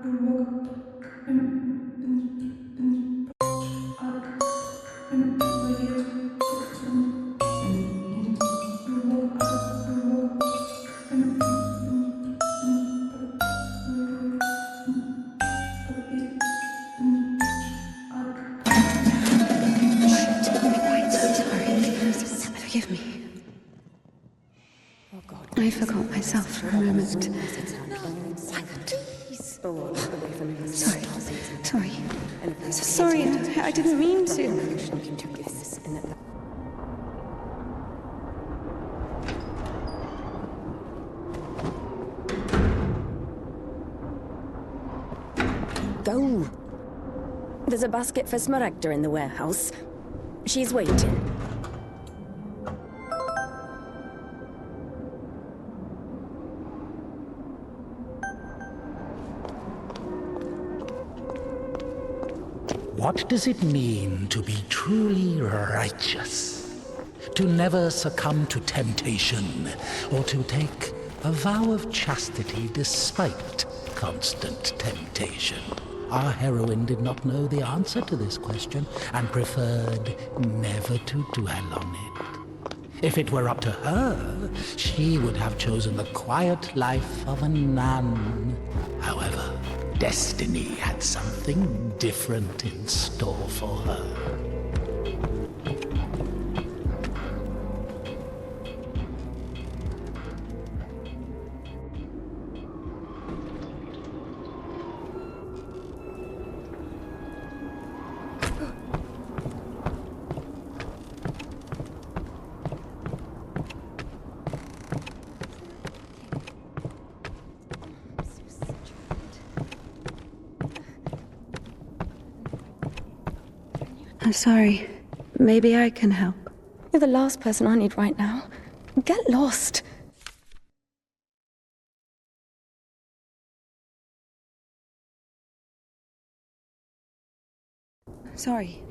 Forgive me. I forgot myself for a moment. Sorry. Sorry. I'm so sorry. I didn't mean to. Go. There's a basket for Smaragda in the warehouse. She's waiting. What does it mean to be truly righteous? To never succumb to temptation, or to take a vow of chastity despite constant temptation? Our heroine did not know the answer to this question and preferred never to dwell on it. If it were up to her, she would have chosen the quiet life of a nun. However, destiny had something different in store for her. I'm sorry. Maybe I can help. You're the last person I need right now. Get lost. Sorry.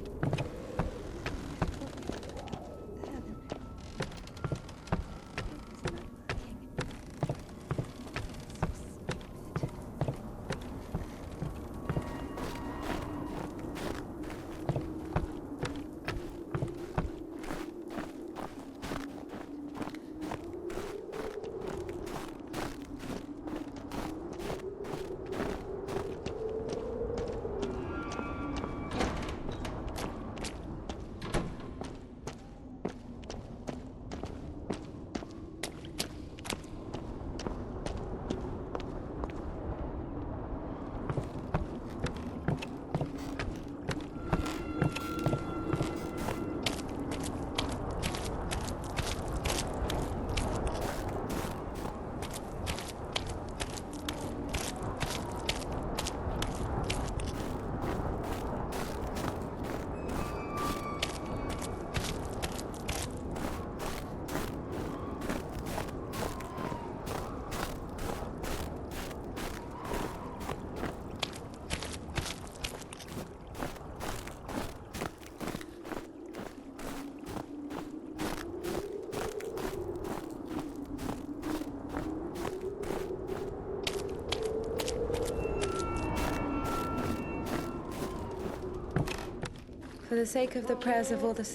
For the sake of the prayers of all the...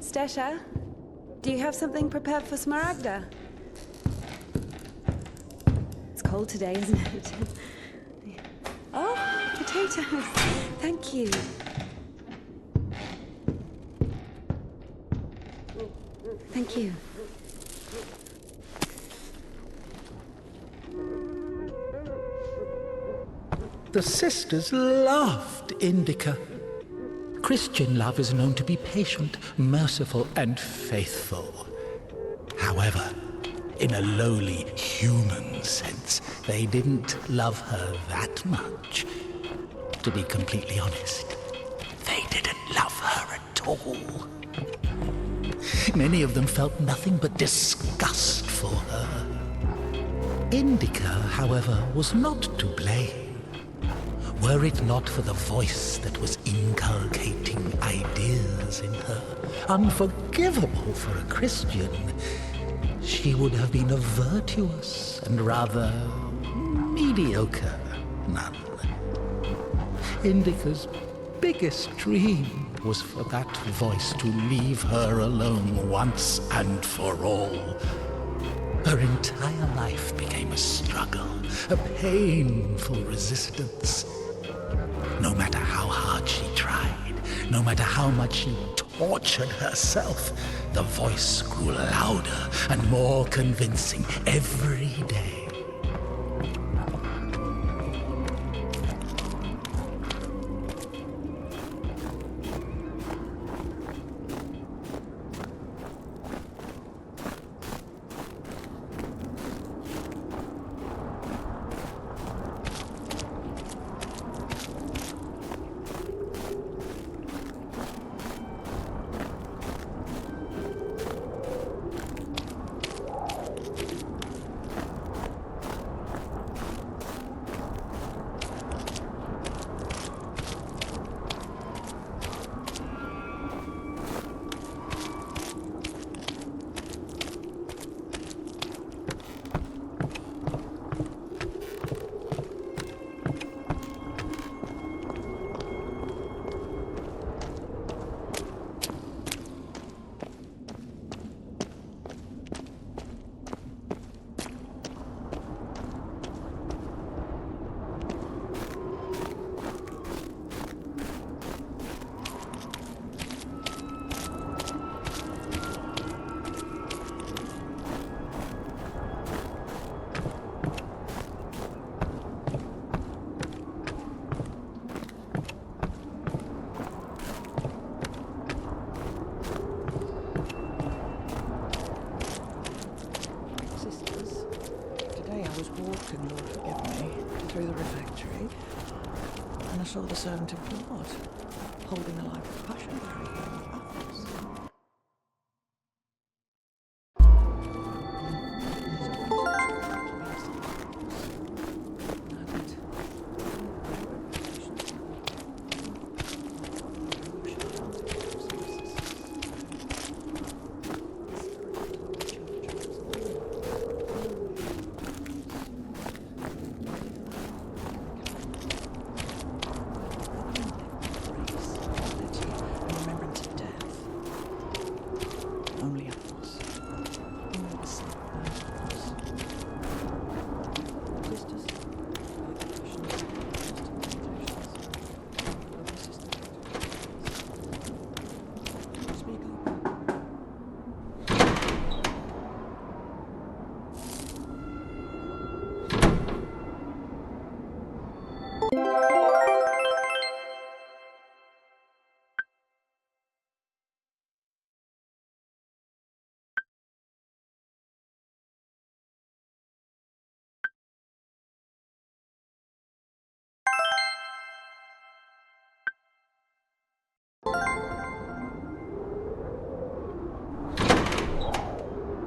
Stesha, do you have something prepared for Smaragda? It's cold today, isn't it? Oh, potatoes. Thank you. Thank you. The sisters loved Indika. Christian love is known to be patient, merciful, and faithful. However, in a lowly human sense, they didn't love her that much. To be completely honest, they didn't love her at all. Many of them felt nothing but disgust for her. Indika, however, was not to blame. Were it not for the voice that was inculcating ideas in her, unforgivable for a Christian, she would have been a virtuous and rather mediocre none. Indika's biggest dream was for that voice to leave her alone once and for all. Her entire life became a struggle, a painful resistance. No matter how hard she tried, no matter how much she tortured herself, the voice grew louder and more convincing every day. Saw the servant of God, holding the life of passion carrying others.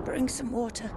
Bring some water.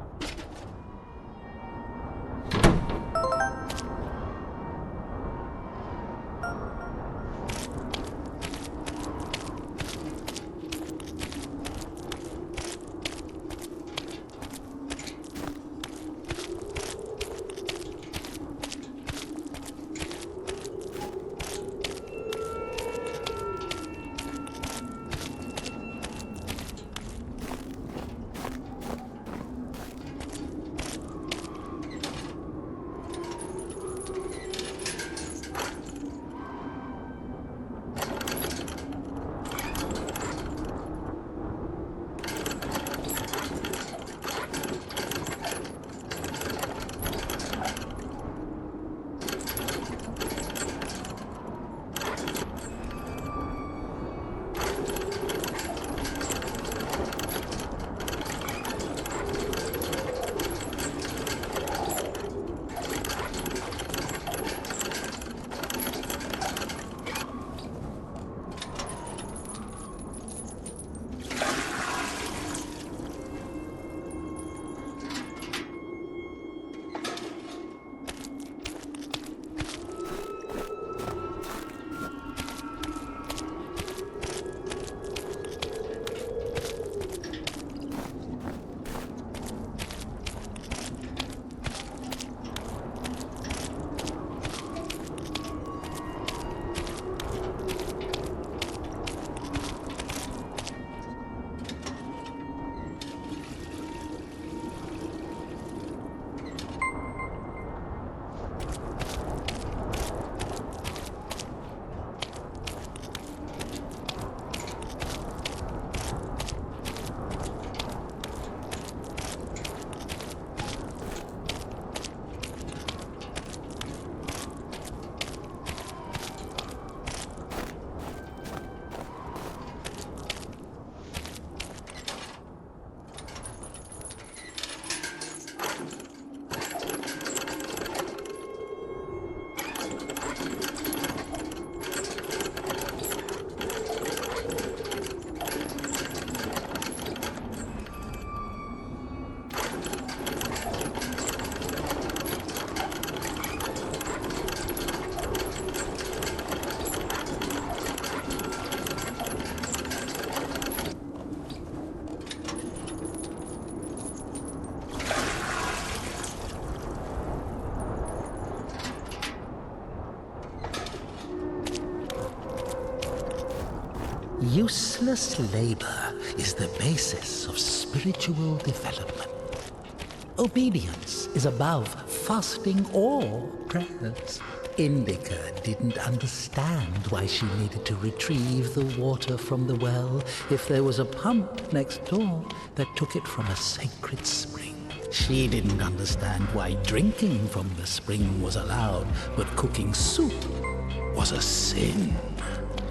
Useless labor is the basis of spiritual development. Obedience is above fasting or prayers. INDIKA didn't understand why she needed to retrieve the water from the well if there was a pump next door that took it from a sacred spring. She didn't understand why drinking from the spring was allowed, but cooking soup was a sin.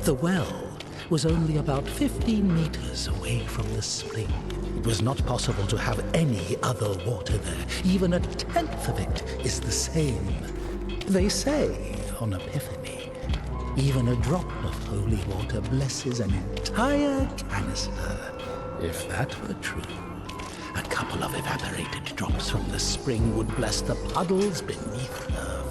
The well was only about 15 meters away from the spring. It was not possible to have any other water there. Even a tenth of it is the same. They say on Epiphany, even a drop of holy water blesses an entire canister. If that were true, a couple of evaporated drops from the spring would bless the puddles beneath her.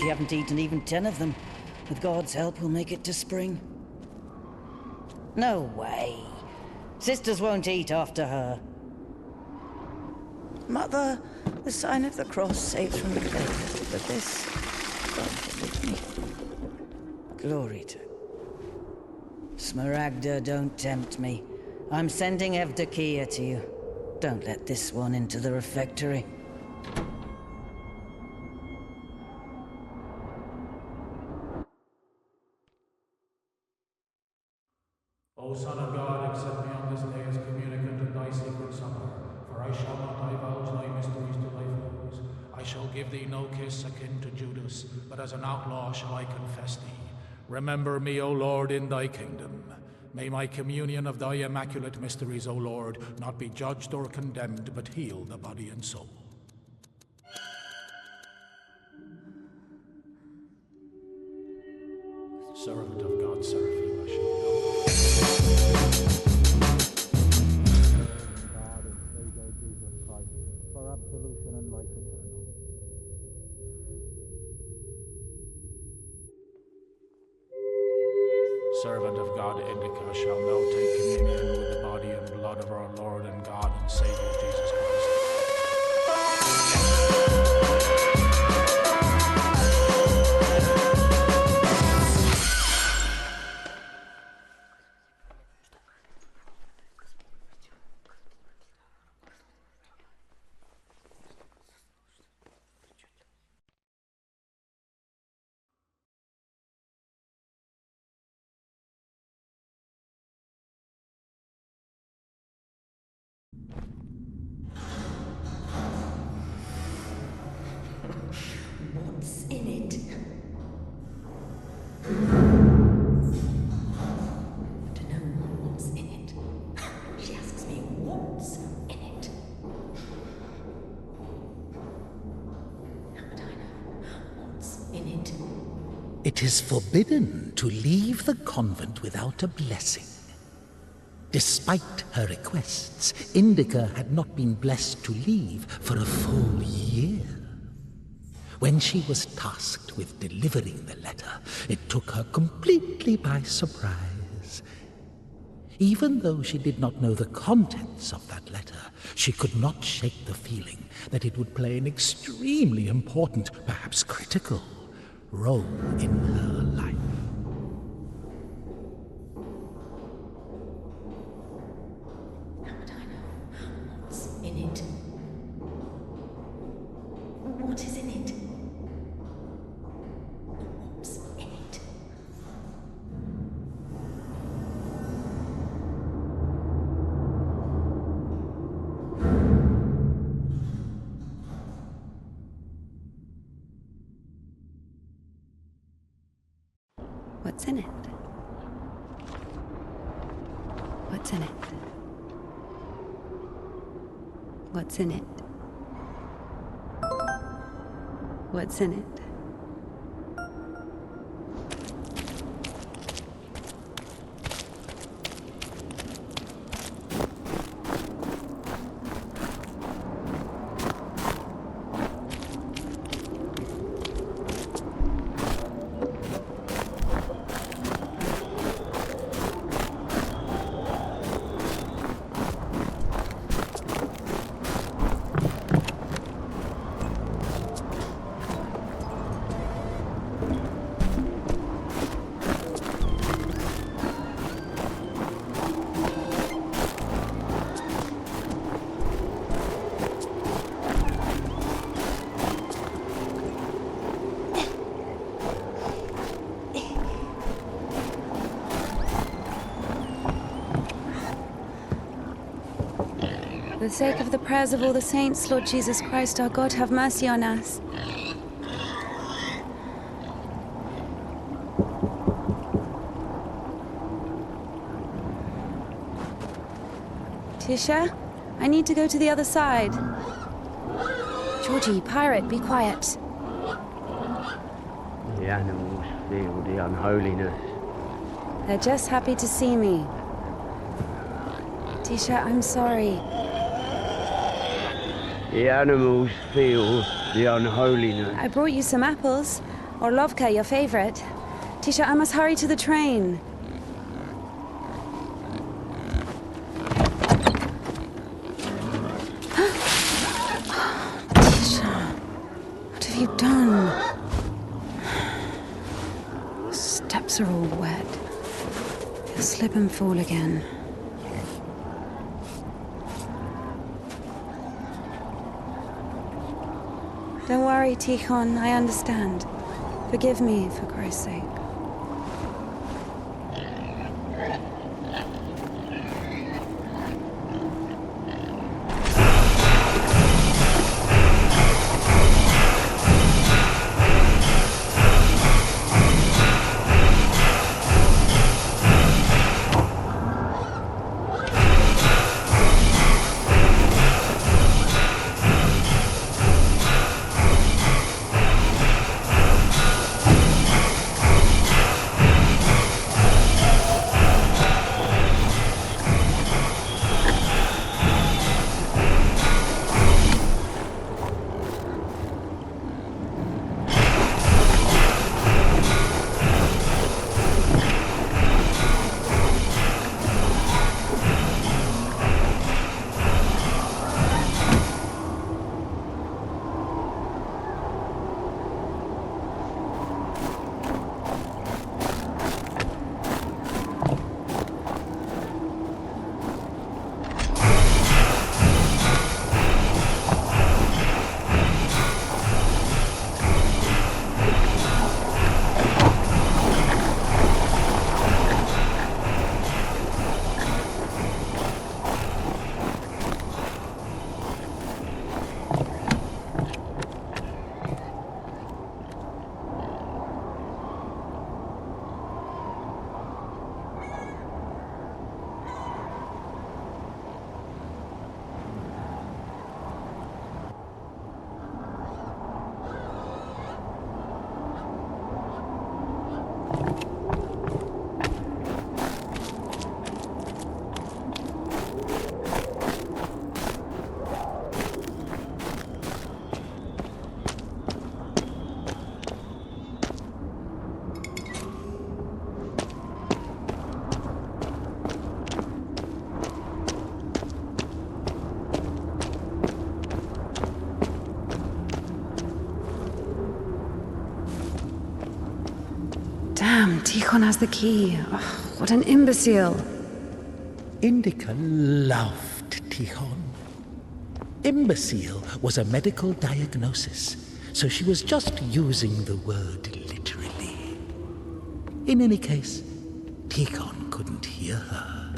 You haven't eaten even 10 of them. With God's help, we'll make it to spring. No way. Sisters won't eat after her. Mother, the sign of the cross saves from the grave, but this, God forgive me. Glory to... Smaragda, don't tempt me. I'm sending Evdokia to you. Don't let this one into the refectory. O Son of God, accept me on this day as communicant of thy sacred supper, for I shall not divulge thy mysteries to thy foes. I shall give thee no kiss akin to Judas, but as an outlaw shall I confess thee. Remember me, O Lord, in thy kingdom. May my communion of thy immaculate mysteries, O Lord, not be judged or condemned, but heal the body and soul. Servant of God, Seraphim, shall go. God and Savior Jesus Christ, for absolution and life eternal. Servant of God, INDIKA, shall now take communion with the body and blood of our Lord and God and Savior Jesus Christ. What's in it? I don't know what's in it. She asks me what's in it. How would I know what's in it? It is forbidden to leave the convent without a blessing. Despite her requests, INDIKA had not been blessed to leave for a full year. When she was tasked with delivering the letter, it took her completely by surprise. Even though she did not know the contents of that letter, she could not shake the feeling that it would play an extremely important, perhaps critical, role in her life. How would I know what's in it? What is in it? What's in it? What's in it? What's in it? What's in it? What's in it? For the sake of the prayers of all the saints, Lord Jesus Christ, our God, have mercy on us. Tisha, I need to go to the other side. Georgie, pirate, be quiet. The animals feel the unholiness. They're just happy to see me. Tisha, I'm sorry. The animals feel the unholiness. I brought you some apples. Orlovka, your favorite. Tisha, I must hurry to the train. steps are all wet. You'll slip and fall again. Don't worry, Tikhon, I understand. Forgive me, for Christ's sake. Damn, Tikhon has the key. Oh, what an imbecile. INDIKA loved Tikhon. Imbecile was a medical diagnosis, so she was just using the word literally. In any case, Tikhon couldn't hear her.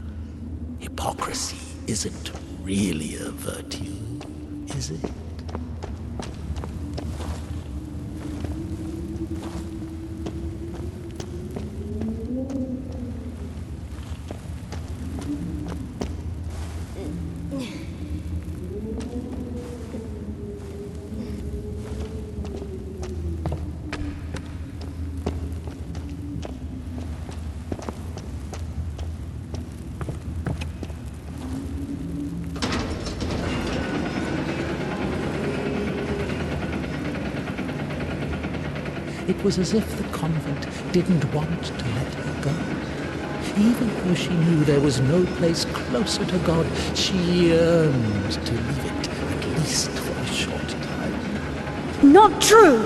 Hypocrisy isn't really a virtue, is it? It was as if the convent didn't want to let her go. Even though she knew there was no place closer to God, she yearned to leave it, at least for a short time. Not true!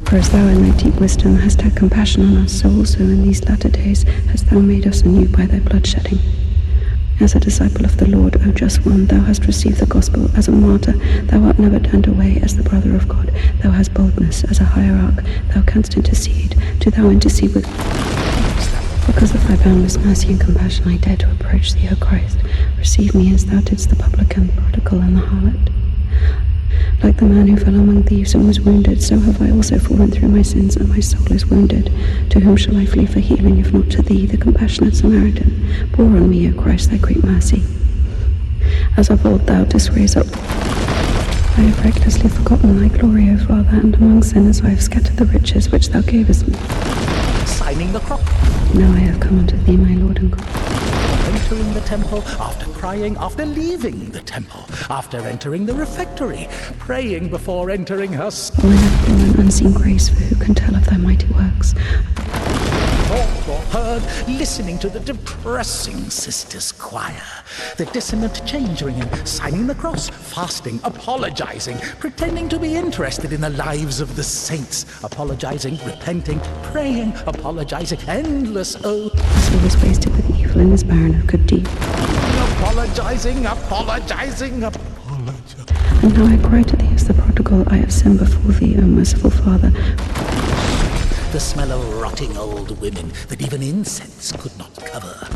For as thou in thy deep wisdom hast had compassion on us, so also in these latter days hast thou made us anew by thy bloodshedding. As a disciple of the Lord, O just one, thou hast received the gospel as a martyr, thou art never turned away as the brother of God, thou hast boldness as a hierarch, thou canst intercede, do thou intercede with... Because of thy boundless mercy and compassion I dare to approach thee, O Christ. Receive me as thou didst the publican, the prodigal, and the harlot. Like the man who fell among thieves and was wounded, so have I also fallen through my sins, and my soul is wounded. To whom shall I flee for healing, if not to thee, the compassionate Samaritan? Pour on me, O Christ, thy great mercy. As of old thou didst raise up, I have recklessly forgotten thy glory, O Father, and among sinners I have scattered the riches which thou gavest me. Signing the crop. Now I have come unto thee, my Lord and God. Entering the temple, after crying, after leaving the temple, after entering the refectory, praying before entering her... O ineffable and unseen grace, for who can tell of thy mighty works? Thought or heard heard, listening to the depressing sisters' choir. The dissonant change ringing, signing the cross, fasting, apologizing, pretending to be interested in the lives of the saints, apologizing, repenting, praying, apologizing, endless oaths. My soul is wasted with evil and is barren of good deeds. Apologizing. And now I cry to thee as the prodigal, I have sinned before thee, O merciful Father. The smell of rotting old women that even incense could not cover.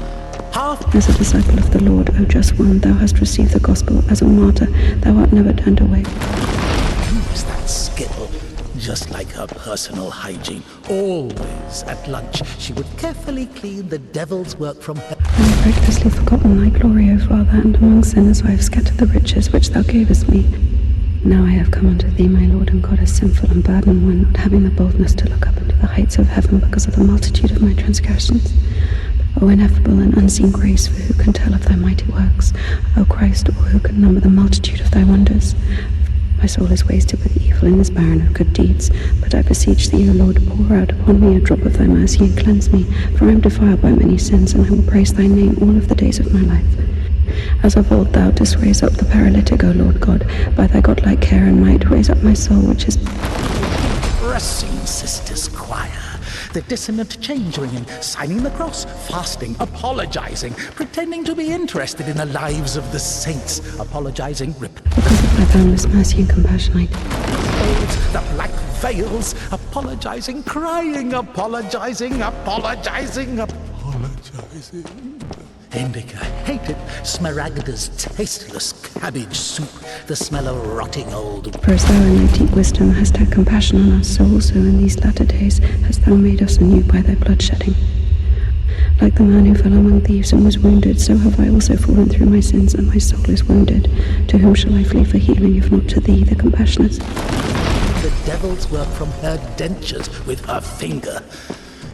As a disciple of the Lord, O just one, thou hast received the gospel. As a martyr, thou art never turned away. Use that skill, just like her personal hygiene. Always at lunch, she would carefully clean the devil's work from her. I have recklessly forgotten thy glory, O Father, and among sinners I have scattered the riches which thou gavest me. Now I have come unto thee, my Lord and God, a sinful and burdened one, not having the boldness to look up into the heights of heaven because of the multitude of my transgressions. O ineffable and unseen grace, for who can tell of thy mighty works? O Christ, or who can number the multitude of thy wonders? My soul is wasted with evil and is barren of good deeds. But I beseech thee, O Lord, pour out upon me a drop of thy mercy and cleanse me, for I am defiled by many sins, and I will praise thy name all of the days of my life. As of old thou didst raise up the paralytic, O Lord God, by thy godlike care and might raise up my soul, which is Pressing sisters' choir. The dissonant change ringing, signing the cross, fasting, apologizing, pretending to be interested in the lives of the saints, apologizing, because of thy boundless mercy and compassion I the black veils, apologizing, crying, apologizing. INDIKA hated Smaragda's tasteless cabbage soup, the smell of rotting old. For as thou in thy deep wisdom hast had compassion on us, so also in these latter days hast thou made us anew by thy bloodshedding. Like the man who fell among thieves and was wounded, so have I also fallen through my sins, and my soul is wounded. To whom shall I flee for healing, if not to thee, the compassionate? The devil's work from her dentures with her finger.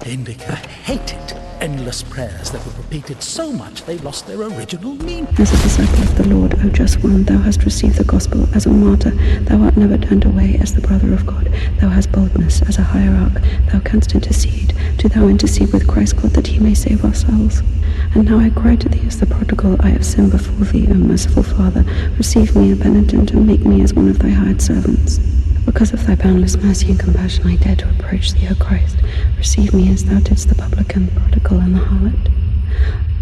INDIKA hated endless prayers that were repeated so much they lost their original meaning. As a disciple of the Lord, O just one, thou hast received the gospel. As a martyr, thou art never turned away. As the brother of God, thou hast boldness. As a hierarch, thou canst intercede. Do thou intercede with Christ God, that he may save our souls. And now I cry to thee as the prodigal, I have sinned before thee, O merciful Father. Receive me a penitent, and make me as one of thy hired servants. Because of thy boundless mercy and compassion I dare to approach thee, O Christ. Receive me as thou didst the publican, the prodigal, and the harlot.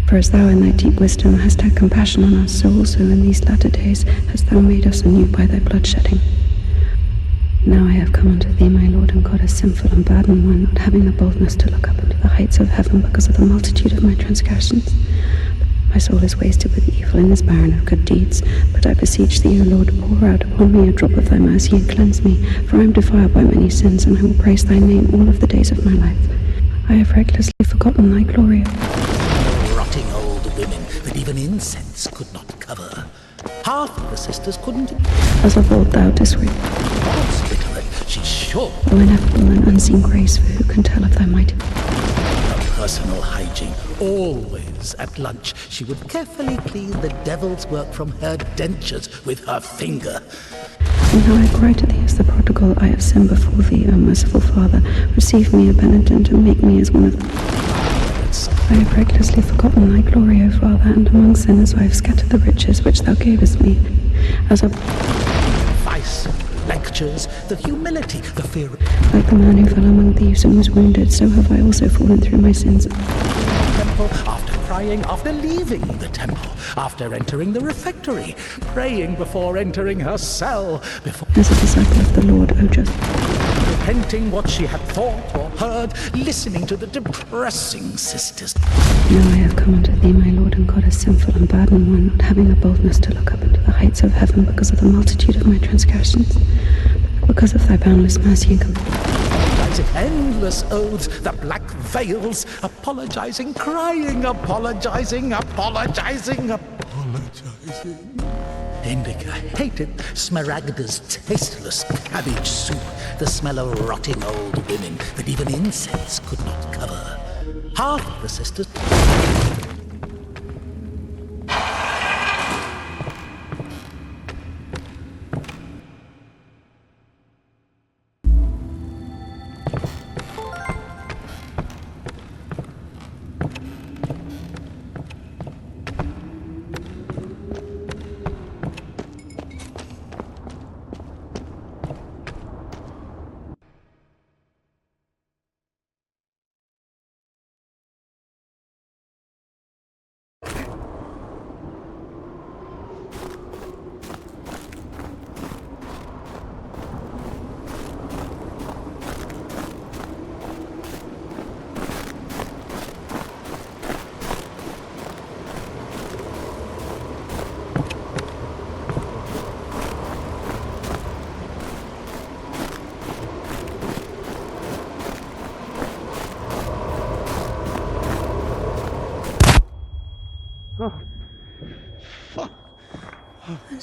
For as thou in thy deep wisdom hast had compassion on us, so also in these latter days hast thou made us anew by thy bloodshedding. Now I have come unto thee, my Lord and God, a sinful and burdened one, not having the boldness to look up into the heights of heaven because of the multitude of my transgressions. My soul is wasted with evil and is barren of good deeds. But I beseech thee, O Lord, pour out upon me a drop of thy mercy and cleanse me, for I am defiled by many sins, and I will praise thy name all of the days of my life. I have recklessly forgotten thy glory. Rotting old women that even incense could not cover. Half the sisters couldn't. As of old thou didst raise Was literate, she's sure. O ineffable and unseen grace, for who can tell of thy mighty Personal hygiene. Always at lunch, she would carefully clean the devil's work from her dentures with her finger. And now I cry to thee as the prodigal, I have sinned before thee, O merciful Father. Receive me a penitent, and make me as one of them. I have recklessly forgotten thy glory, O Father, and among sinners I have scattered the riches which thou gavest me. As of Vice, lectures, the humility, the fear. like the man who fell among thieves and was wounded, so have I also fallen through my sins. Temple, after crying, after leaving the temple, after entering the refectory, praying before entering her cell, before As a disciple of the Lord, O just repenting what she had thought or heard, listening to the depressing sisters. now I have come unto thee, my Lord and God, a sinful and burdened one, not having the boldness to look up into the heights of heaven because of the multitude of my transgressions. Because of thy boundless mercy and compassion. Endless oaths, the black veils, apologizing, crying, apologizing. INDIKA hated Smaragda's tasteless cabbage soup, the smell of rotting old women that even incense could not cover. Half the sisters.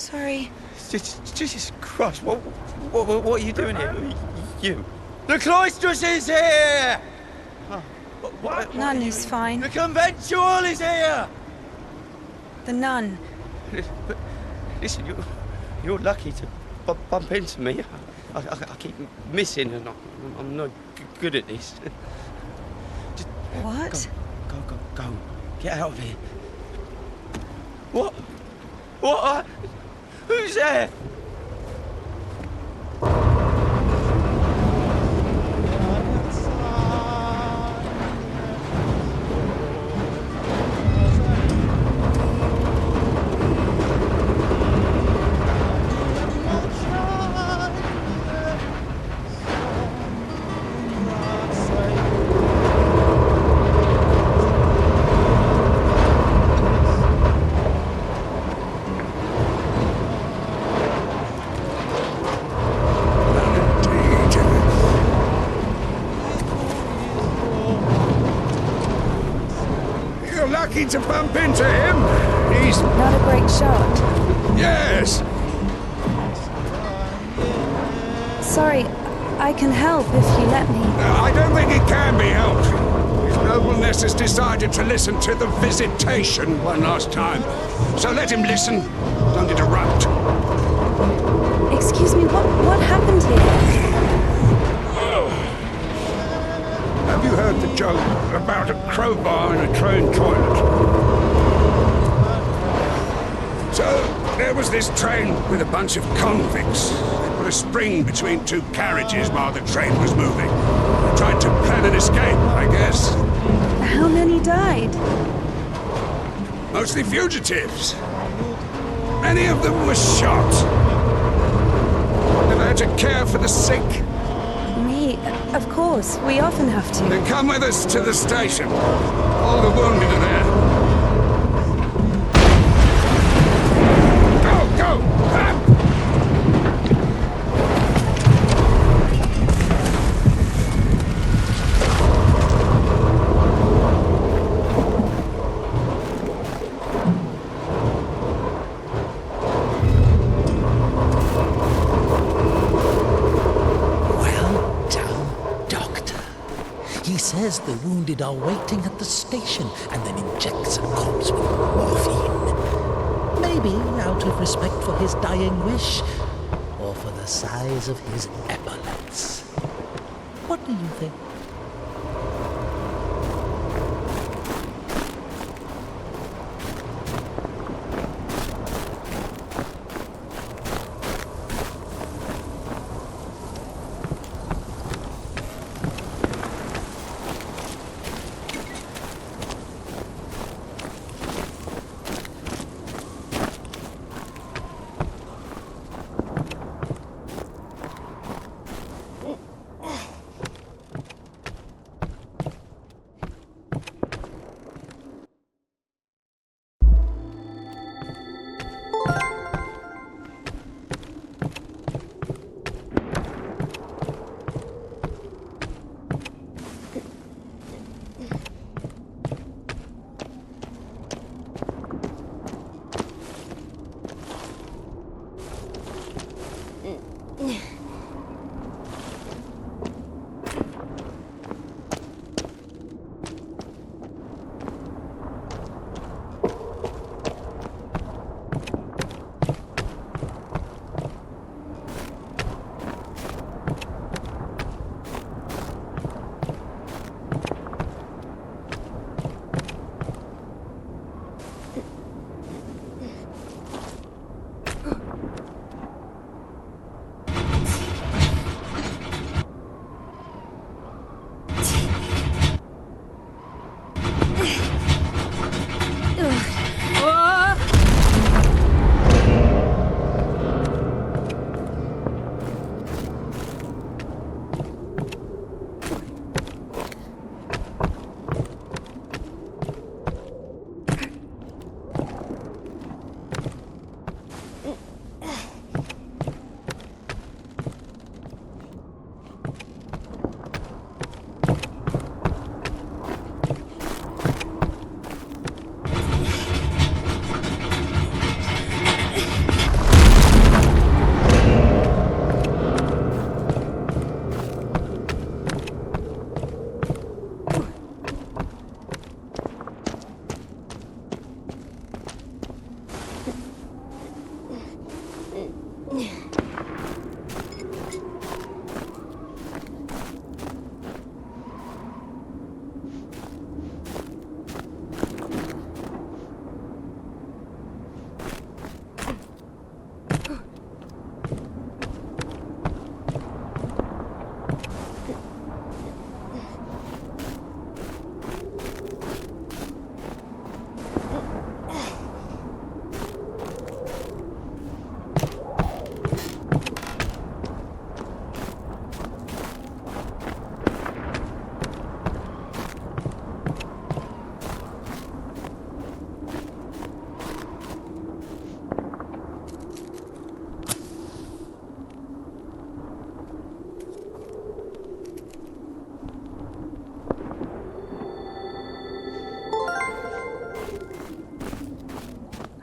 Sorry. Jesus Christ, what are you doing here? You. The cloistress is here! What Nun is fine. The conventual is here! The nun. But listen, you're lucky to bump into me. I keep missing and I'm not good at this. Just What? Go. Get out of here. What? Who's there? To bump into him. He's Not a great shot. yes. Sorry, I can help if you let me. I don't think it can be helped. His nobleness has decided to listen to the visitation one last time. So let him listen. Don't interrupt. Excuse me, what happened here? Have you heard the joke about a crowbar in a train toilet? So, there was this train with a bunch of convicts. They put a spring between two carriages while the train was moving. They tried to plan an escape, I guess. How many died? Mostly fugitives. Many of them were shot. They had to care for the sick. Me, of course. We often have to. Then come with us to the station. All the wounded are there. Go! Up! He says the wounded are waiting at the station and then injects a corpse with morphine. Maybe out of respect for his dying wish, or for the size of his epaulets. What do you think?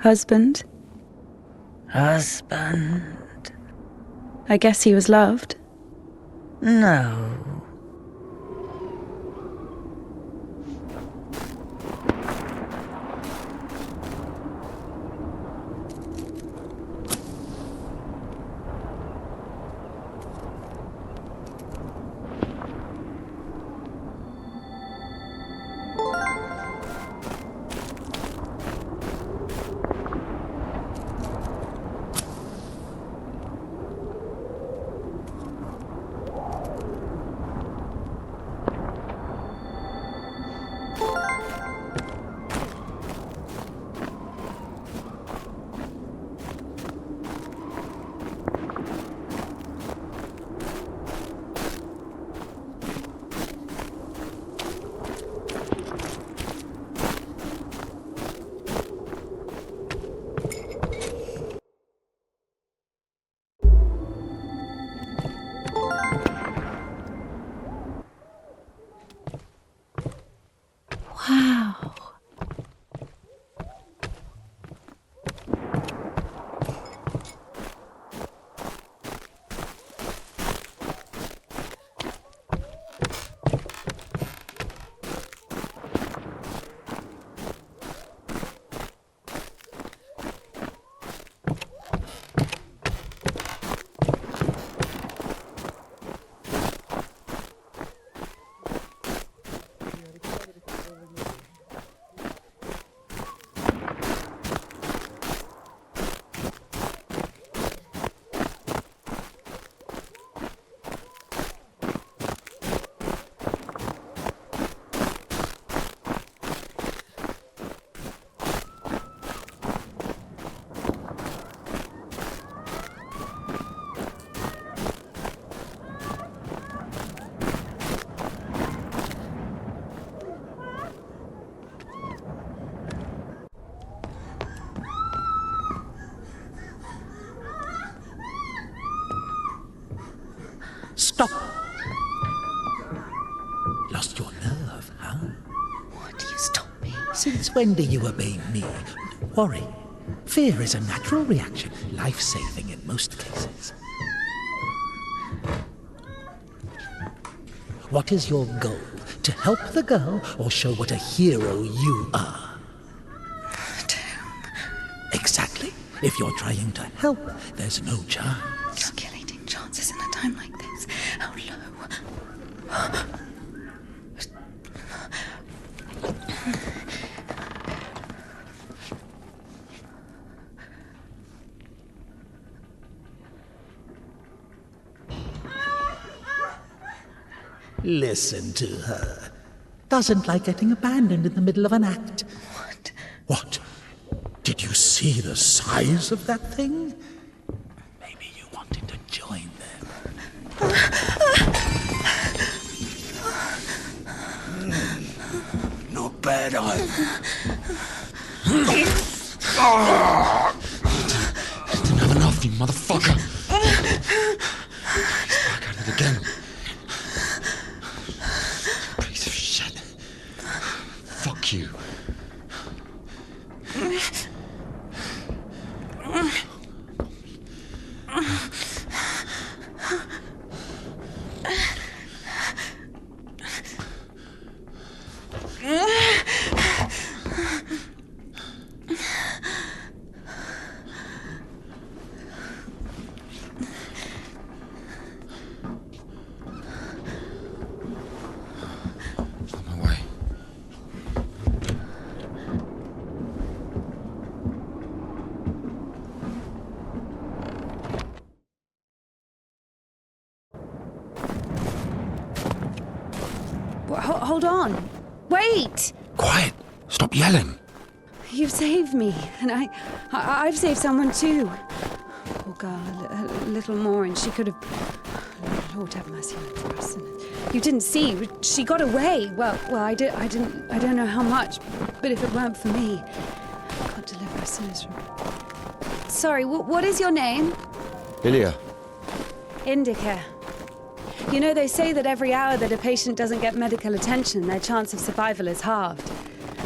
Husband? Husband? I guess he was loved. No. Wow. Stop! Lost your nerve, huh? What? You stop me? Since when do you obey me? Don't worry. Fear is a natural reaction, life-saving in most cases. What is your goal? To help the girl or show what a hero you are? Exactly. If you're trying to help, there's no chance. Calculating chances in a time like this. How low? Listen to her. Doesn't like getting abandoned in the middle of an act. What? What? Did you see the size of that thing? Maybe you wanted to join them. Not bad, Didn't have enough, you motherfucker. He's back at it again. Piece of shit. Fuck you. Hold on. Wait! Quiet. Stop yelling. You've saved me, and I've saved someone too. Poor girl, a little more, and she could have. Lord have mercy on us. And you didn't see. She got away. Well, I didn't. I don't know how much, but if it weren't for me, God deliver us sinners from. Sorry. What is your name? Ilya. INDIKA. You know, they say that every hour that a patient doesn't get medical attention, their chance of survival is halved.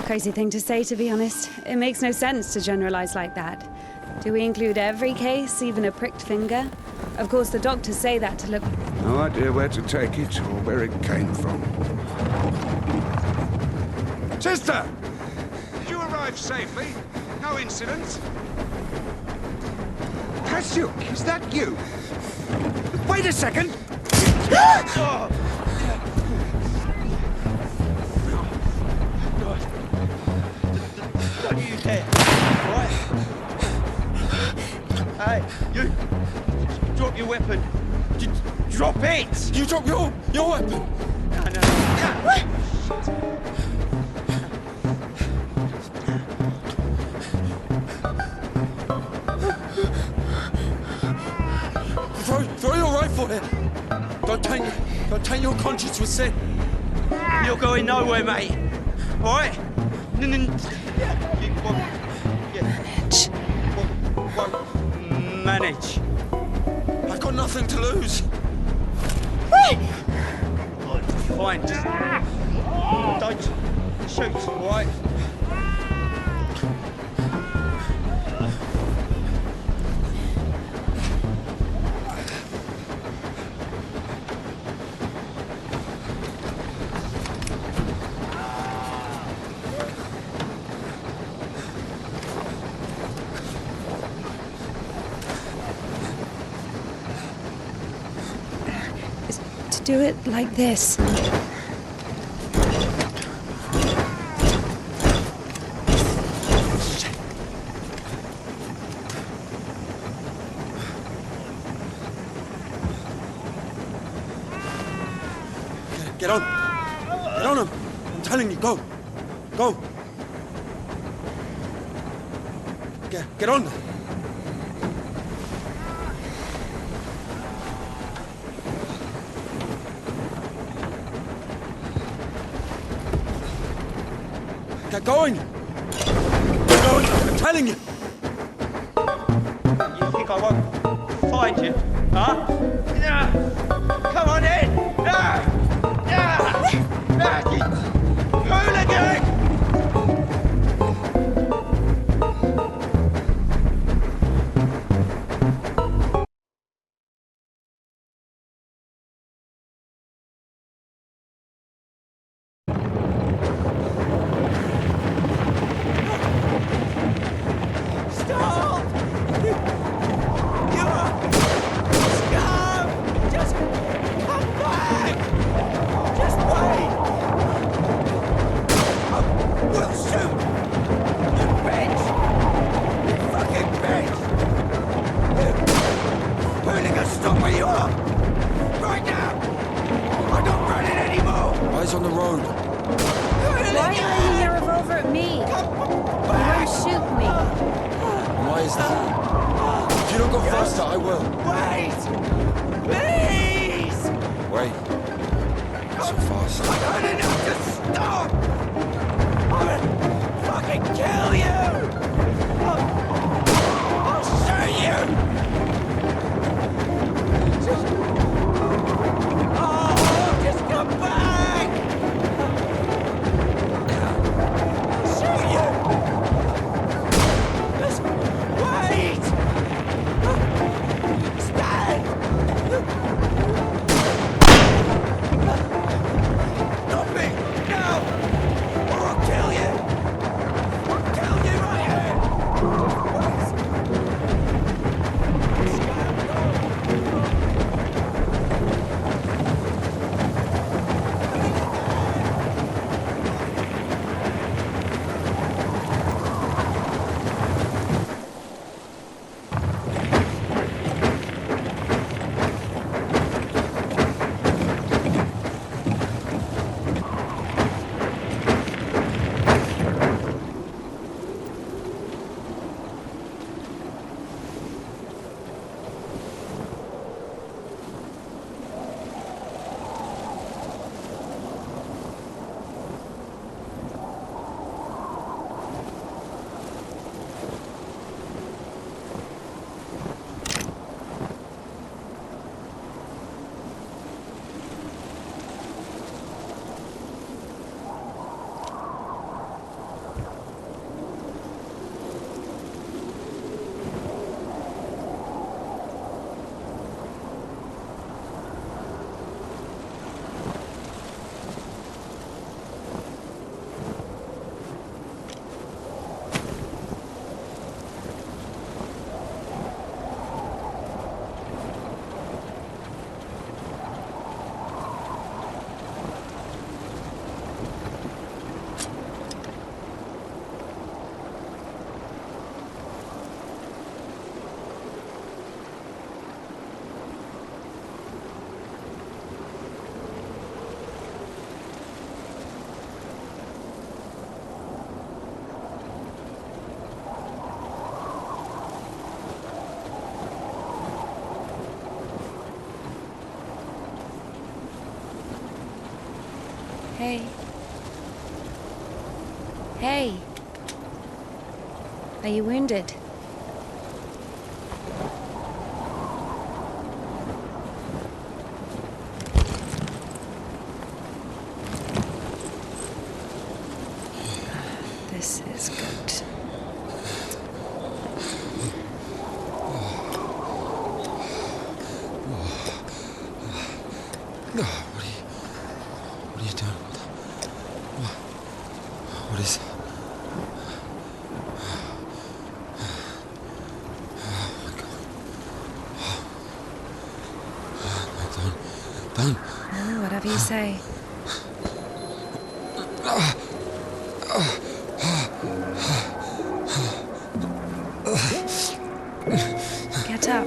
crazy thing to say, to be honest. It makes no sense to generalize like that. Do we include every case, even a pricked finger? Of course, the doctors say that to look... No idea where to take it or where it came from. Sister! Did you arrive safely? No incidents? Kasyuk, is that you? Wait a second! Oh. Don't you dare! Right? Hey, you! Drop your weapon! Drop it! You drop your weapon! No. Throw your rifle here! Don't taint your conscience with sin! You're going nowhere, mate! Alright? Manage. I've got nothing to lose! Fine, just don't shoot, alright? Do it like this. Get on! Get on him! I'm telling you, go! Go! Get on! Get going! Get going! I'm telling you! You think I won't find you, huh? Yeah. Come on in! Hooligan! Eyes on the road. Why are you aiming your revolver at me? You won't shoot me. Why is that? If you don't go faster, I will. Wait! Please! Wait. Not so fast. I don't enough to stop! I'm gonna fucking kill you! I'll shoot you! Just come back! I'll shoot you! Just wait! Stand! Hey. Hey. Are you wounded? This is good. What are you doing? What is... Don't. Oh, whatever you say. Get up.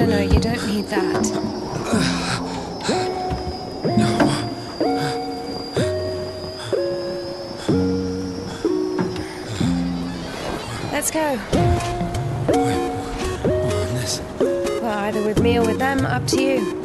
No, you don't need that. Let's go. This. Well, either with me or with them, up to you.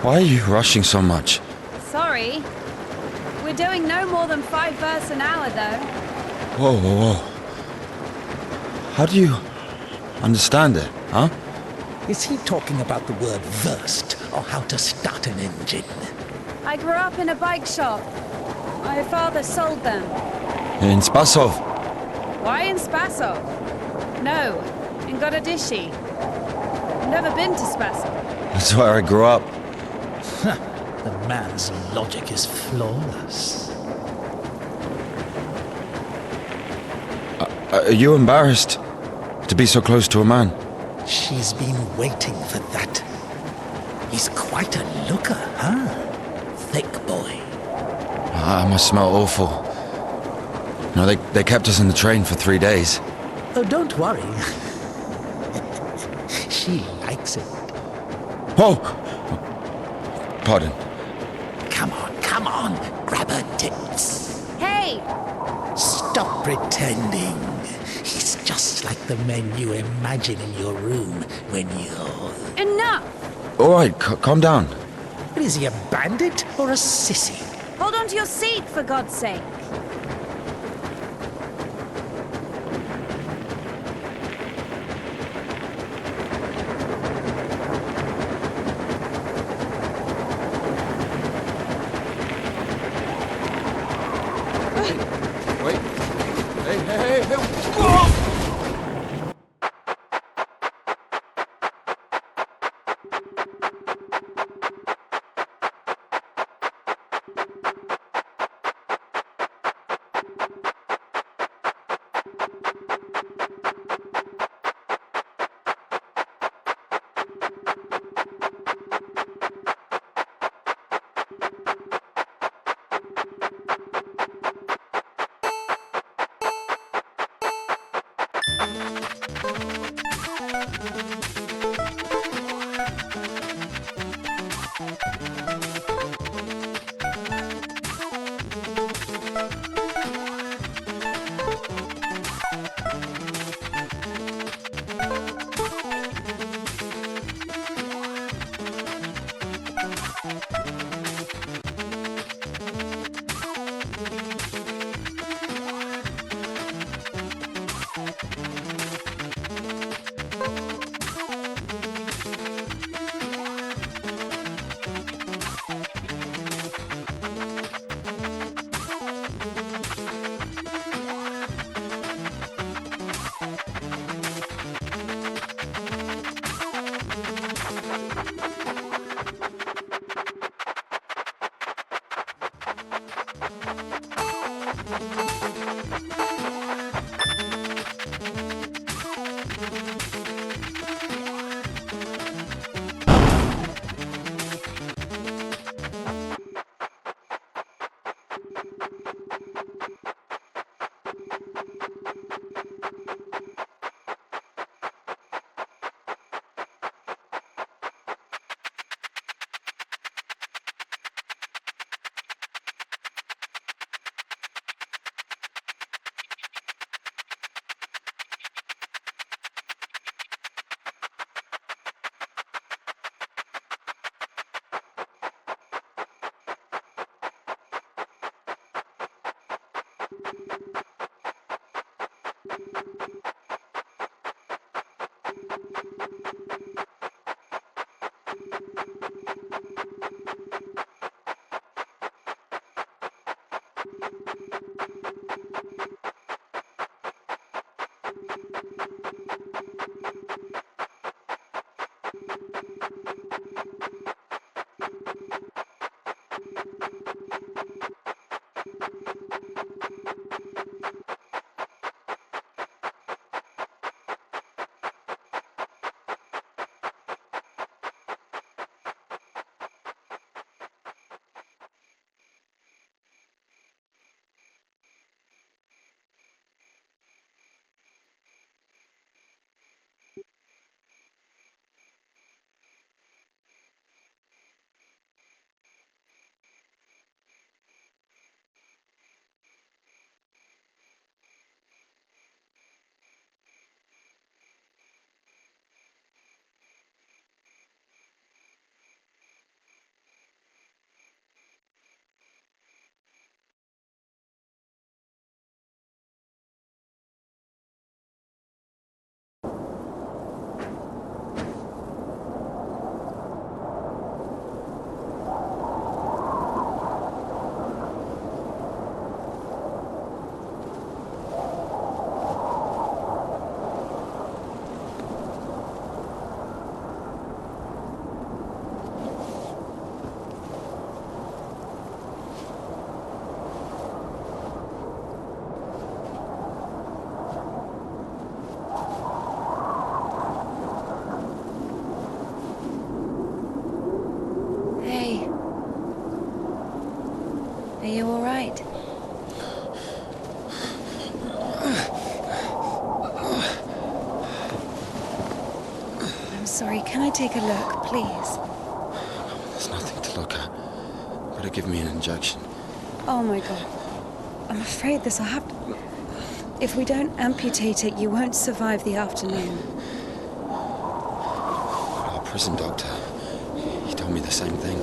Why are you rushing so much? Sorry. We're doing no more than 5 verses an hour, though. Whoa. How do you understand it, huh? Is he talking about the word versed or how to start an engine? I grew up in a bike shop. My father sold them. In Spasov. Why in Spasov? No, in Gorodishi. I've never been to Spasov. That's where I grew up. The man's logic is flawless. Are you embarrassed to be so close to a man? She's been waiting for that. He's quite a looker, huh? Thick boy. I must smell awful. No, they kept us in the train for 3 days. Oh, don't worry. She likes it. Whoa! Pardon. Come on, grab her tits. Hey! Stop pretending. He's just like the men you imagine in your room when you're... Enough! All right, calm down. Is he a bandit or a sissy? Hold on to your seat, for God's sake. Wait. Hey. Are you all right? I'm sorry, can I take a look, please? There's nothing to look at. Better give me an injection. Oh my god. I'm afraid this will have to... If we don't amputate it, you won't survive the afternoon. Our prison doctor, he told me the same thing.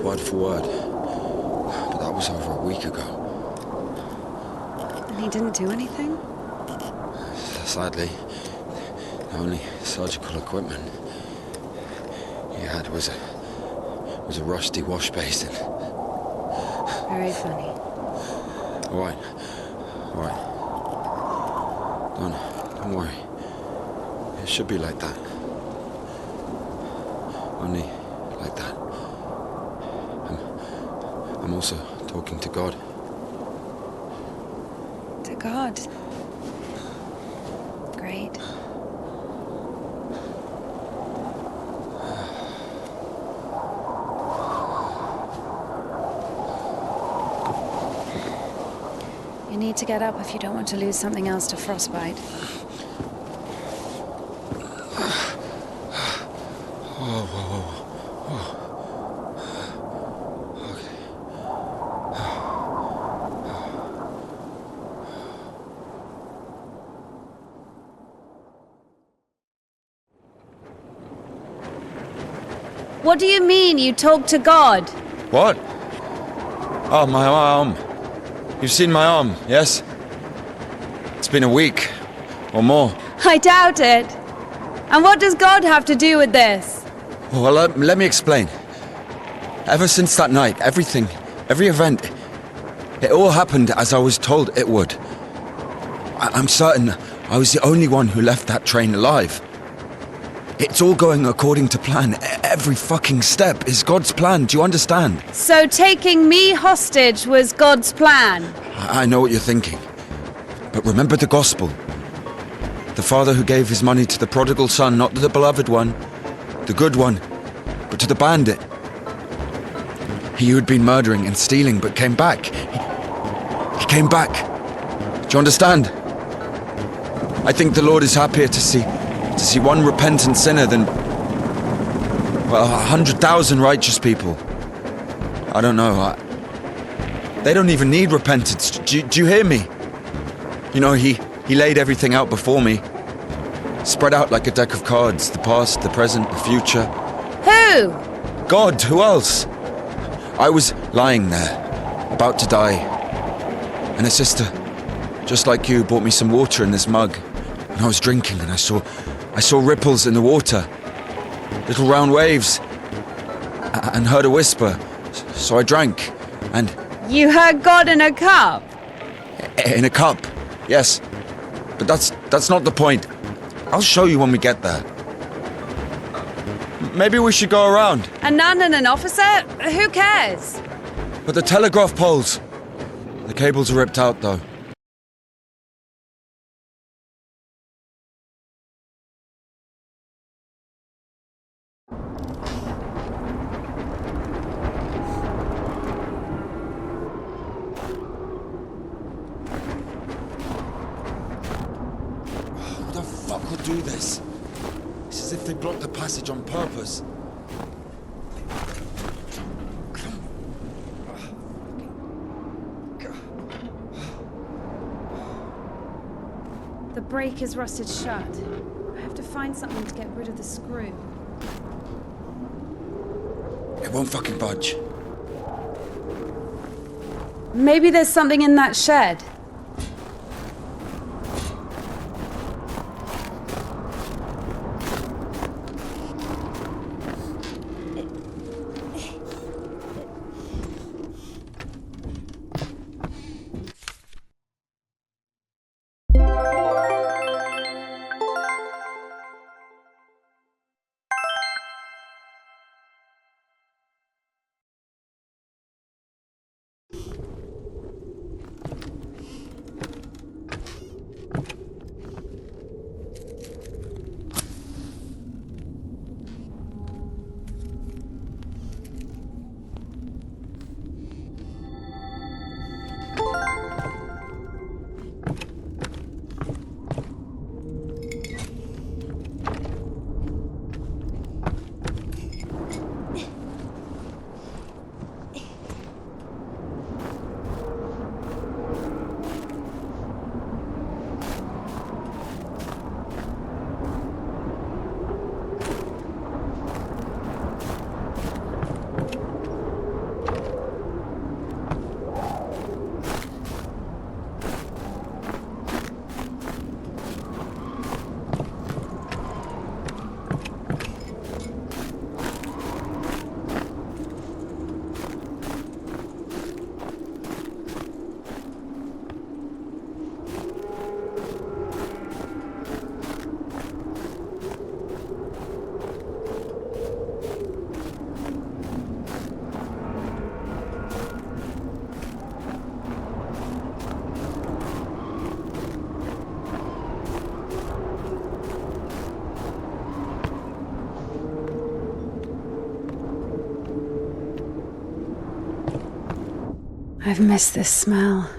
Word for word. But that was over a week ago. And he didn't do anything? Sadly, the only surgical equipment he had was a rusty wash basin. Very funny. All right. Don't worry. It should be like that. Only like that. I'm also talking to God. To God. Great. You need to get up if you don't want to lose something else to frostbite. What do you mean you talk to God? What? Oh, my arm. You've seen my arm, yes? It's been a week, or more. I doubt it. And what does God have to do with this? Well, let me explain. Ever since that night, every event, it all happened as I was told it would. I'm certain I was the only one who left that train alive. It's all going according to plan. Every fucking step is God's plan, do you understand? So taking me hostage was God's plan? I know what you're thinking. But remember the gospel. The father who gave his money to the prodigal son, not to the beloved one, the good one, but to the bandit. He who had been murdering and stealing but came back. He came back. Do you understand? I think the Lord is happier to see one repentant sinner than, well, 100,000 righteous people. I don't know. They don't even need repentance. Do you hear me? You know, he laid everything out before me. Spread out like a deck of cards. The past, the present, the future. Who? God, who else? I was lying there, about to die. And a sister, just like you, brought me some water in this mug. And I was drinking and I saw ripples in the water. Little round waves. And heard a whisper. So I drank. And You heard God in a cup? In a cup, yes. But that's not the point. I'll show you when we get there. Maybe we should go around. A nun and an officer? Who cares? But the telegraph poles. The cables are ripped out, though. Who the fuck would do this? It's as if they blocked the passage on purpose. The brake is rusted shut. I have to find something to get rid of the screw. It won't fucking budge. Maybe there's something in that shed. I've missed this smell.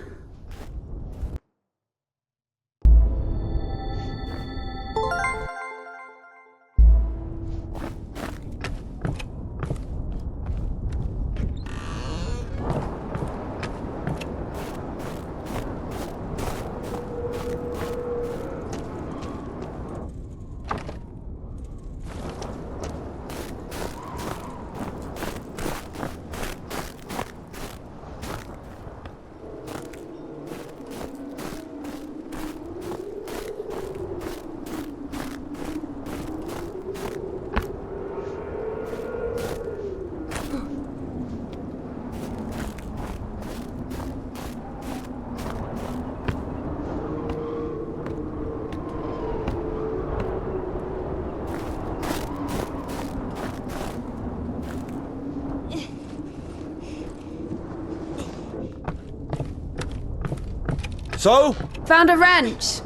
So? Found a wrench.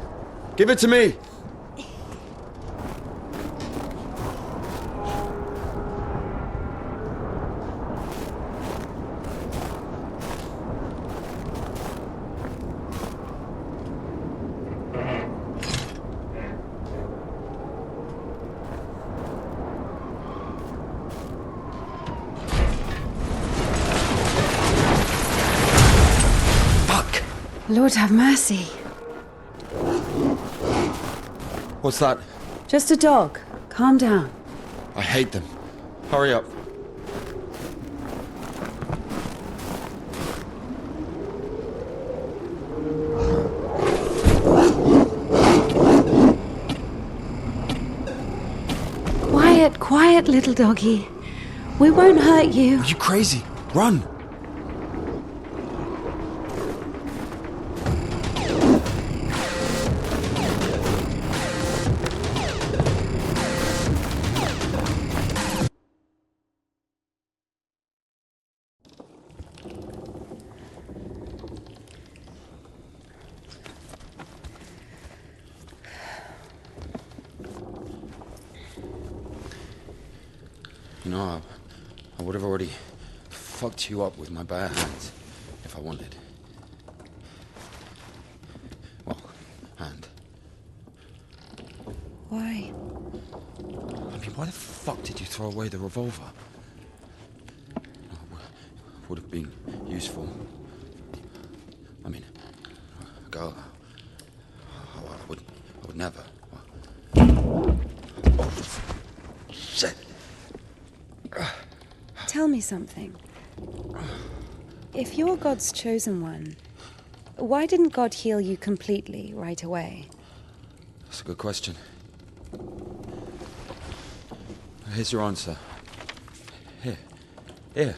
Give it to me. Lord have mercy. What's that? Just a dog. Calm down. I hate them. Hurry up. Quiet, quiet, little doggy. We won't hurt you. Are you crazy? Run! No, I would have already fucked you up with my bare hands if I wanted. Well, hand. Why? I mean, why the fuck did you throw away the revolver? Would have been useful. I mean, a girl. I would never. Oh, shit. Tell me something. If you're God's chosen one, why didn't God heal you completely right away? That's a good question. Here's your answer. Here.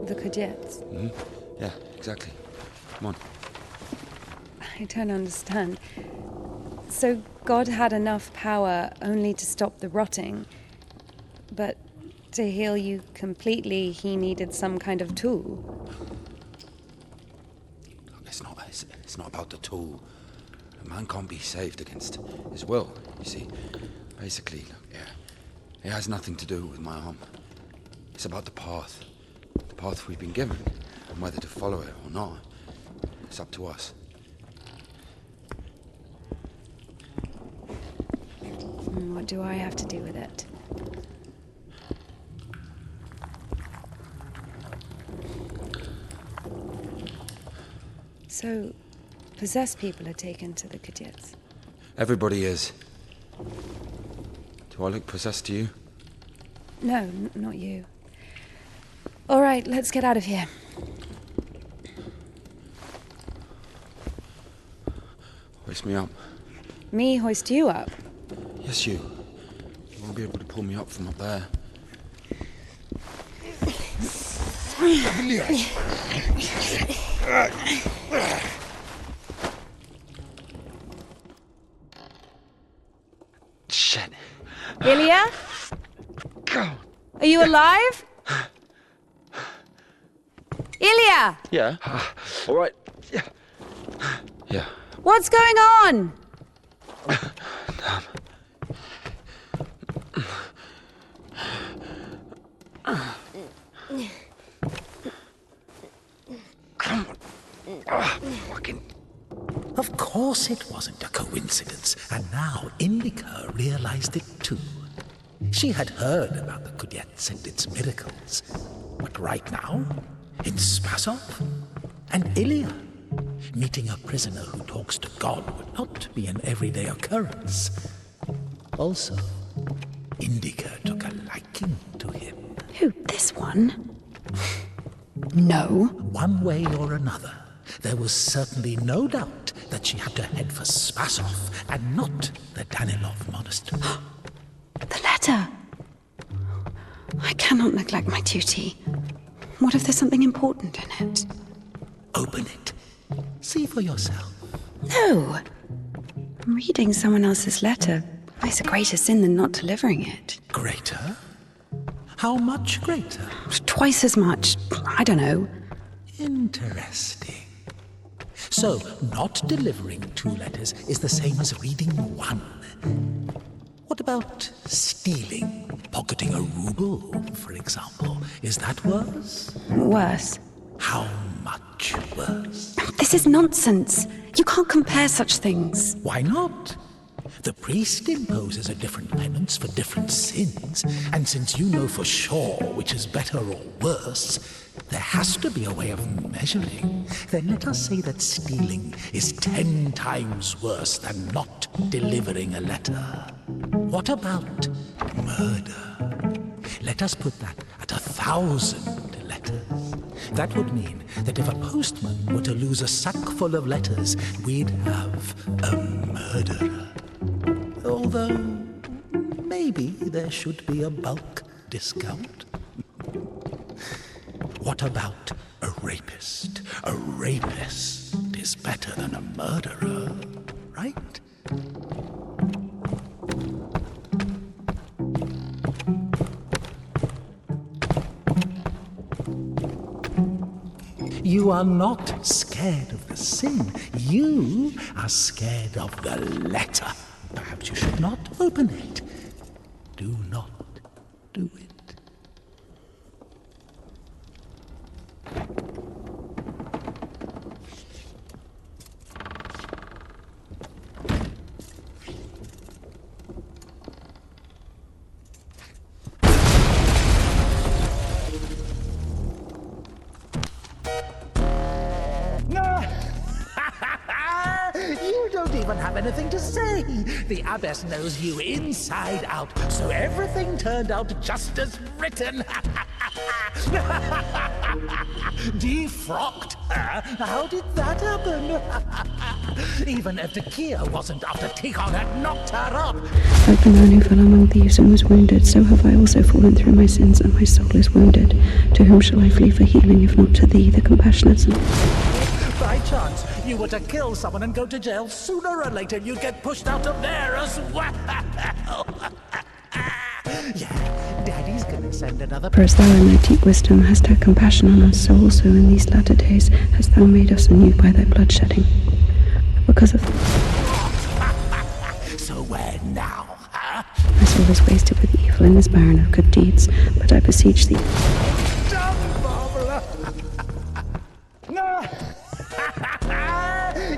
The Kudets. Mm-hmm. Yeah, exactly. Come on. I don't understand. So God had enough power only to stop the rotting, but to heal you completely, he needed some kind of tool. Look, it's not about the tool. A man can't be saved against his will, you see. Basically, look, it has nothing to do with my arm. It's about the path. The path we've been given, and whether to follow it or not. It's up to us. What do I have to do with it? So, possessed people are taken to the Kudets? Everybody is. Do I look possessed to you? No, not you. All right, let's get out of here. Hoist me up. Me hoist you up? Yes, you. You won't be able to pull me up from up there. Shit. Ilya? Are you alive? Ilya! Yeah. All right. Yeah. Yeah. What's going on? Damn. Come on. Fucking. Of course it wasn't a coincidence, and now INDIKA realized it too. She had heard about the Kudets and its miracles, but right now, it's Spasov and Ilya. Meeting a prisoner who talks to God would not be an everyday occurrence. Also, INDIKA took a liking to him. Who, this one? No. One way or another, there was certainly no doubt that she had to head for Spasov and not the Danilov monastery. The letter! I cannot neglect my duty. What if there's something important in it? Open it. See for yourself. No! Reading someone else's letter is a greater sin than not delivering it. Greater? How much greater? Twice as much. I don't know. Interesting. So, not delivering 2 letters is the same as reading 1. What about stealing? Pocketing a ruble, for example. Is that worse? Worse. How much worse? This is nonsense. You can't compare such things. Why not? The priest imposes a different penance for different sins, and since you know for sure which is better or worse, there has to be a way of measuring. Then let us say that stealing is 10 times worse than not delivering a letter. What about murder? Let us put that at 1,000 letters. That would mean that if a postman were to lose a sack full of letters, we'd have a murderer. Although, maybe there should be a bulk discount. What about a rapist? A rapist is better than a murderer, right? You are not scared of the sin. You are scared of the letter. Perhaps you should not open it. Do not do it. You don't even have anything to say. The abbess knows you inside out, so everything turned out just as written. Defrocked her? How did that happen? Even if the Kia wasn't after Tikhon had knocked her up. Like the man who fell among thieves and was wounded, so have I also fallen through my sins, and my soul is wounded. To whom shall I flee for healing, if not to thee, the compassionate Son? By chance, you were to kill someone and go to jail, sooner or later you'd get pushed out of there as well. Yeah, Daddy's gonna send another... For as thou in thy deep wisdom hast had compassion on us, so also in these latter days hast thou made us anew by thy blood shedding. Because of... So where now, huh? My soul is wasted with evil and is barren of good deeds, but I beseech thee...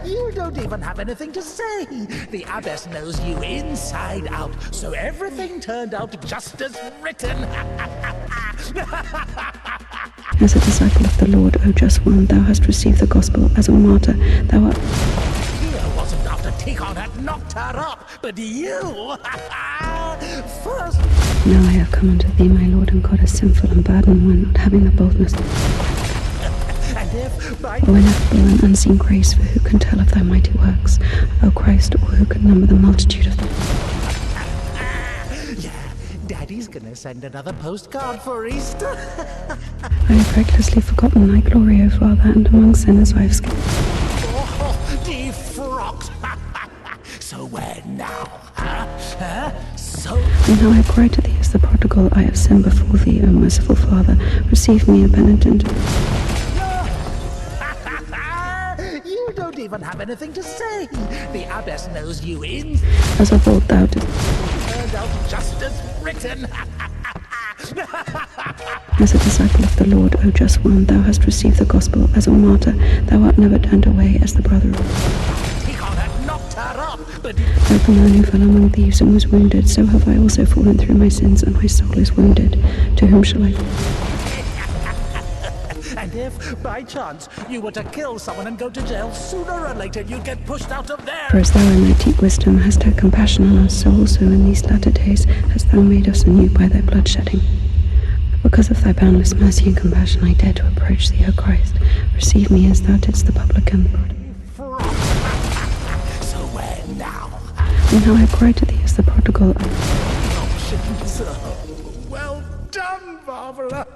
You don't even have anything to say. The abbess knows you inside out, so everything turned out just as written. As a disciple of the Lord, O just one, thou hast received the gospel as a martyr. Thou art... Here wasn't after Tikhon had knocked her up, but you... First... Now I have come unto thee, my Lord and God, a sinful and burdened one, not having the boldness... O ineffable and unseen grace, for who can tell of thy mighty works? O Christ, or who can number the multitude of them? Yeah, Daddy's gonna send another postcard for Easter. I have recklessly forgotten thy glory, O Father, and among sinners I have skipped. Oh, defrocked. So where now, huh? So... And now I cry to thee as the prodigal, I have sinned before thee, O merciful Father, receive me a penitent. You don't even have anything to say. The abbess knows you in... As of old thou didst... Turned out just as written. As a disciple of the Lord, O just one, thou hast received the gospel as a martyr. Thou art never turned away as the brother of... Tikhon had knocked her up, but... Like the man who fell among thieves and was wounded, so have I also fallen through my sins, and my soul is wounded. To whom shall I... And if, by chance, you were to kill someone and go to jail, sooner or later you'd get pushed out of there. For as thou in thy deep wisdom hast had compassion on us, so also in these latter days hast thou made us anew by thy blood shedding. Because of thy boundless mercy and compassion, I dare to approach thee, O Christ. Receive me as thou didst the publican. So where now? And now I cry to thee as the prodigal. Well done, Barbara.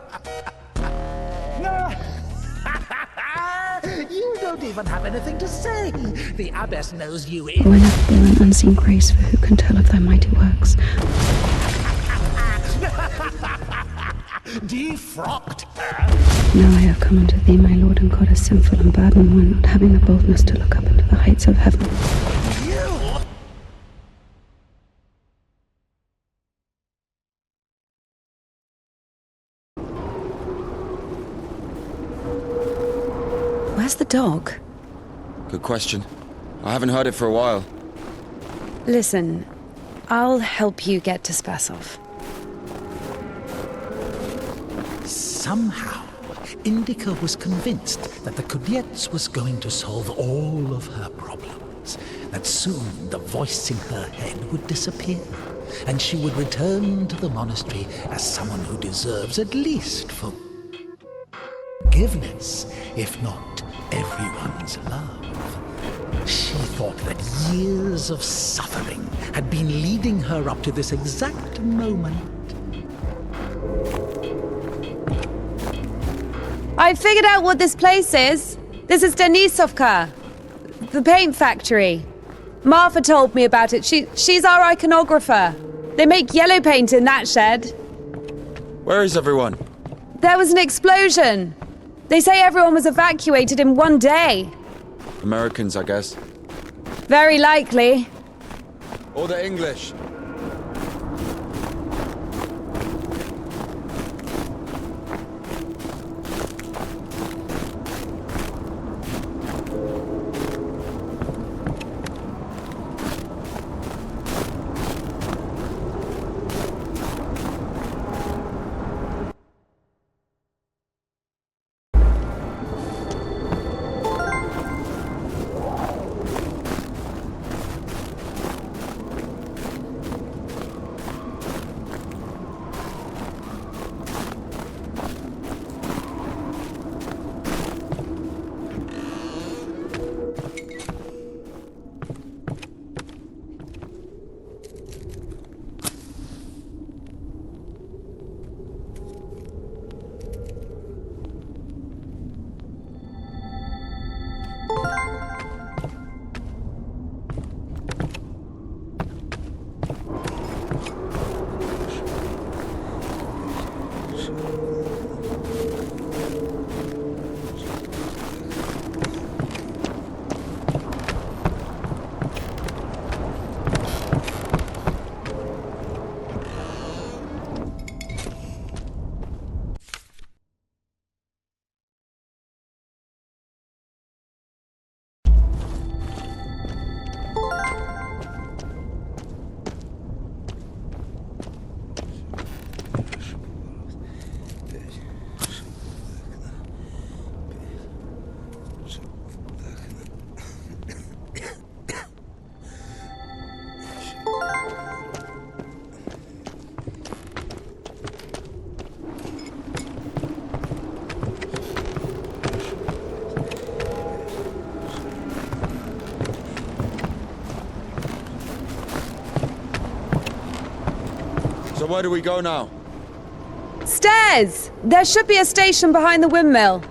You don't even have anything to say. The abbess knows you in... O ineffable and unseen grace, for who can tell of thy mighty works? Defrocked. Now I have come unto thee, my Lord and God, a sinful and burdened one, not having the boldness to look up into the heights of heaven. You... Where's the dog? Good question. I haven't heard it for a while. Listen, I'll help you get to Spasov. Somehow, Indika was convinced that the Kudiets was going to solve all of her problems, that soon the voice in her head would disappear, and she would return to the monastery as someone who deserves at least forgiveness, if not everyone's love. She thought that years of suffering had been leading her up to this exact moment. I figured out what this place is. This is Denisovka, the paint factory. Martha told me about it. She's our iconographer. They make yellow paint in that shed. Where is everyone? There was an explosion. They say everyone was evacuated in one day. Americans, I guess. Very likely. Or the English. So where do we go now? Stairs! There should be a station behind the windmill.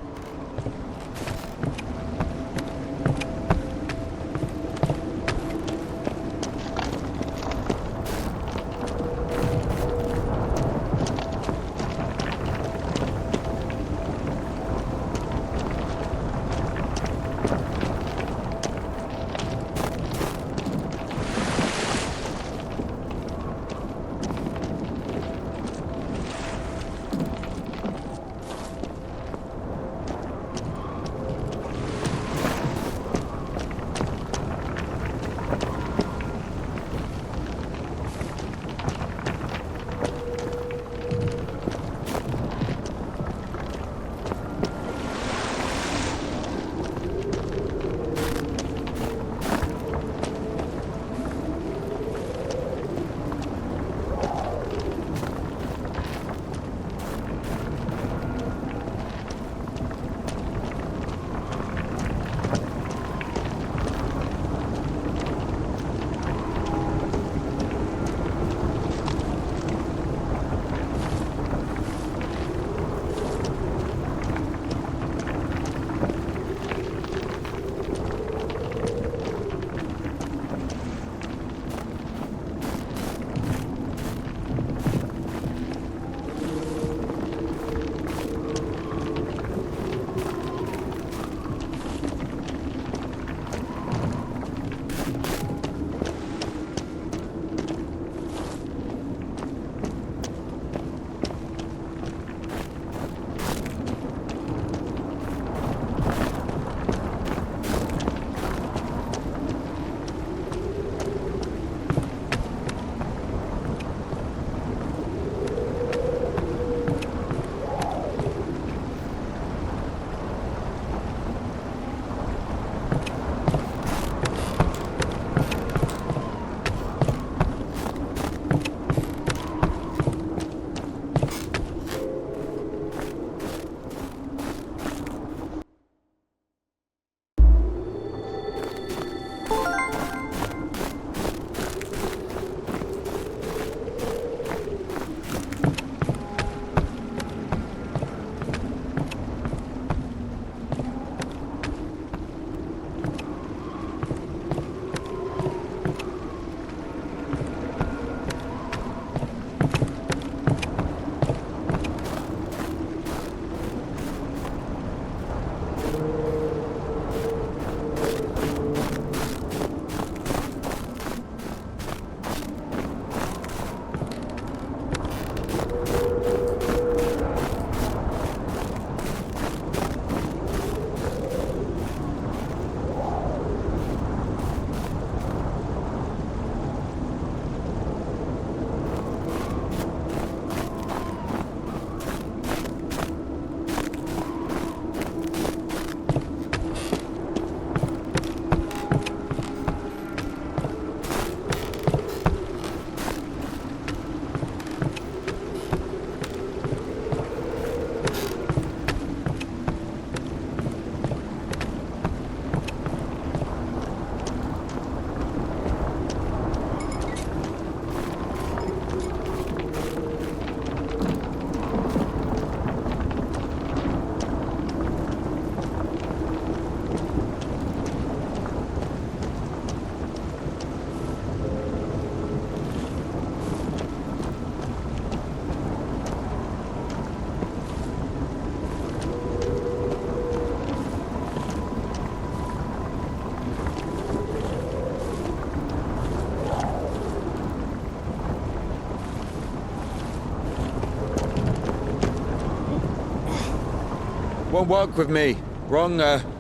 Won't work with me. Wrong,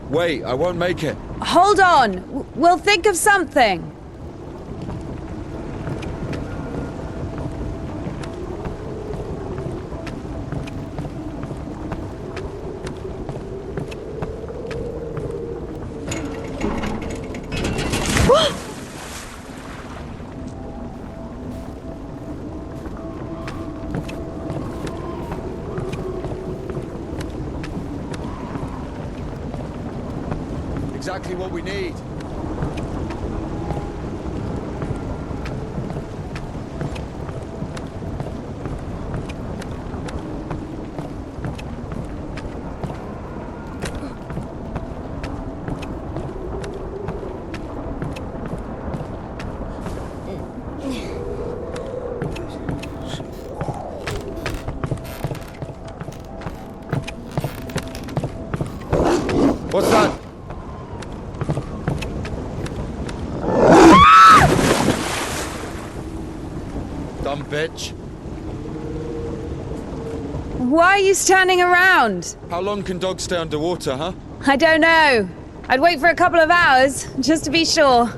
way. I won't make it. Hold on. We'll think of something. Exactly what we need. What's that? Dumb bitch. Why are you standing around? How long can dogs stay underwater, huh? I don't know. I'd wait for a couple of hours, just to be sure.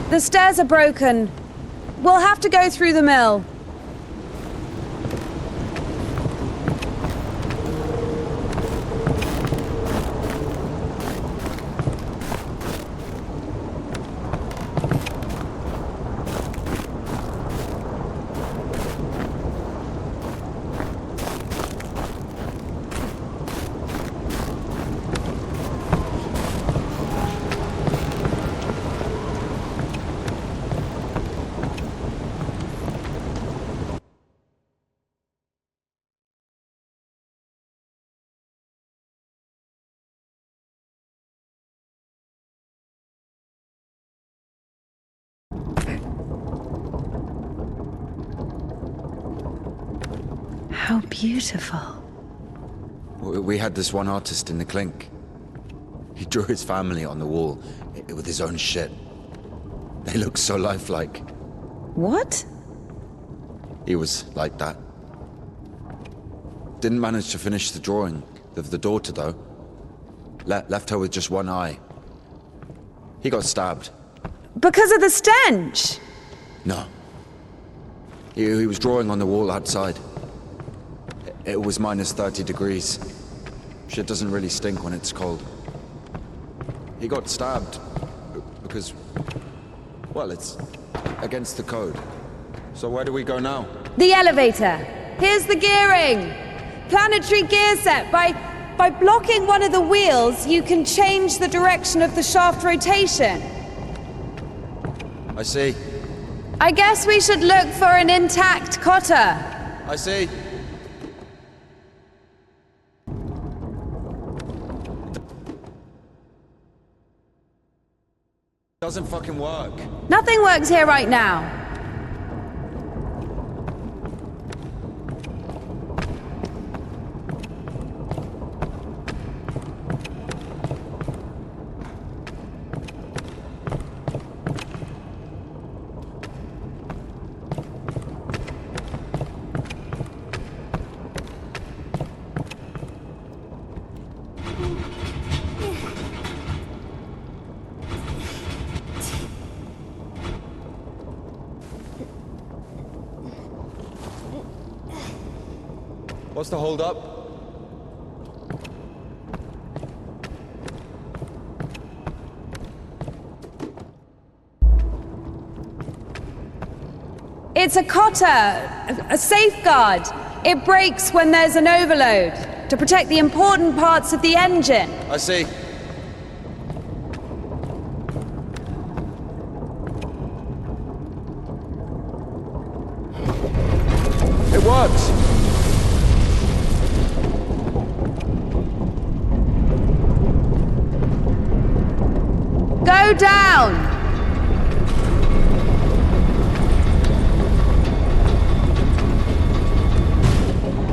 The stairs are broken. We'll have to go through the mill. How beautiful. We had this one artist in the clink. He drew his family on the wall with his own shit. They look so lifelike. What? He was like that. Didn't manage to finish the drawing of the daughter, though. Left her with just one eye. He got stabbed. Because of the stench? No. He was drawing on the wall outside. It was minus 30 degrees. Shit doesn't really stink when it's cold. He got stabbed because, well, it's against the code. So where do we go now? The elevator. Here's the gearing. Planetary gear set. By blocking one of the wheels, you can change the direction of the shaft rotation. I see. I guess we should look for an intact cotter. I see. doesn't fucking work. Nothing works here right now. What's the hold up? It's a cotter, a safeguard. It breaks when there's an overload to protect the important parts of the engine. I see. It works! Go down!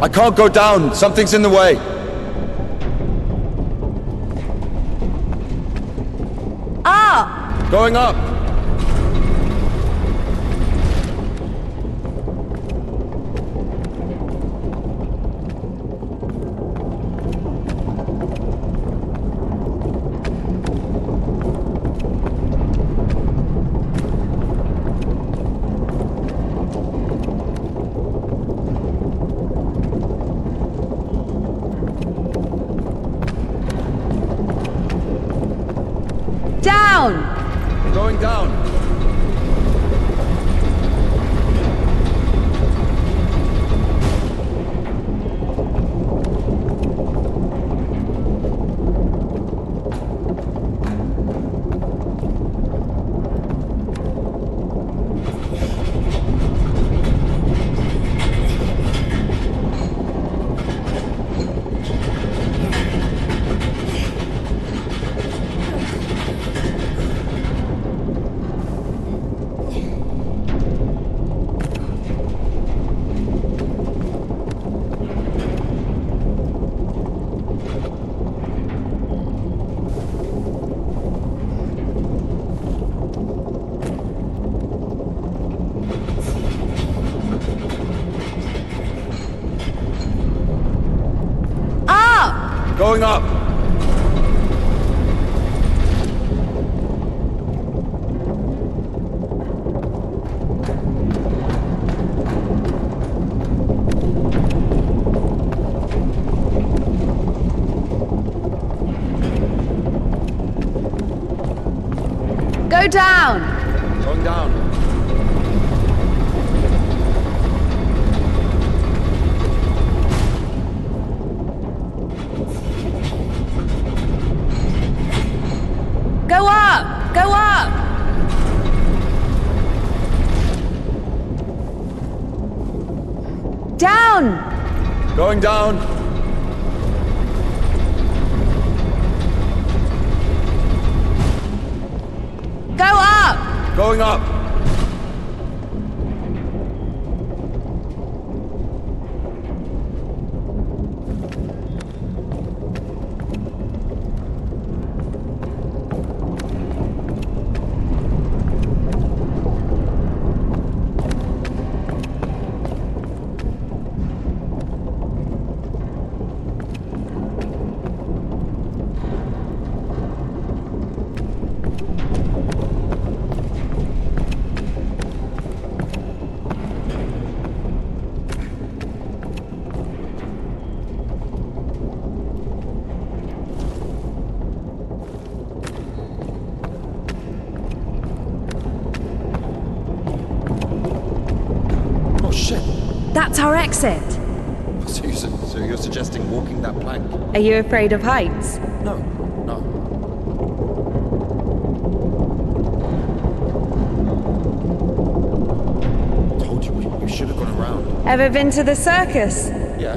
I can't go down. Something's in the way. Up! Going up. Down! Going down. Going up. Go down! Going down. Go up! Go up! Down! Going down. Go up! Going up. Oh shit. That's our exit. So you're suggesting walking that plank? Are you afraid of heights? No, no. Told you, you should have gone around. Ever been to the circus? Yeah.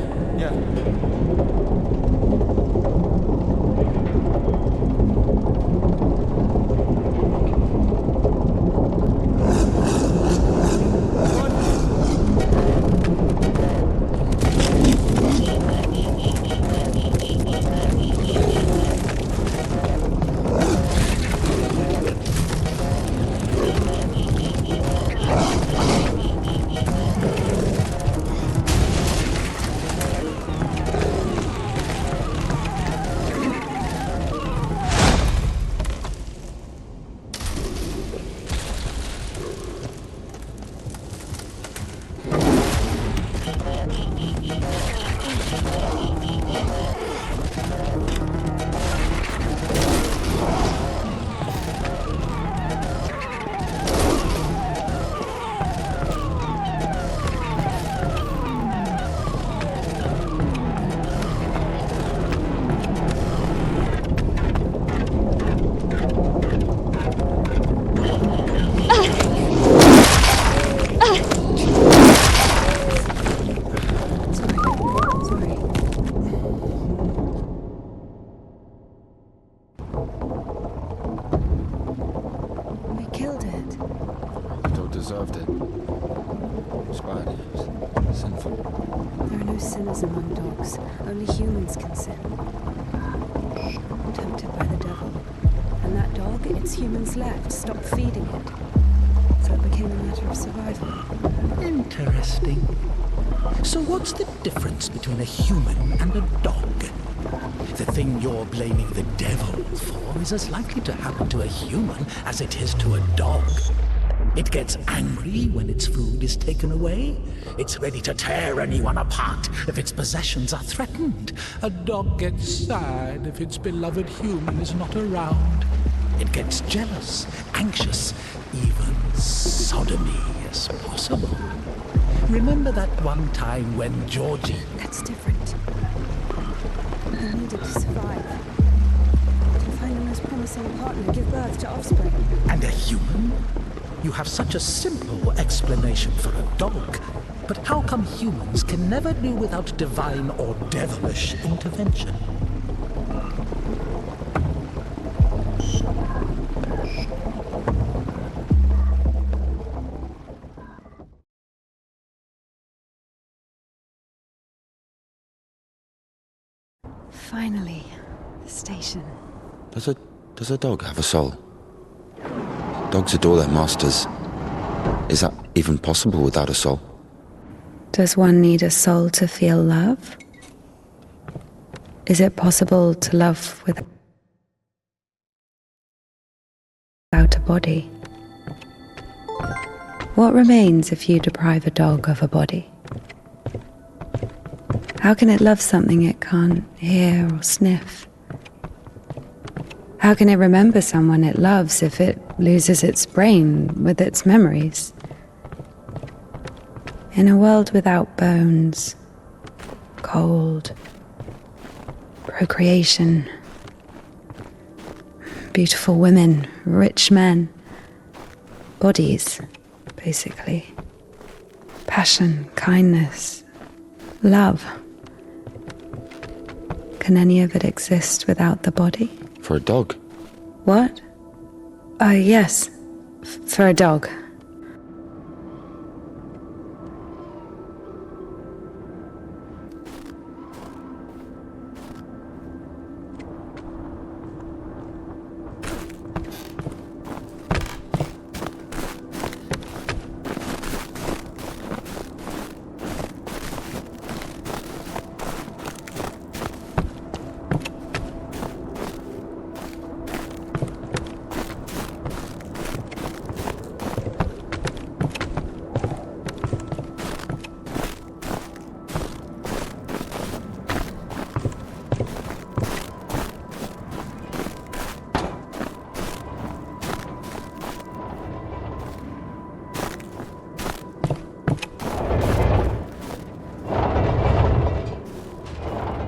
among dogs. Only humans can sin. Tempted by the devil. And that dog, its humans left, stopped feeding it. So it became a matter of survival. Interesting. So what's the difference between a human and a dog? The thing you're blaming the devil for is as likely to happen to a human as it is to a dog. It gets angry when its food is taken away. It's ready to tear anyone apart if its possessions are threatened. A dog gets sad if its beloved human is not around. It gets jealous, anxious, even sodomy is possible. Remember that one time when Georgie... That's different. I needed to survive. To find the most promising partner, give birth to offspring. And a human? You have such a simple explanation for a dog. But how come humans can never do without divine or devilish intervention? Finally, the station. Does a dog have a soul? Dogs adore their masters. Is that even possible without a soul? Does one need a soul to feel love? Is it possible to love without a body? What remains if you deprive a dog of a body? How can it love something it can't hear or sniff? How can it remember someone it loves if it loses its brain with its memories? In a world without bones, cold, procreation, beautiful women, rich men, bodies, basically, passion, kindness, love. Can any of it exist without the body? For a dog? What? Yes. For a dog.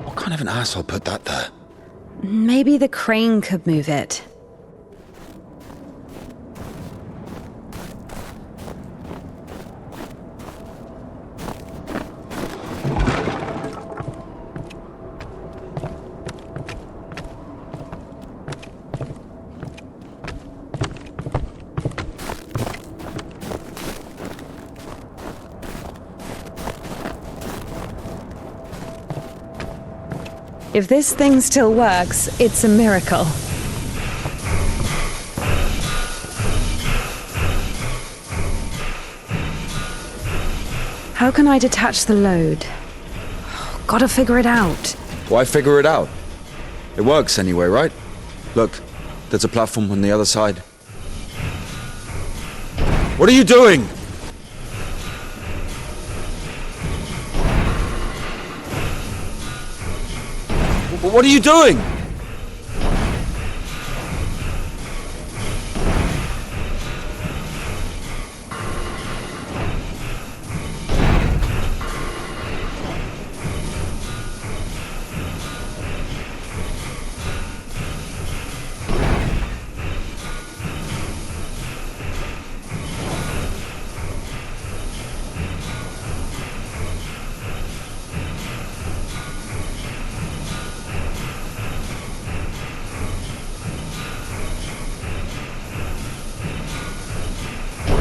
What kind of an asshole put that there? Maybe the crane could move it. If this thing still works, it's a miracle. How can I detach the load? Gotta figure it out. Why figure it out? It works anyway, right? Look, there's a platform on the other side. What are you doing? What are you doing?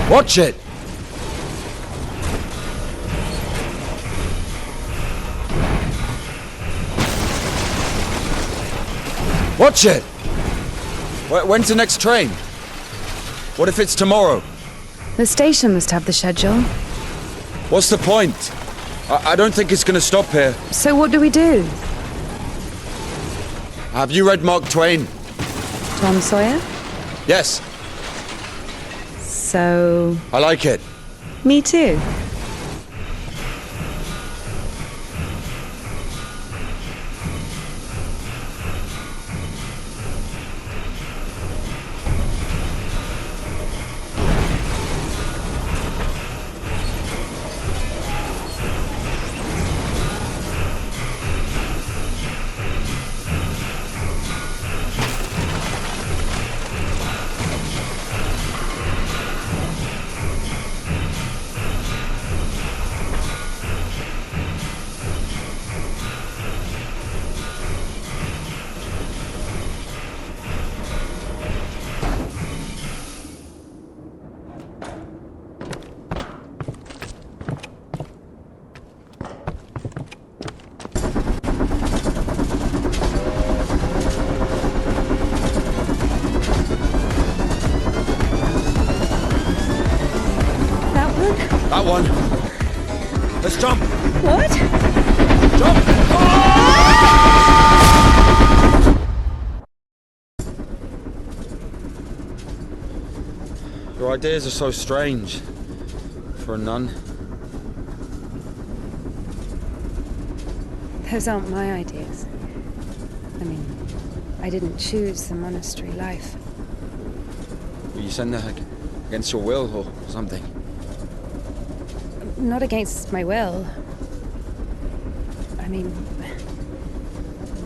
Watch it! Watch it! When's the next train? What if it's tomorrow? The station must have the schedule. What's the point? I don't think it's gonna stop here. So what do we do? Have you read Mark Twain? Tom Sawyer? Yes. So... I like it. Me too. That one. Let's jump. What? Jump! Your ideas are so strange for a nun. Those aren't my ideas. I mean, I didn't choose the monastery life. Were you sent there against your will or something? Not against my will. I mean,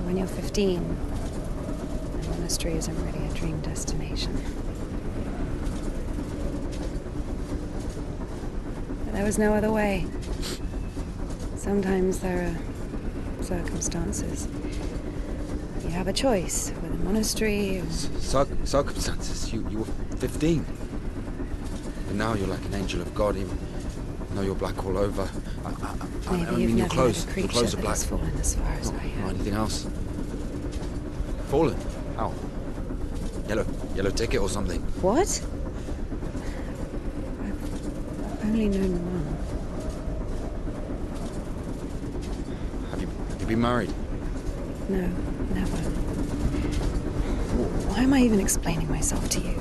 when you're 15, a monastery isn't really a dream destination. But there was no other way. Sometimes there are circumstances. You have a choice with a monastery or... Circumstances? You were 15. And now you're like an angel of God, even though you're black all over. Maybe I you've mean, your never clothes. met a Your creature clothes are that black. has fallen as far as I Not have. anything else. Fallen? How? Yellow ticket or something? What? I've only known one. Have you been married? No, never. Why am I even explaining myself to you?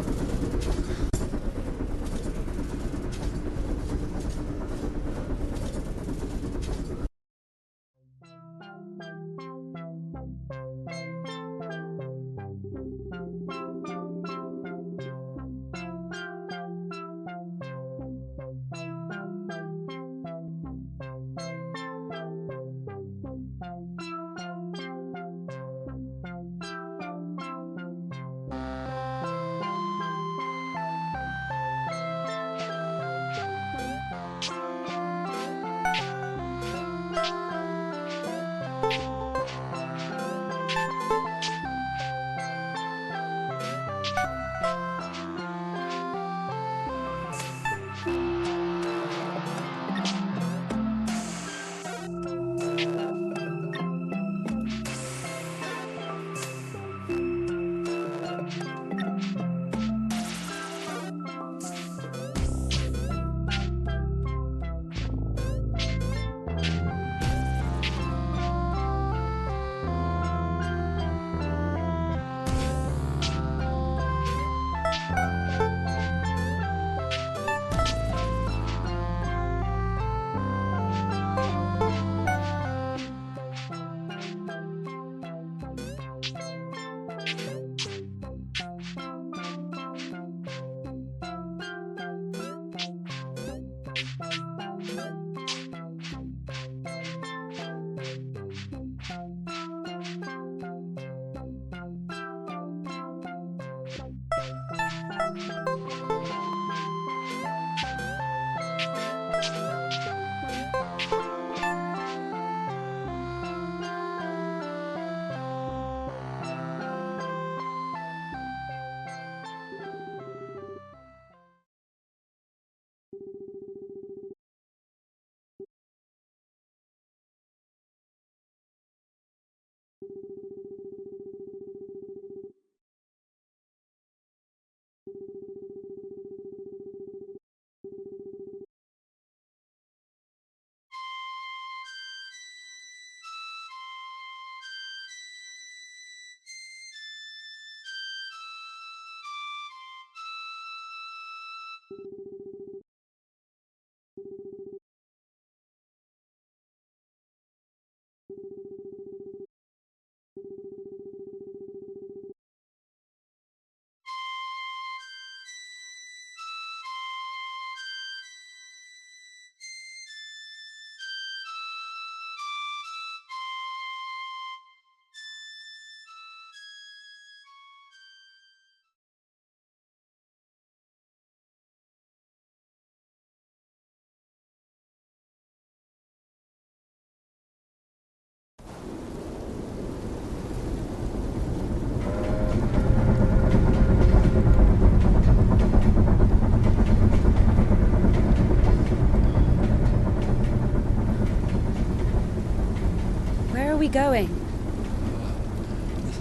we going?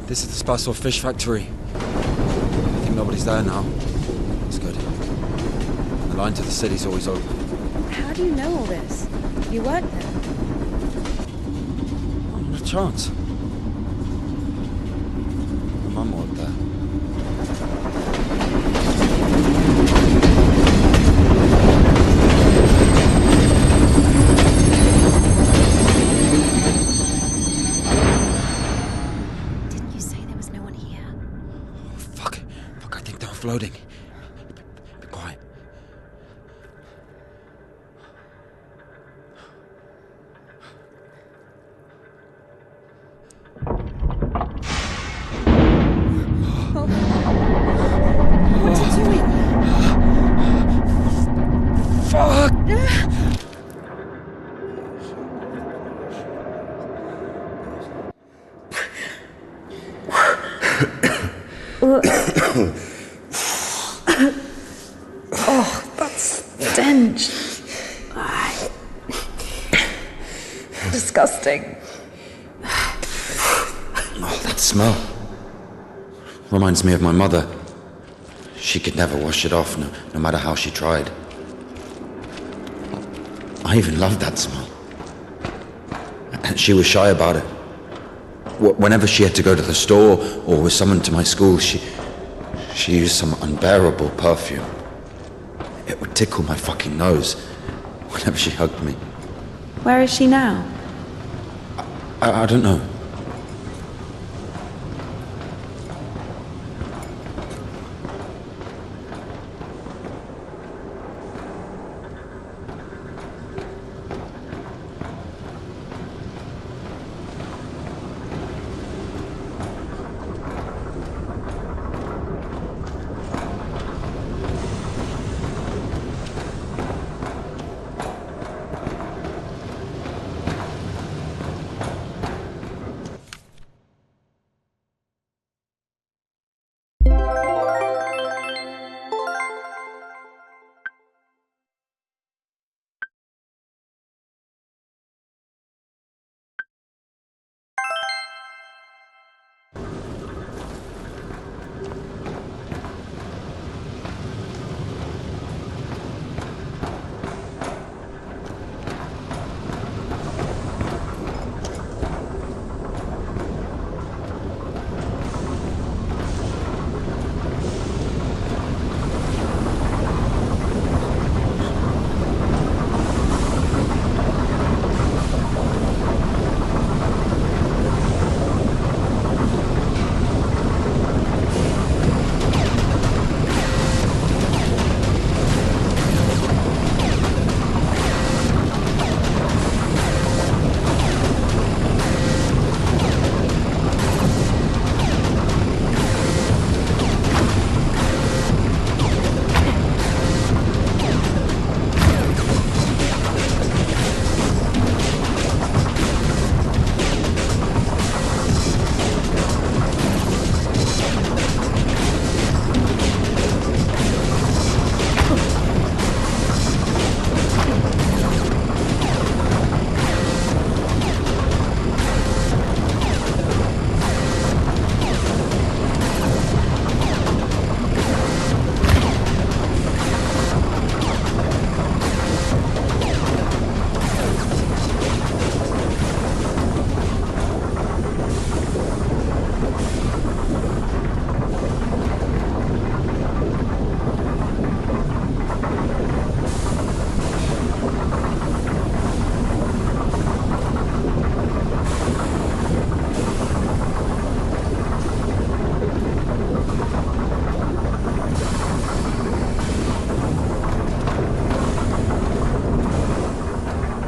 This is the Spasor fish factory. I think nobody's there now. That's good. The line to the city's always open. How do you know all this? You work there? Not a chance. My mum worked there. Didn't you say there was no one here? Oh, fuck, I think they're offloading. Be quiet. What's he doing? Fuck! Oh, that stench. Disgusting. Oh, that smell. Reminds me of my mother. She could never wash it off, no matter how she tried. I even loved that smell. And she was shy about it. Whenever she had to go to the store or was summoned to my school, she used some unbearable perfume. It would tickle my fucking nose whenever she hugged me. Where is she now? I don't know.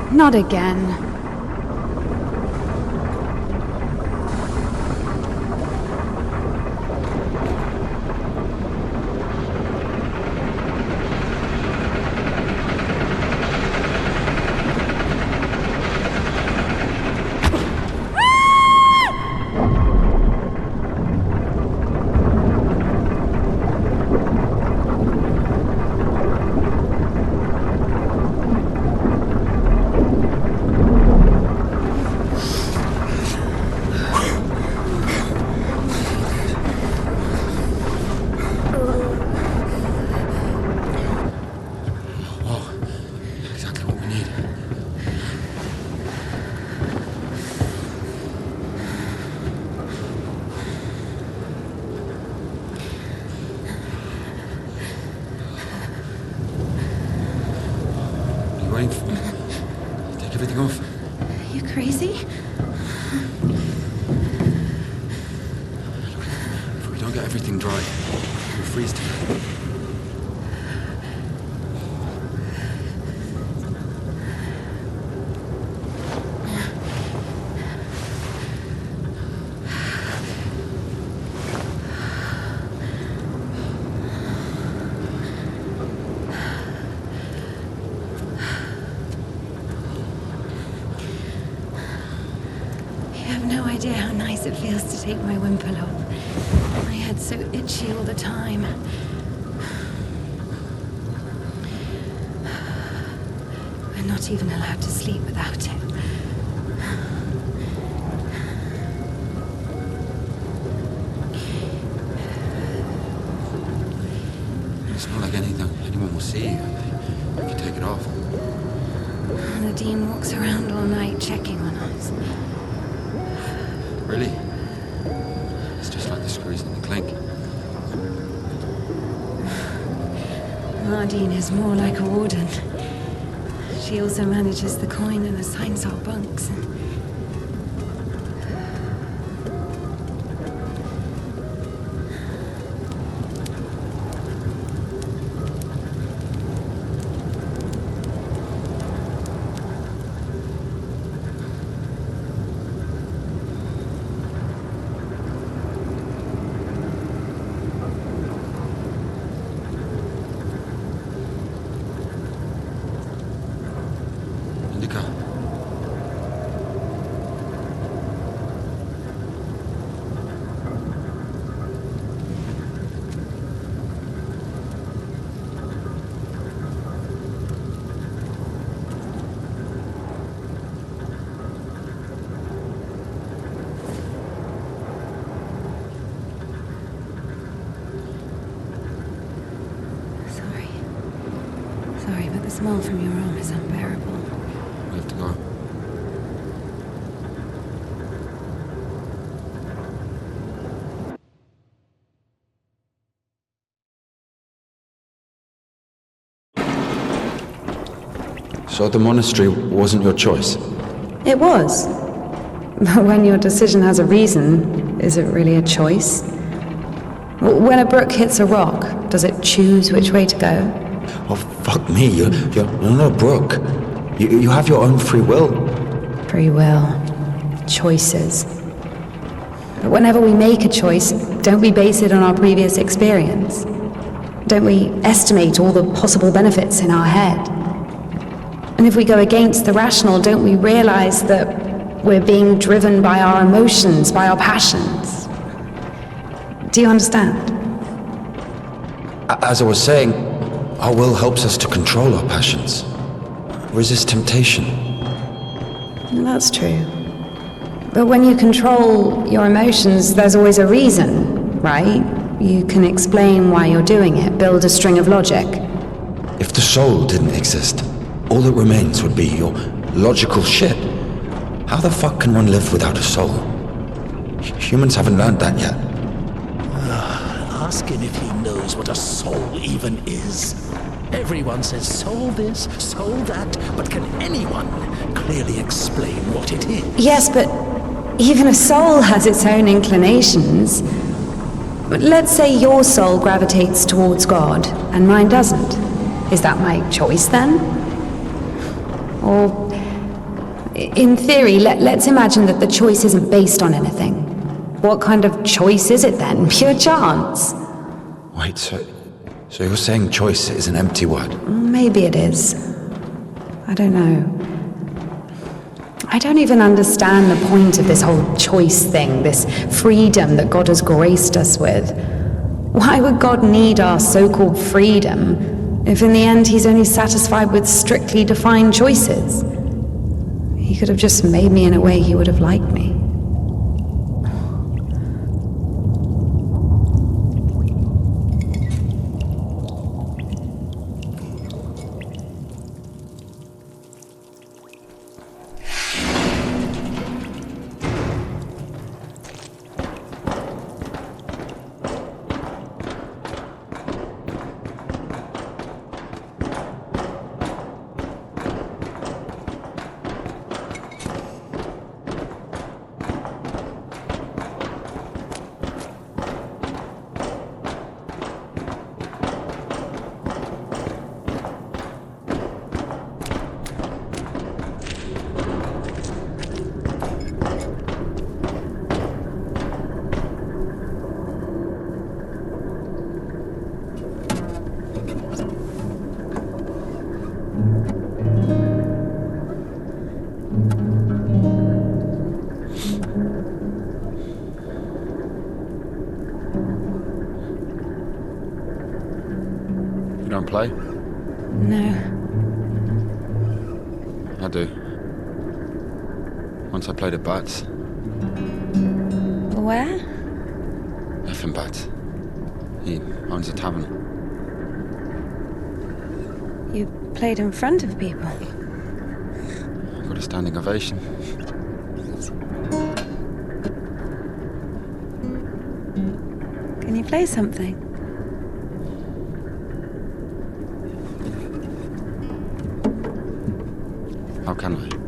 Not again. everything dry. We'll freeze to death. Idea how nice it feels to take my wimple off. My head's so itchy all the time. We're not even allowed to sleep without it. It's not like anyone will see you. You can take it off. The Dean walks around all night checking on us. Really? It's just like the screws in the clink. Nardine is more like a warden. She also manages the coin and assigns our bunks. Indika. Sorry, but the smell from your arm is unbearable. We have to go. So the monastery wasn't your choice? It was. But when your decision has a reason, is it really a choice? When a brook hits a rock, does it choose which way to go? Oh, fuck me, you're not a brook. You have your own free will. Free will. Choices. But whenever we make a choice, don't we base it on our previous experience? Don't we estimate all the possible benefits in our head? And if we go against the rational, don't we realize that we're being driven by our emotions, by our passions? Do you understand? As I was saying, our will helps us to control our passions. Resist temptation. That's true. But when you control your emotions, there's always a reason, right? You can explain why you're doing it, build a string of logic. If the soul didn't exist, all that remains would be your logical shit. How the fuck can one live without a soul? Humans haven't learned that yet. Ask him if he knows what a soul even is. Everyone says soul this, soul that, but can anyone clearly explain what it is? Yes, but even a soul has its own inclinations. But let's say your soul gravitates towards God, and mine doesn't. Is that my choice then? Or, in theory, let's imagine that the choice isn't based on anything. What kind of choice is it then? Pure chance? Wait, so you're saying choice is an empty word? Maybe it is. I don't know. I don't even understand the point of this whole choice thing, this freedom that God has graced us with. Why would God need our so-called freedom if in the end he's only satisfied with strictly defined choices? He could have just made me in a way he would have liked me. don't play? No. I do. Once I played at Bats. Where? Effing Bats. He owns a tavern. You played in front of people. I got a standing ovation. Can you play something? How can I?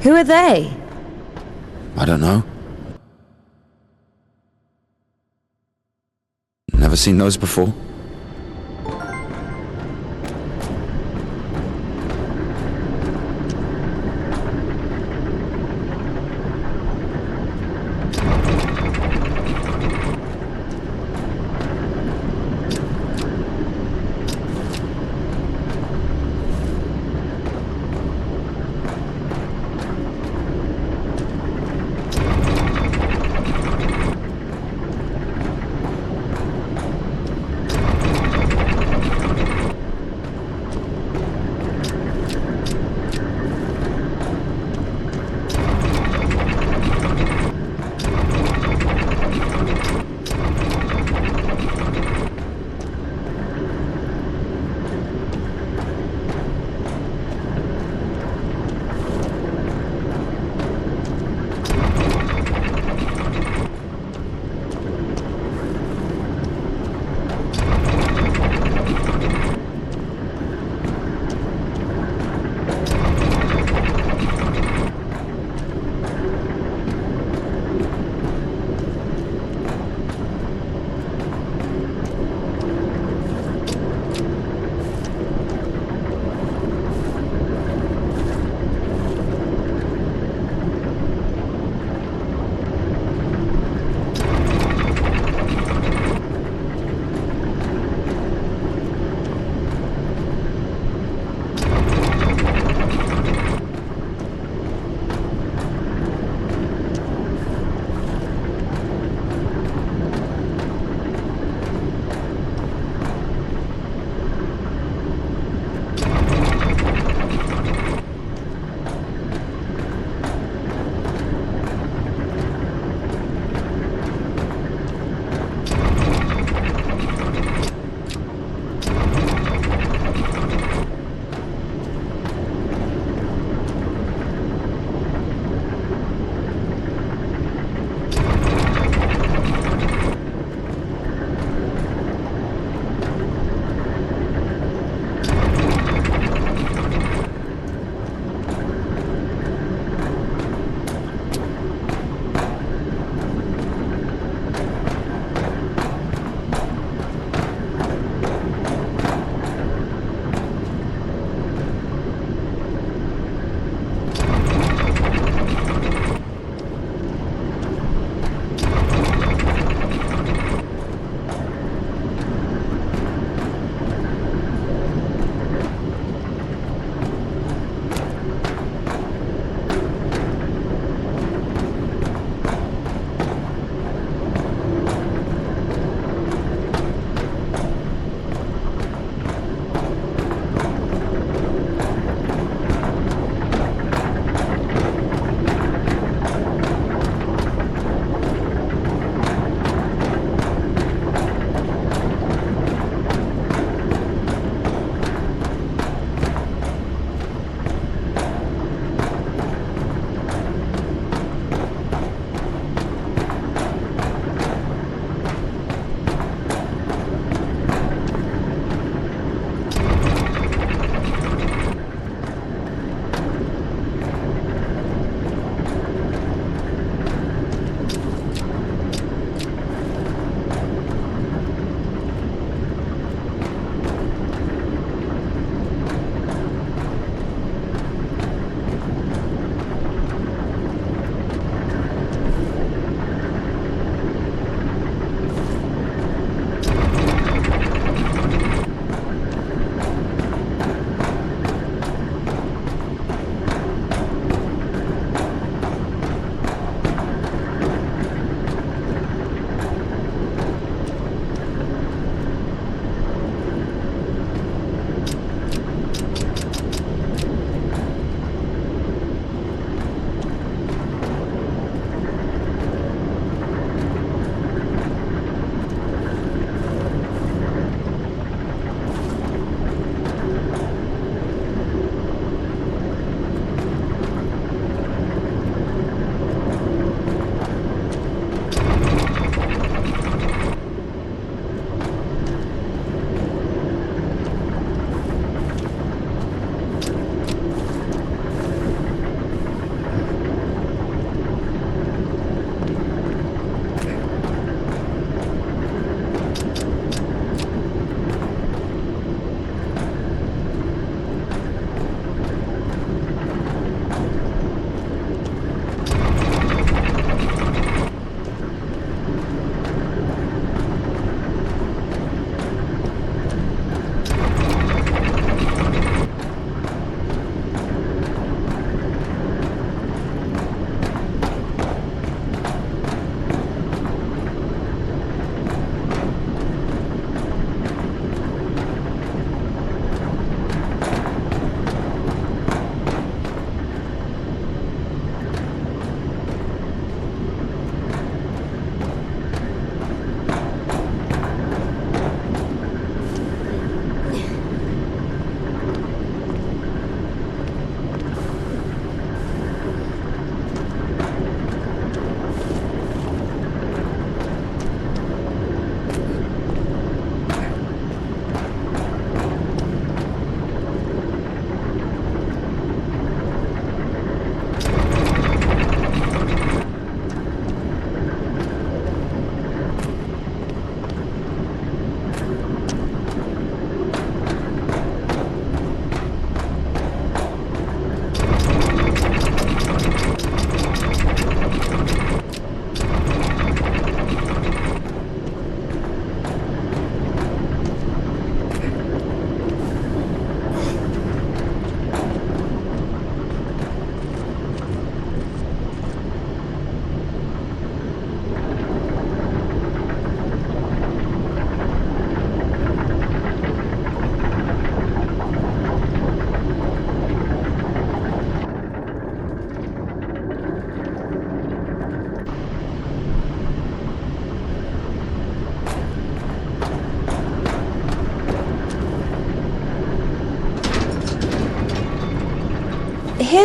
Who are they? I don't know. Never seen those before.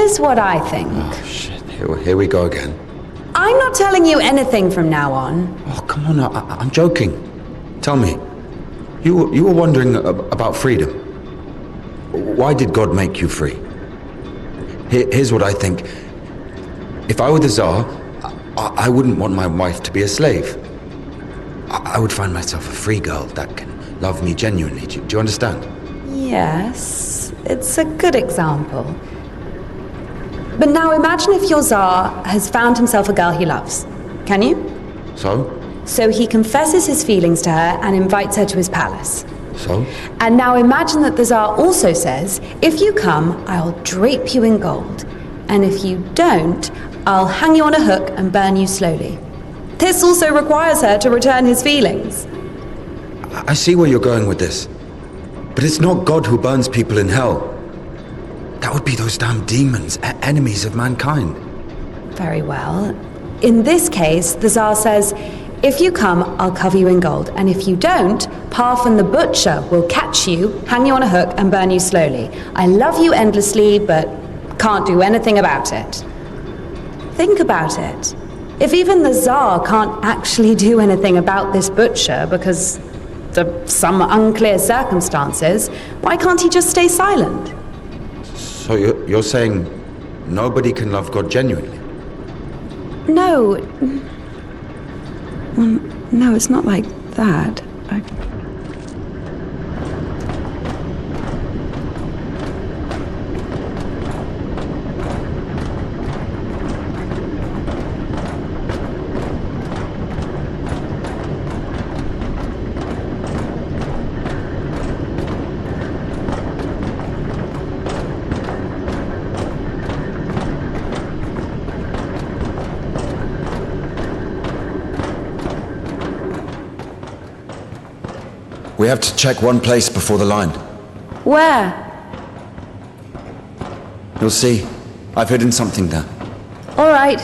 Here's what I think. Oh, shit. Here we go again. I'm not telling you anything from now on. Oh, come on. I'm joking. Tell me. You were wondering about freedom. Why did God make you free? Here's what I think. If I were the Tsar, I wouldn't want my wife to be a slave. I would find myself a free girl that can love me genuinely. Do you understand? Yes, it's a good example. But now imagine if your Tsar has found himself a girl he loves. Can you? So? So he confesses his feelings to her and invites her to his palace. So? And now imagine that the Tsar also says, if you come, I'll drape you in gold. And if you don't, I'll hang you on a hook and burn you slowly. This also requires her to return his feelings. I see where you're going with this. But it's not God who burns people in hell. That would be those damn demons, enemies of mankind. Very well. In this case, the Tsar says, if you come, I'll cover you in gold. And if you don't, Parfin the butcher will catch you, hang you on a hook, and burn you slowly. I love you endlessly, but can't do anything about it. Think about it. If even the Tsar can't actually do anything about this butcher because of some unclear circumstances, why can't he just stay silent? So you're saying nobody can love God genuinely? No. Well, no, it's not like that. We have to check one place before the line. Where? You'll see. I've hidden something there. All right.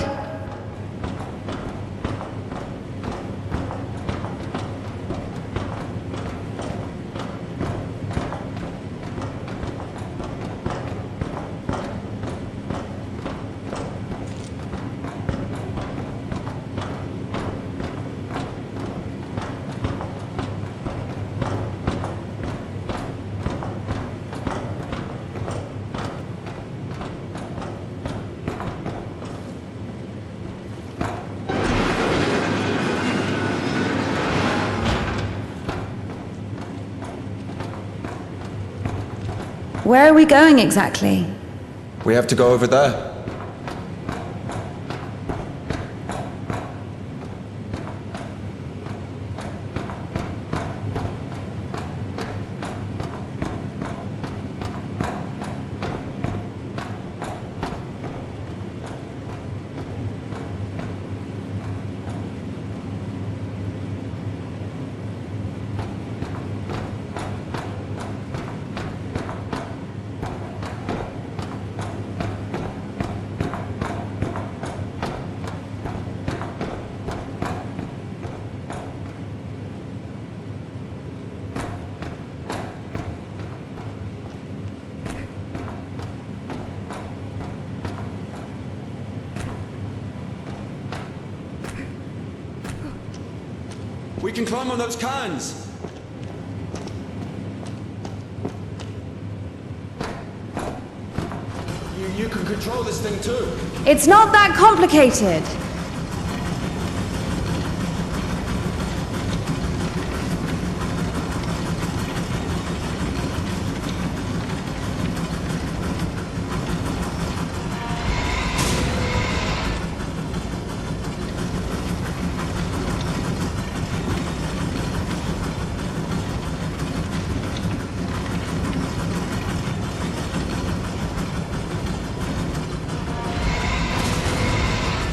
Where are we going exactly? We have to go over there. We can climb on those cans. You can control this thing too. It's not that complicated.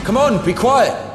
Come on, be quiet.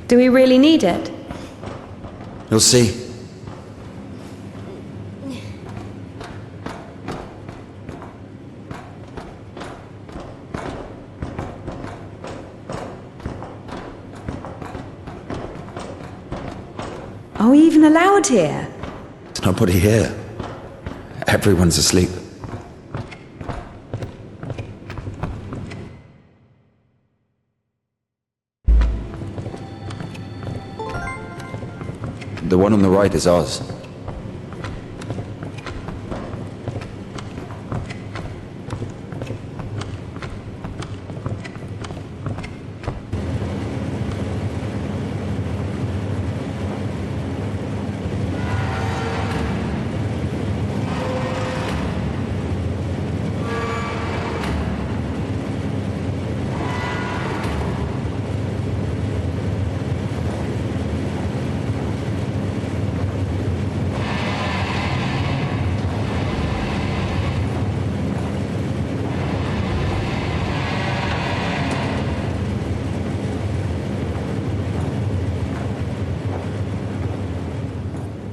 Do we really need it? You'll see. Are we even allowed here? There's nobody here. Everyone's asleep. The one on the right is ours.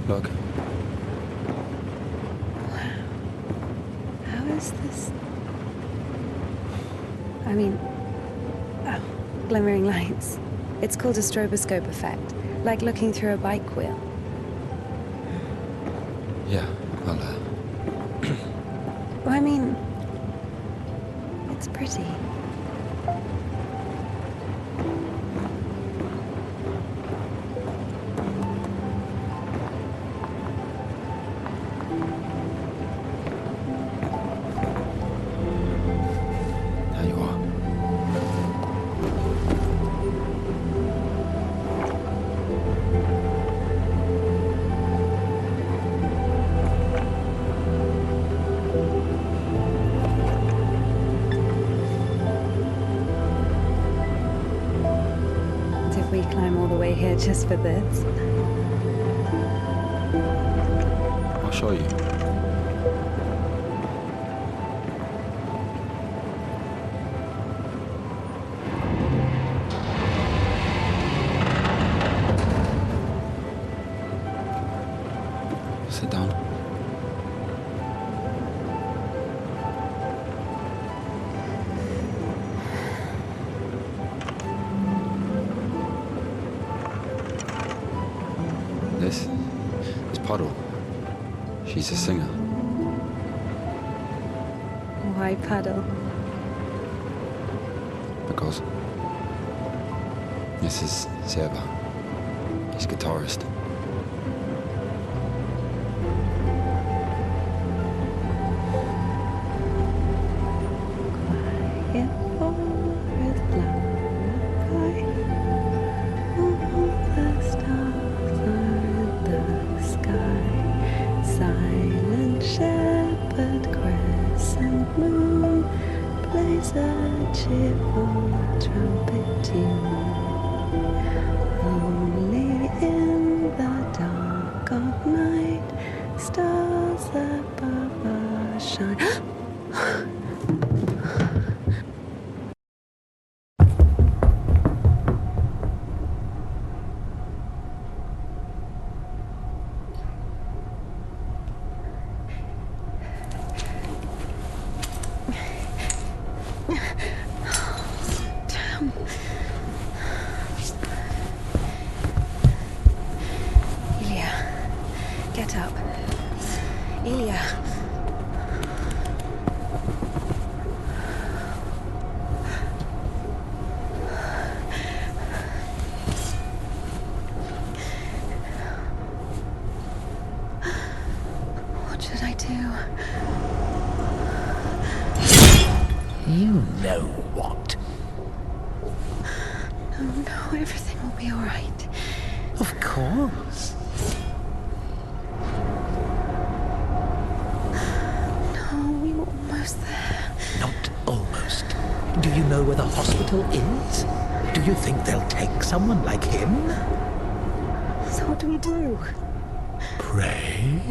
Look. How is this? I mean, oh, glimmering lights. It's called a stroboscope effect, like looking through a bike wheel. Yeah, well, Well, I mean, it's pretty. there you are. Did we climb all the way here just for this? I'll show you. Sit down. This is Puddle. She's a singer. Why paddle? Because this is Seba. He's guitarist. Quiet forest, lullaby. All the stars are in the sky. Silent shepherd, crescent moon plays a cheerful trumpet tune. Only in the dark of night, stars above us shine. Damn. Ilya, get up. Ilya. What should I do? You know what? No, everything will be all right. Of course. No, we were almost there. Not almost. Do you know where the hospital is? Do you think they'll take someone like him? So what do we do? Pray?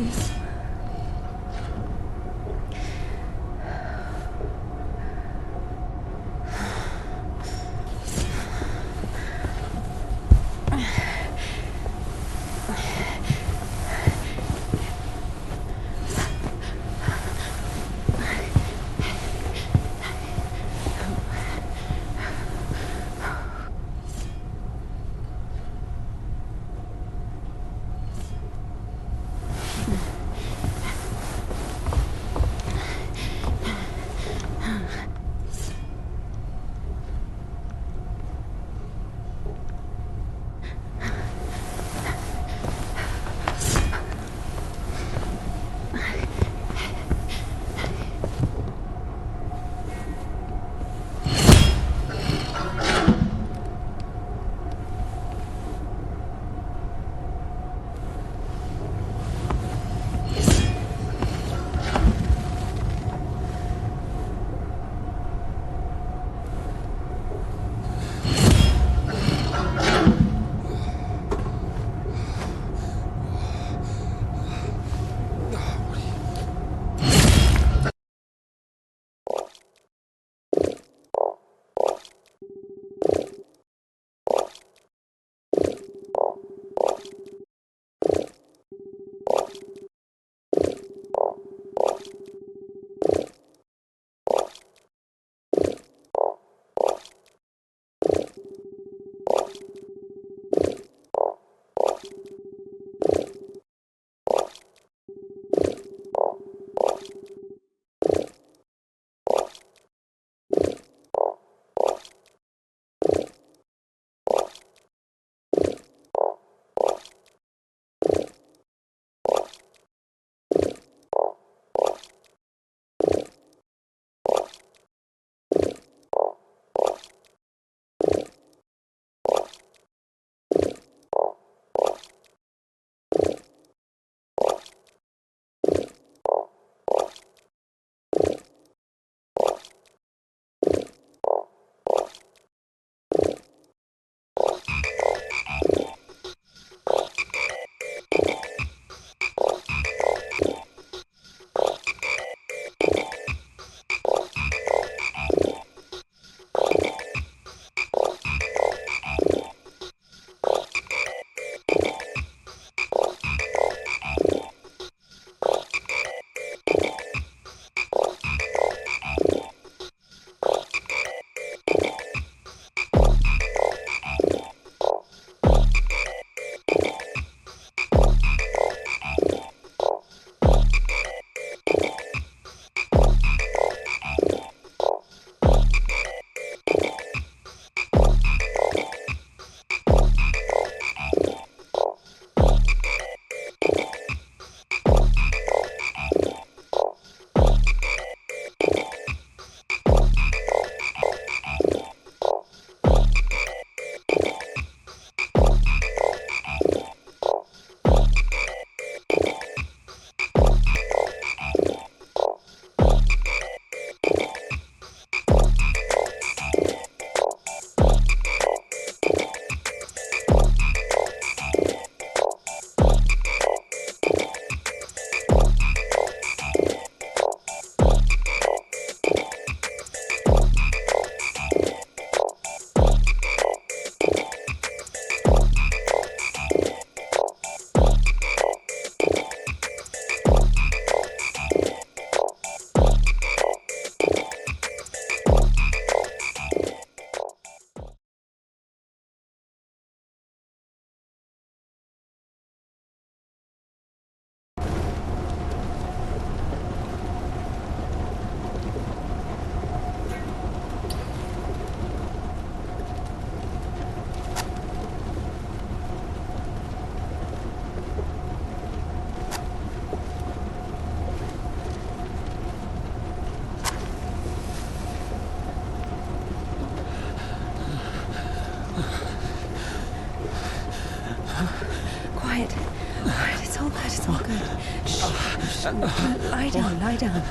Lie down, lie down.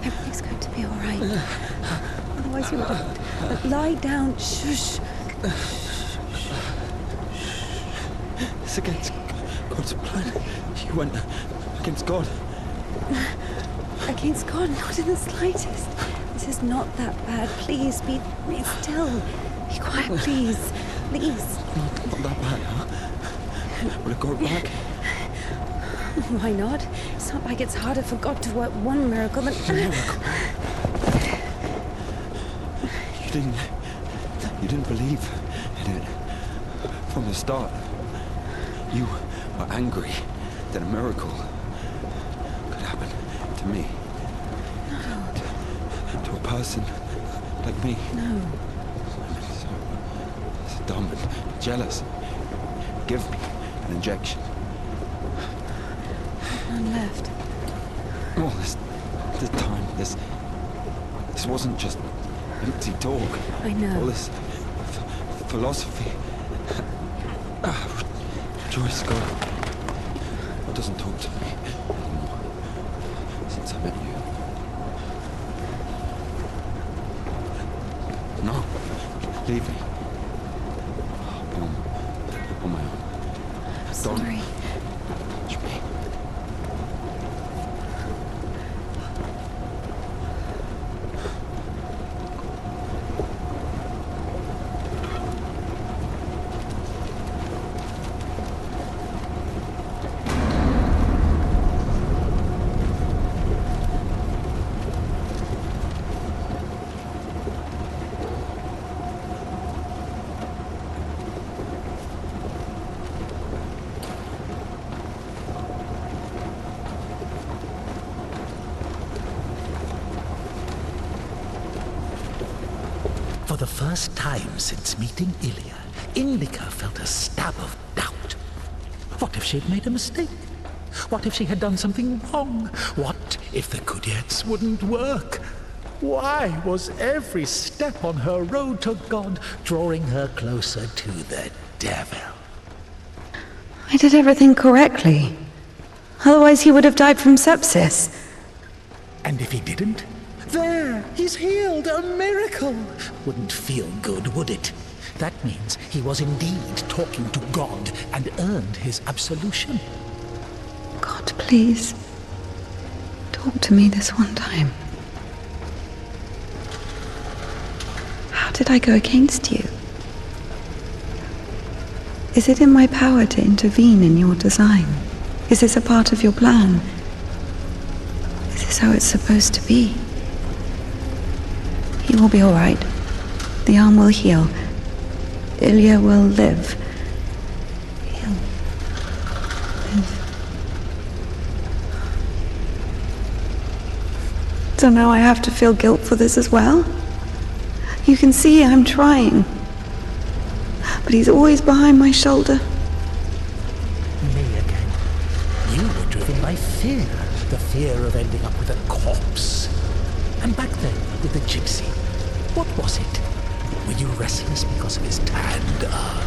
Everything's going to be all right. Otherwise you wouldn't. Lie down. Shush. It's against God's plan. You went against God. Against God? Not in the slightest. This is not that bad. Please, be still. Be quiet, please. Please. Not that bad, huh? Will it go back? Why not? It's not like it's harder for God to work one miracle than... Miracle? You didn't believe in it from the start. You were angry that a miracle could happen to me. Not to a person like me. No. So dumb and jealous. Give me an injection. None left. All this time, this wasn't just empty talk. I know. All this philosophy. Joyce, God doesn't talk to me anymore since I met you. No, leave me. On my own. I'm sorry. Touch me. For the first time since meeting Ilya, Indika felt a stab of doubt. What if she'd made a mistake? What if she had done something wrong? What if the Kudyets wouldn't work? Why was every step on her road to God drawing her closer to the devil? I did everything correctly. Otherwise he would have died from sepsis. And if he didn't? There, he's healed, a miracle. Wouldn't feel good, would it? That means he was indeed talking to God and earned his absolution. God, please, talk to me this one time. How did I go against you? Is it in my power to intervene in your design? Is this a part of your plan? Is this how it's supposed to be? He will be all right. The arm will heal. Ilya will live. He'll live. So now I have to feel guilt for this as well? You can see I'm trying. But he's always behind my shoulder. Me again. You were driven by fear. The fear of ending up with a corpse. And back then, with the gypsy, what was it? Were you restless because of his tanned arms?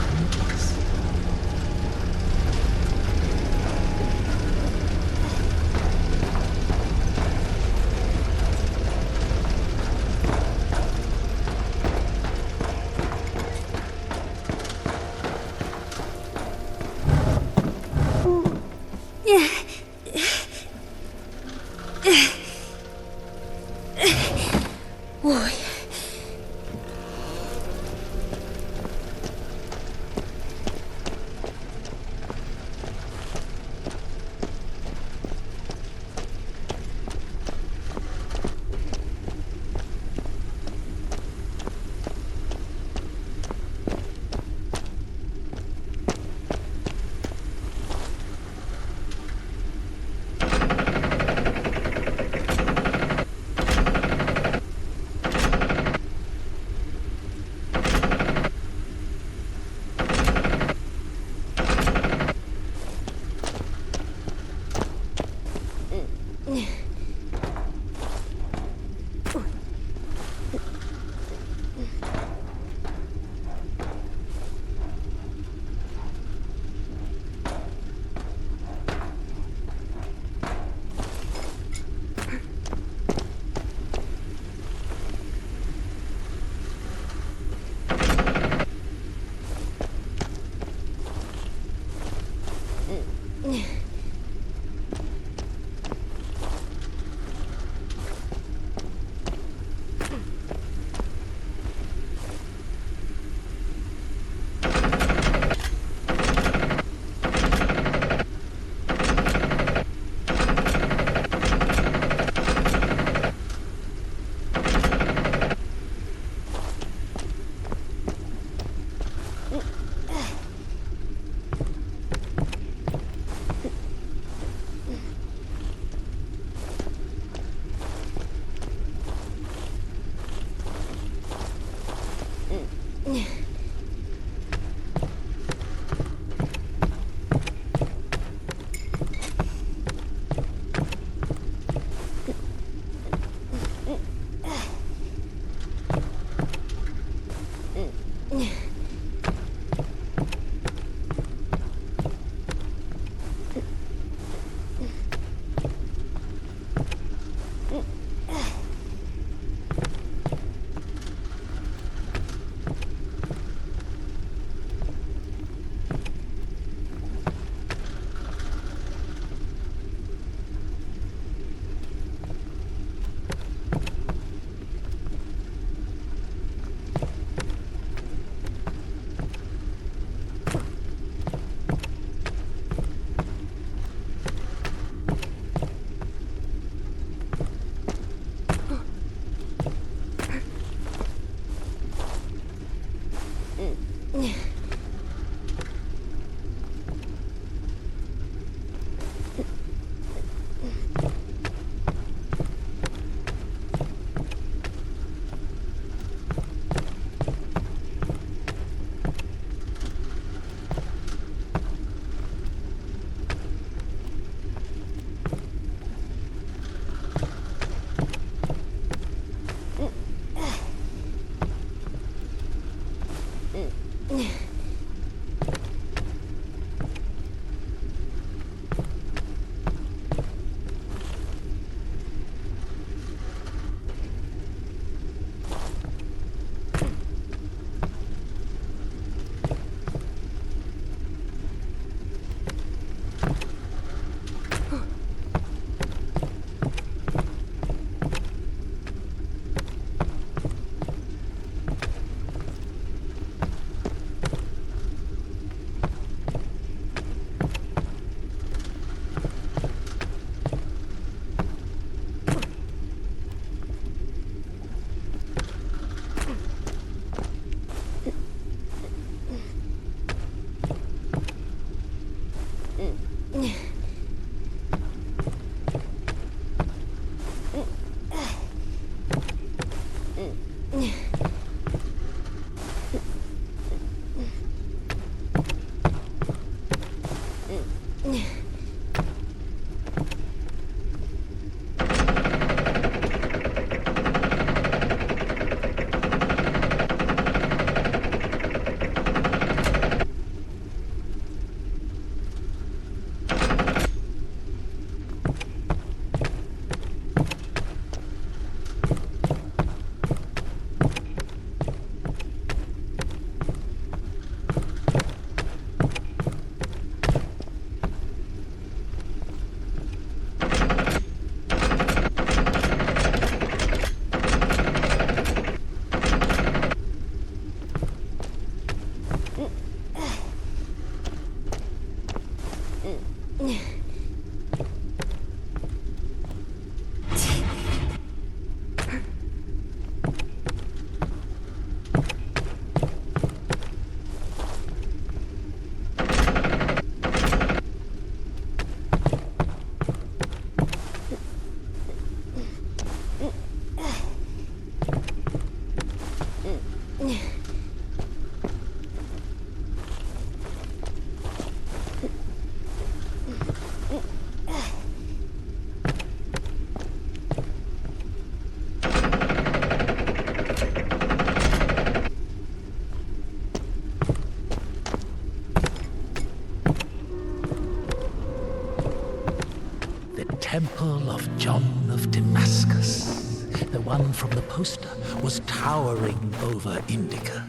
temple of John of Damascus. The one from the poster was towering over INDIKA.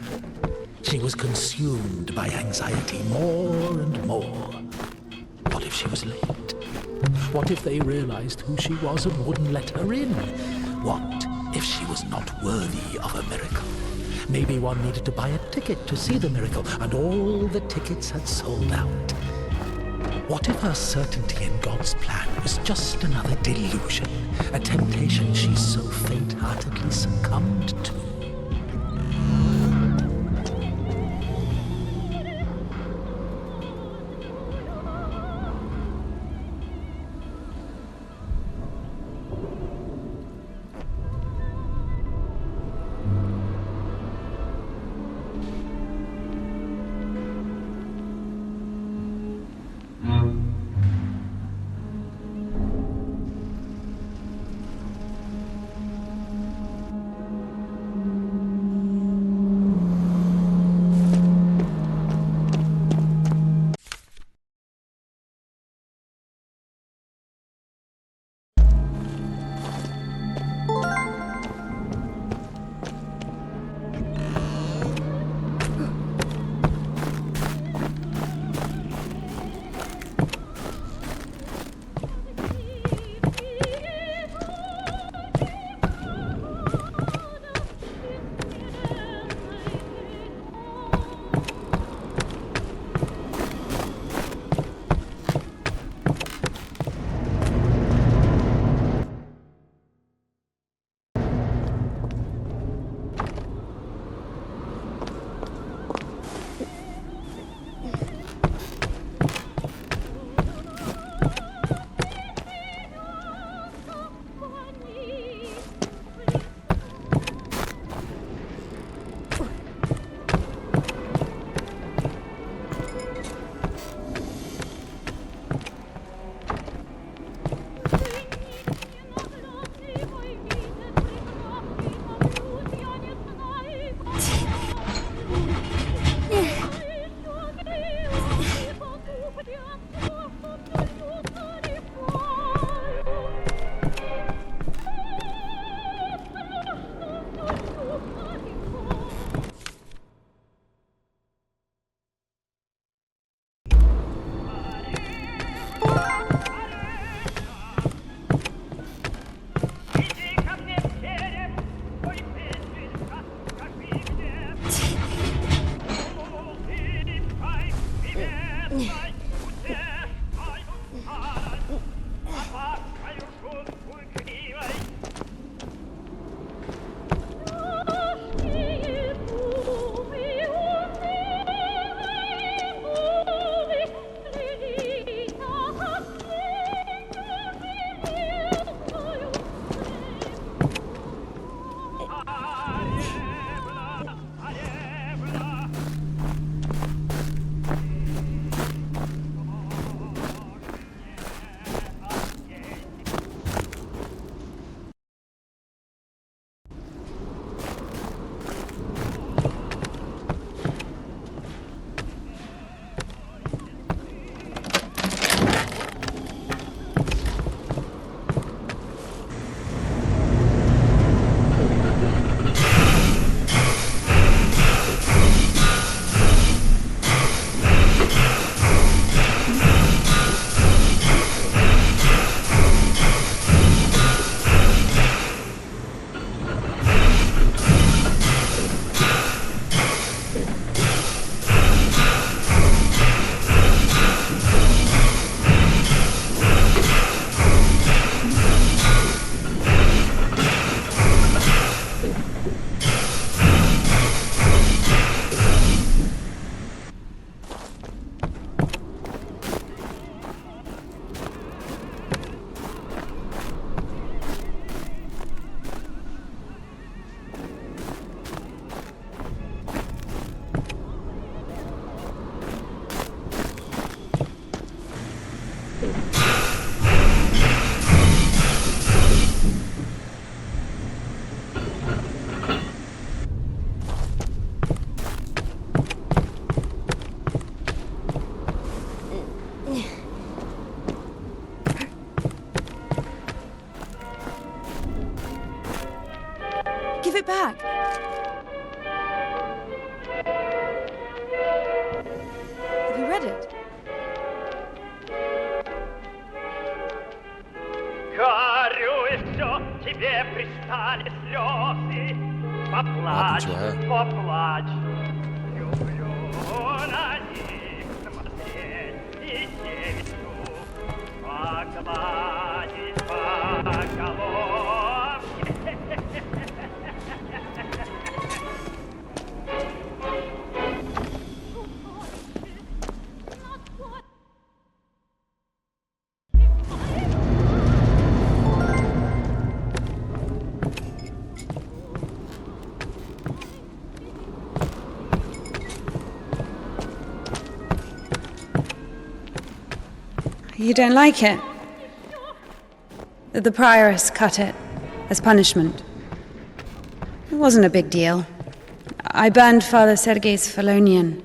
She was consumed by anxiety more and more. What if she was late? What if they realized who she was and wouldn't let her in? What if she was not worthy of a miracle? Maybe one needed to buy a ticket to see the miracle, and all the tickets had sold out. What if her certainty in God's plan was just another delusion, a temptation she so faint-heartedly succumbed to? Give it back! Have you read it? Тебе пристали слезы, поплачь, поплачь. Люблю на них смотреть и девицу погладить по головке. You don't like it? That the prioress cut it as punishment. It wasn't a big deal. I burned Father Sergei's Felonian.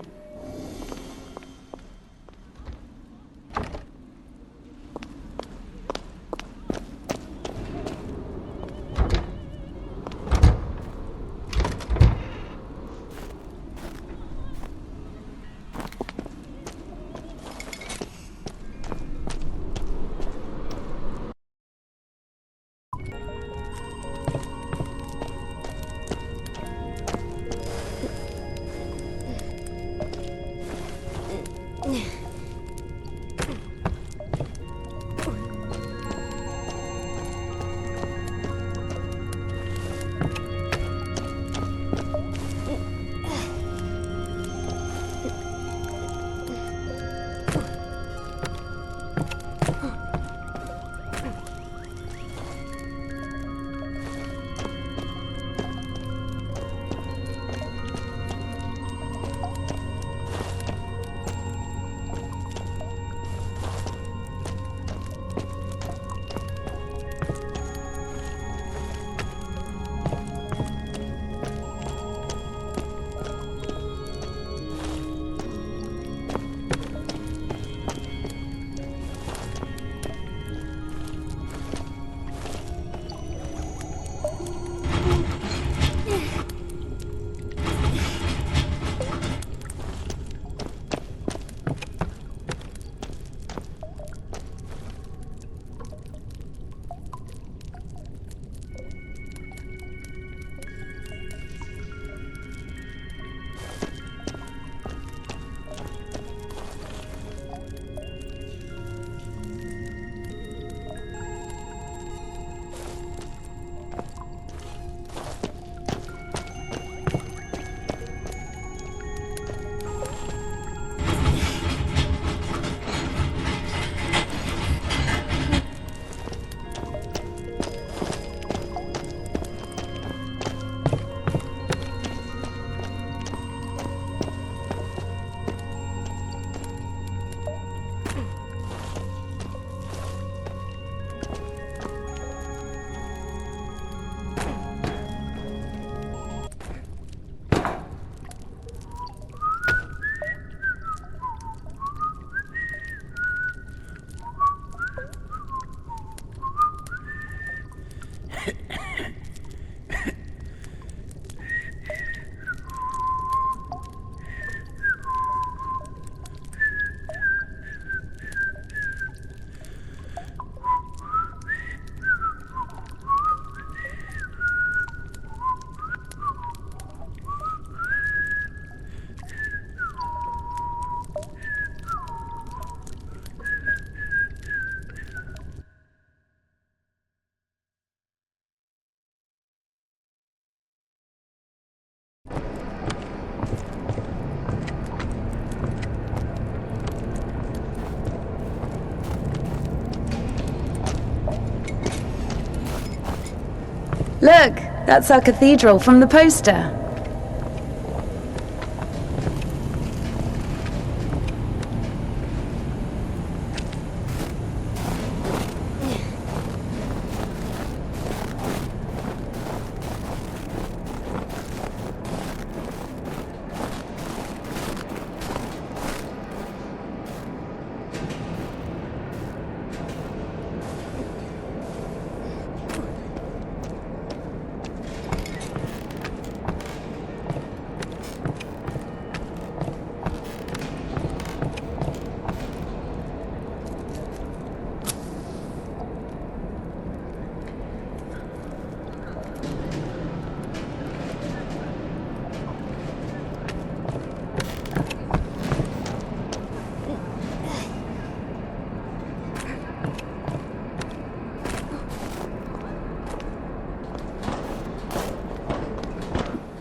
Look, that's our cathedral from the poster.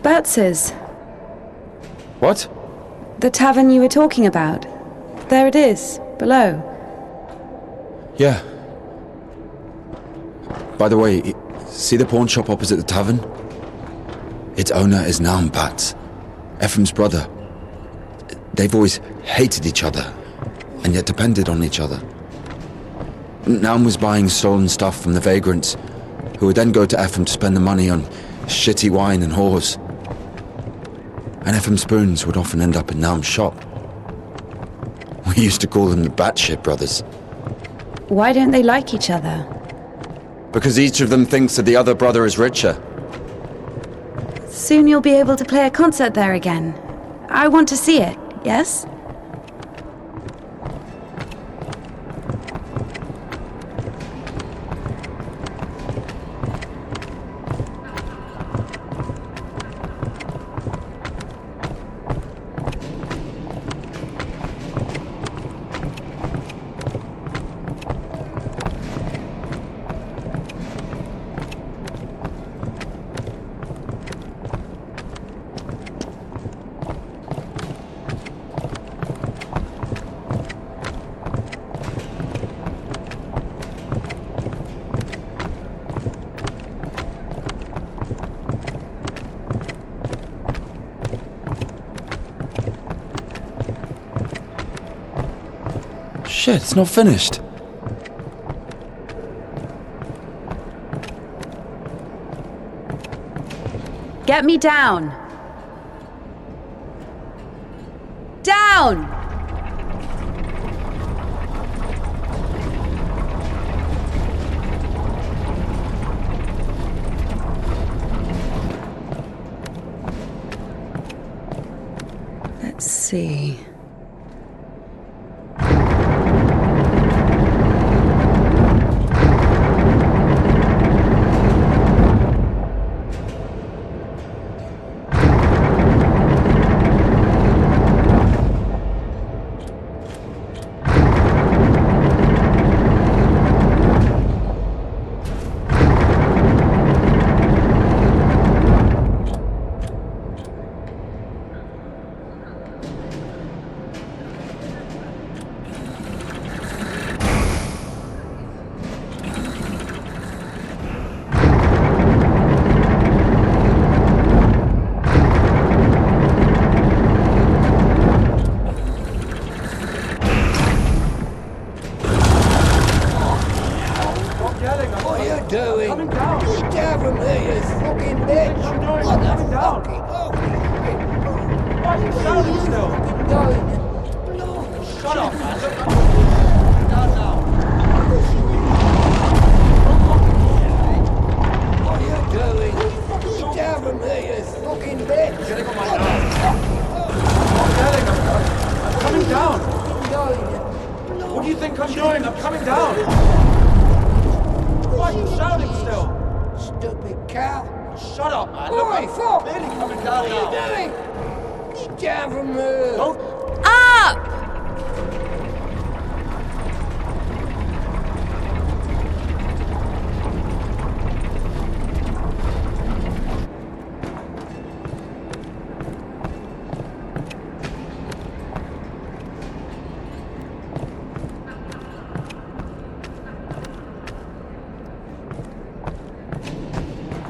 Bertz's. What? The tavern you were talking about. There it is, below. Yeah. By the way, see the pawn shop opposite the tavern? Its owner is Naum Batz, Ephraim's brother. They've always hated each other, and yet depended on each other. Naum was buying stolen stuff from the vagrants, who would then go to Ephraim to spend the money on shitty wine and whores. And Ephraim's spoons would often end up in Naum's shop. We used to call them the Batshit brothers. Why don't they like each other? Because each of them thinks that the other brother is richer. Soon you'll be able to play a concert there again. I want to see it, yes? Shit, it's not finished. Get me down! Down! Let's see.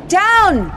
Down!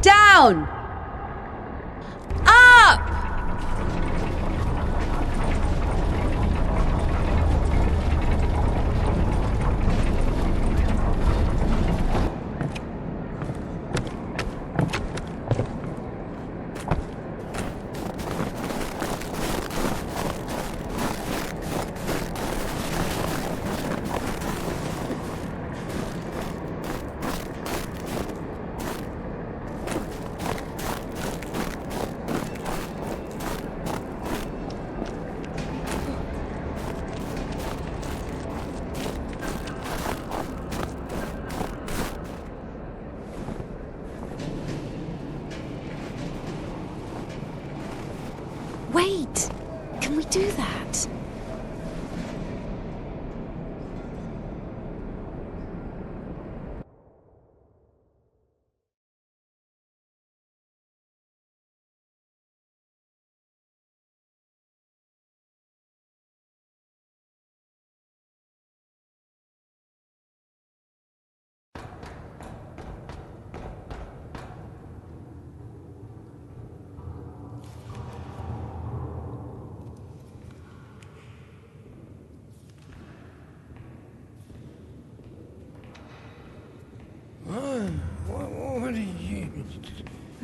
Down! Up! Wait! Can we do that?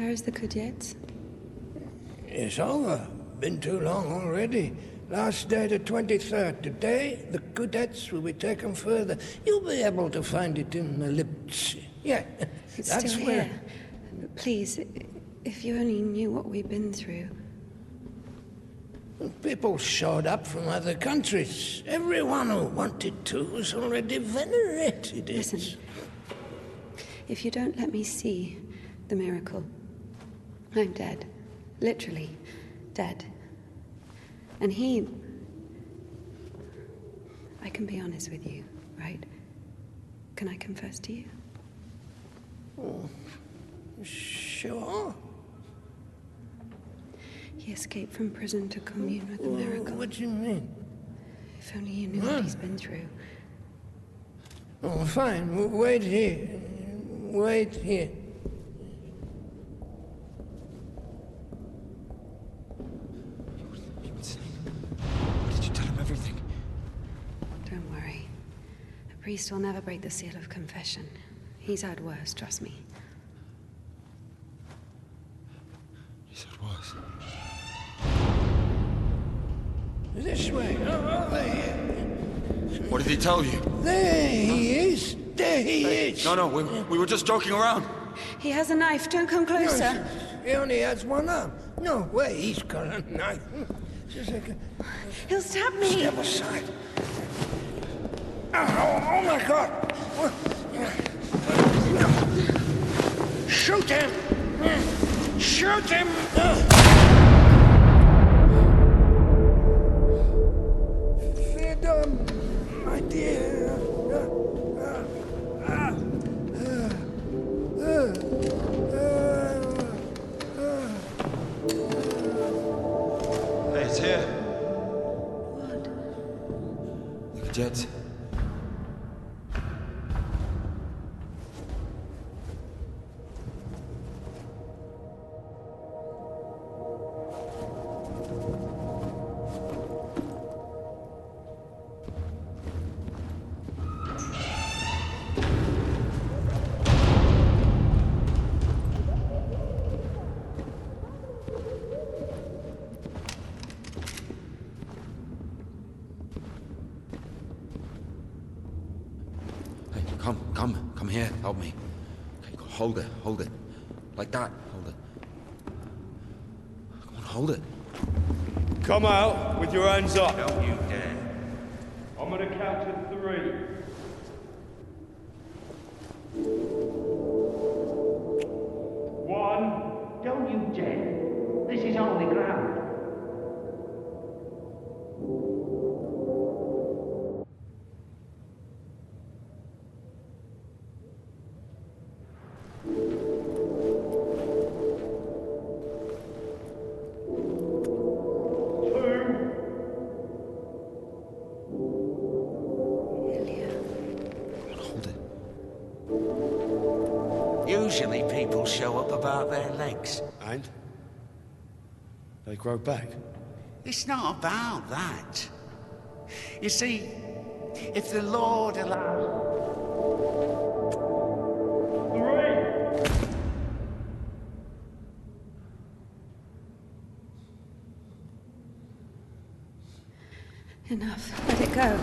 Where is the cadet? It's over. Been too long already. Last day the 23rd. Today, the cadets will be taken further. You'll be able to find it in the lips. Yeah, It's that's still where... here. Please, if you only knew what we've been through. People showed up from other countries. Everyone who wanted to was already venerated it. Listen, if you don't let me see the miracle, I'm dead. Literally dead. And I can be honest with you, right? Can I confess to you? Oh, sure. He escaped from prison to commune with the miracle. What do you mean? If only you knew what he's been through. Oh, fine. Wait here. Wait here. Did you tell him everything? Don't worry. A priest will never break the seal of confession. He's had worse, trust me. He said worse. This way. There. What did he tell you? There he is. There he is. No, we were just joking around. He has a knife. Don't come closer. No, he only has one arm. No way he's got a knife. Just like He'll stab me. Step aside. Oh my God. Shoot him. Shoot him. Freedom, my dear. Hey, it's here. What? The cadets. Come here, help me. Okay, hold it. Like that, hold it. Come on, hold it. Come out with your hands up. Don't you dare. I'm gonna count to 3. 1. Don't you dare. This is holy ground. Usually people show up about their legs. And? They grow back? It's not about that. You see, if the Lord allows... 3. Enough. Let it go.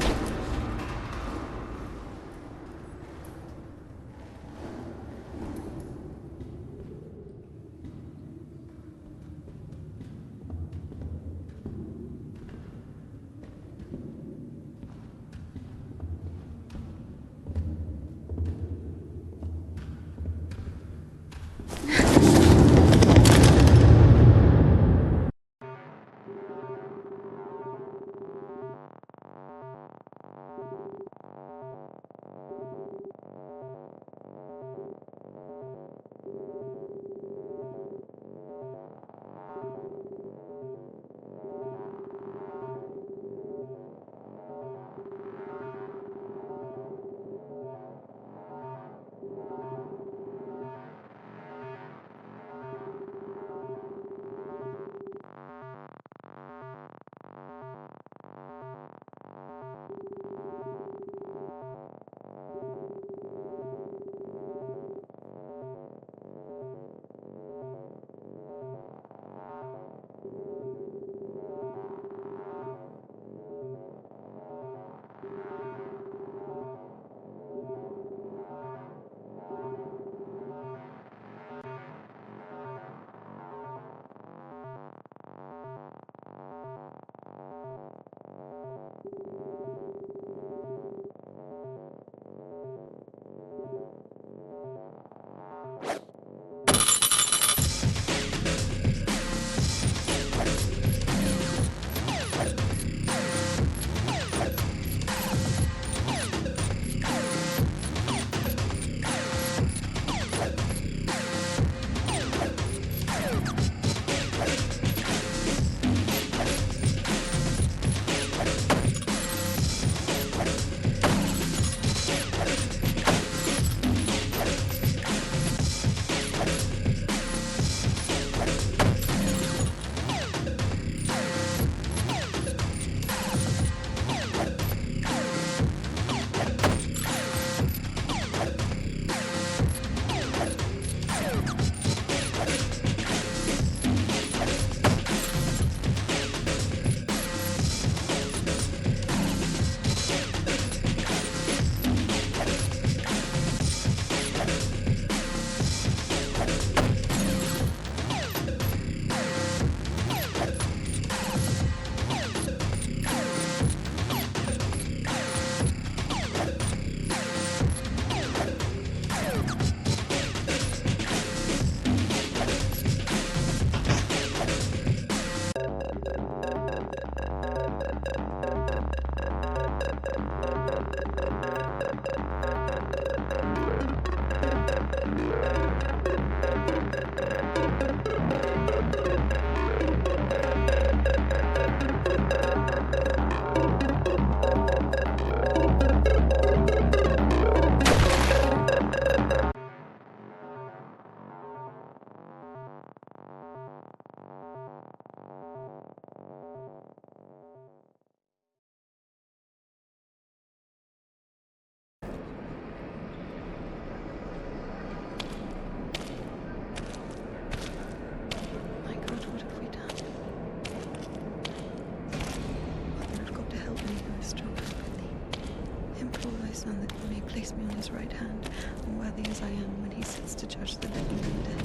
my son, that he may place me on his right hand, unworthy as I am when he sits to judge the living and the dead.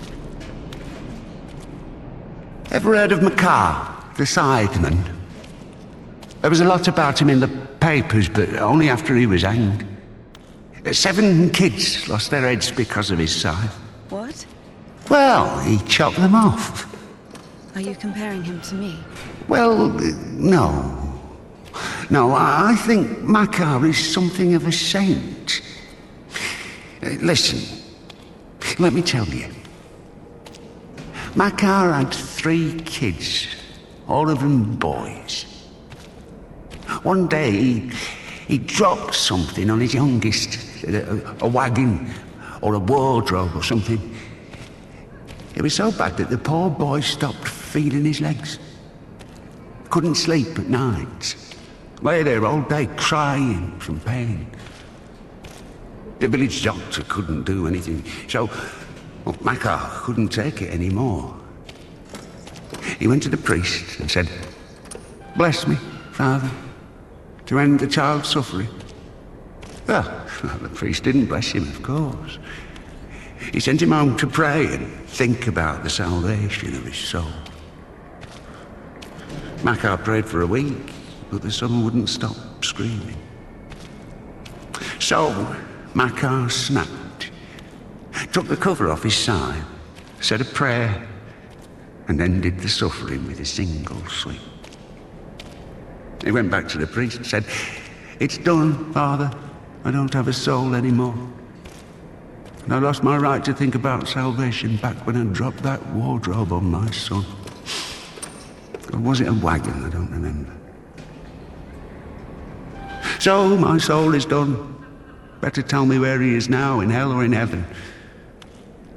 Ever heard of McCarr, the scytheman? There was a lot about him in the papers, but only after he was hanged. 7 kids lost their heads because of his scythe. What? Well, he chopped them off. Are you comparing him to me? Well, no. No, I think Makar is something of a saint. Listen, let me tell you. Makar had 3 kids, all of them boys. One day, he dropped something on his youngest, a wagon or a wardrobe or something. It was so bad that the poor boy stopped feeling his legs. Couldn't sleep at night. Lay there all day crying from pain. The village doctor couldn't do anything, so Makar couldn't take it anymore. He went to the priest and said, "Bless me, Father, to end the child's suffering." Well, the priest didn't bless him, of course. He sent him home to pray and think about the salvation of his soul. Makar prayed for a week, but the son wouldn't stop screaming. So Makar snapped, took the cover off his side, said a prayer, and ended the suffering with a single sweep. He went back to the priest and said, "It's done, Father. I don't have a soul anymore. And I lost my right to think about salvation back when I dropped that wardrobe on my son." Or was it a wagon? I don't remember. "So my soul is done. Better tell me where he is now, in hell or in heaven."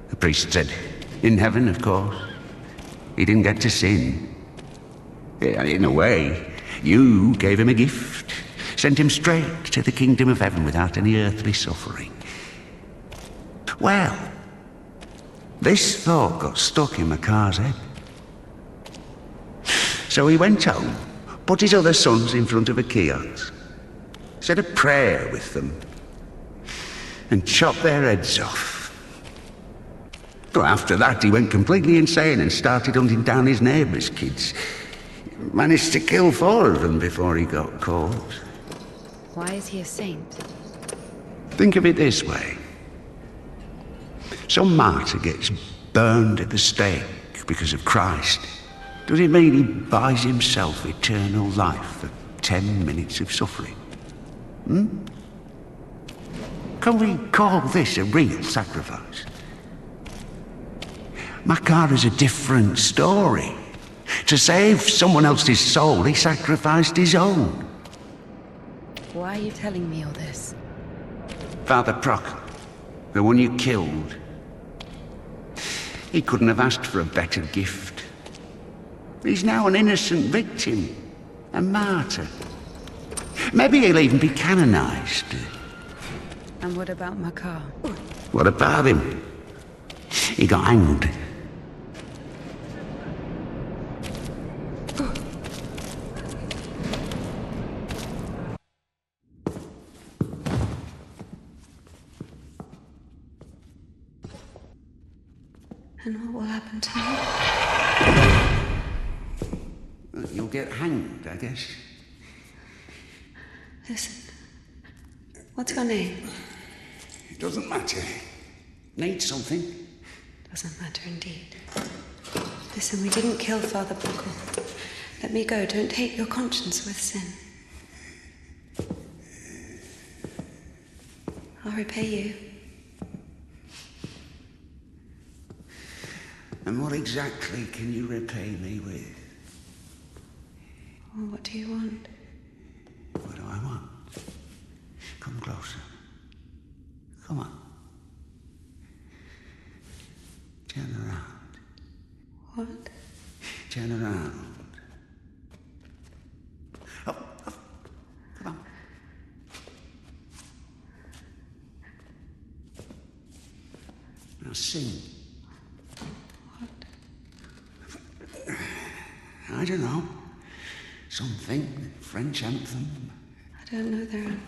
The priest said, "In heaven, of course. He didn't get to sin. In a way, you gave him a gift. Sent him straight to the kingdom of heaven without any earthly suffering." Well, this thought got stuck in Makar's head. So he went home, put his other sons in front of a kiosk, said a prayer with them, and chopped their heads off. But after that, he went completely insane and started hunting down his neighbours' kids. Managed to kill 4 of them before he got caught. Why is he a saint? Think of it this way. Some martyr gets burned at the stake because of Christ. Does it mean he buys himself eternal life for 10 minutes of suffering? Can we call this a real sacrifice? Makar is a different story. To save someone else's soul, he sacrificed his own. Why are you telling me all this? Father Proctor, the one you killed, he couldn't have asked for a better gift. He's now an innocent victim, a martyr. Maybe he'll even be canonized. And what about Makar? What about him? He got hanged. And what will happen to me? You'll get hanged, I guess. Listen, what's your name? It doesn't matter. Need something? Doesn't matter indeed. Listen, we didn't kill Father Buckle. Let me go. Don't hate your conscience with sin. I'll repay you. And what exactly can you repay me with? Well, what do you want? What do I want? Come closer. Come on. Turn around. What? Turn around. Up, up. Come on. Now sing. I don't know. Something. French anthem. I don't know their anthem.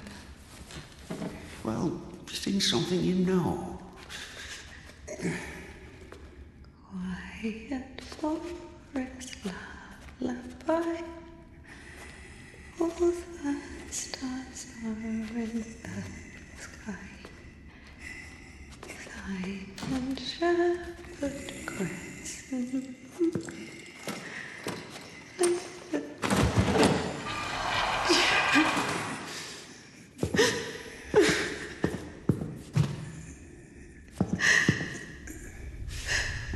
Well, sing something you know. Quiet forest lullaby. All the stars are in the sky. Silent shepherd cries.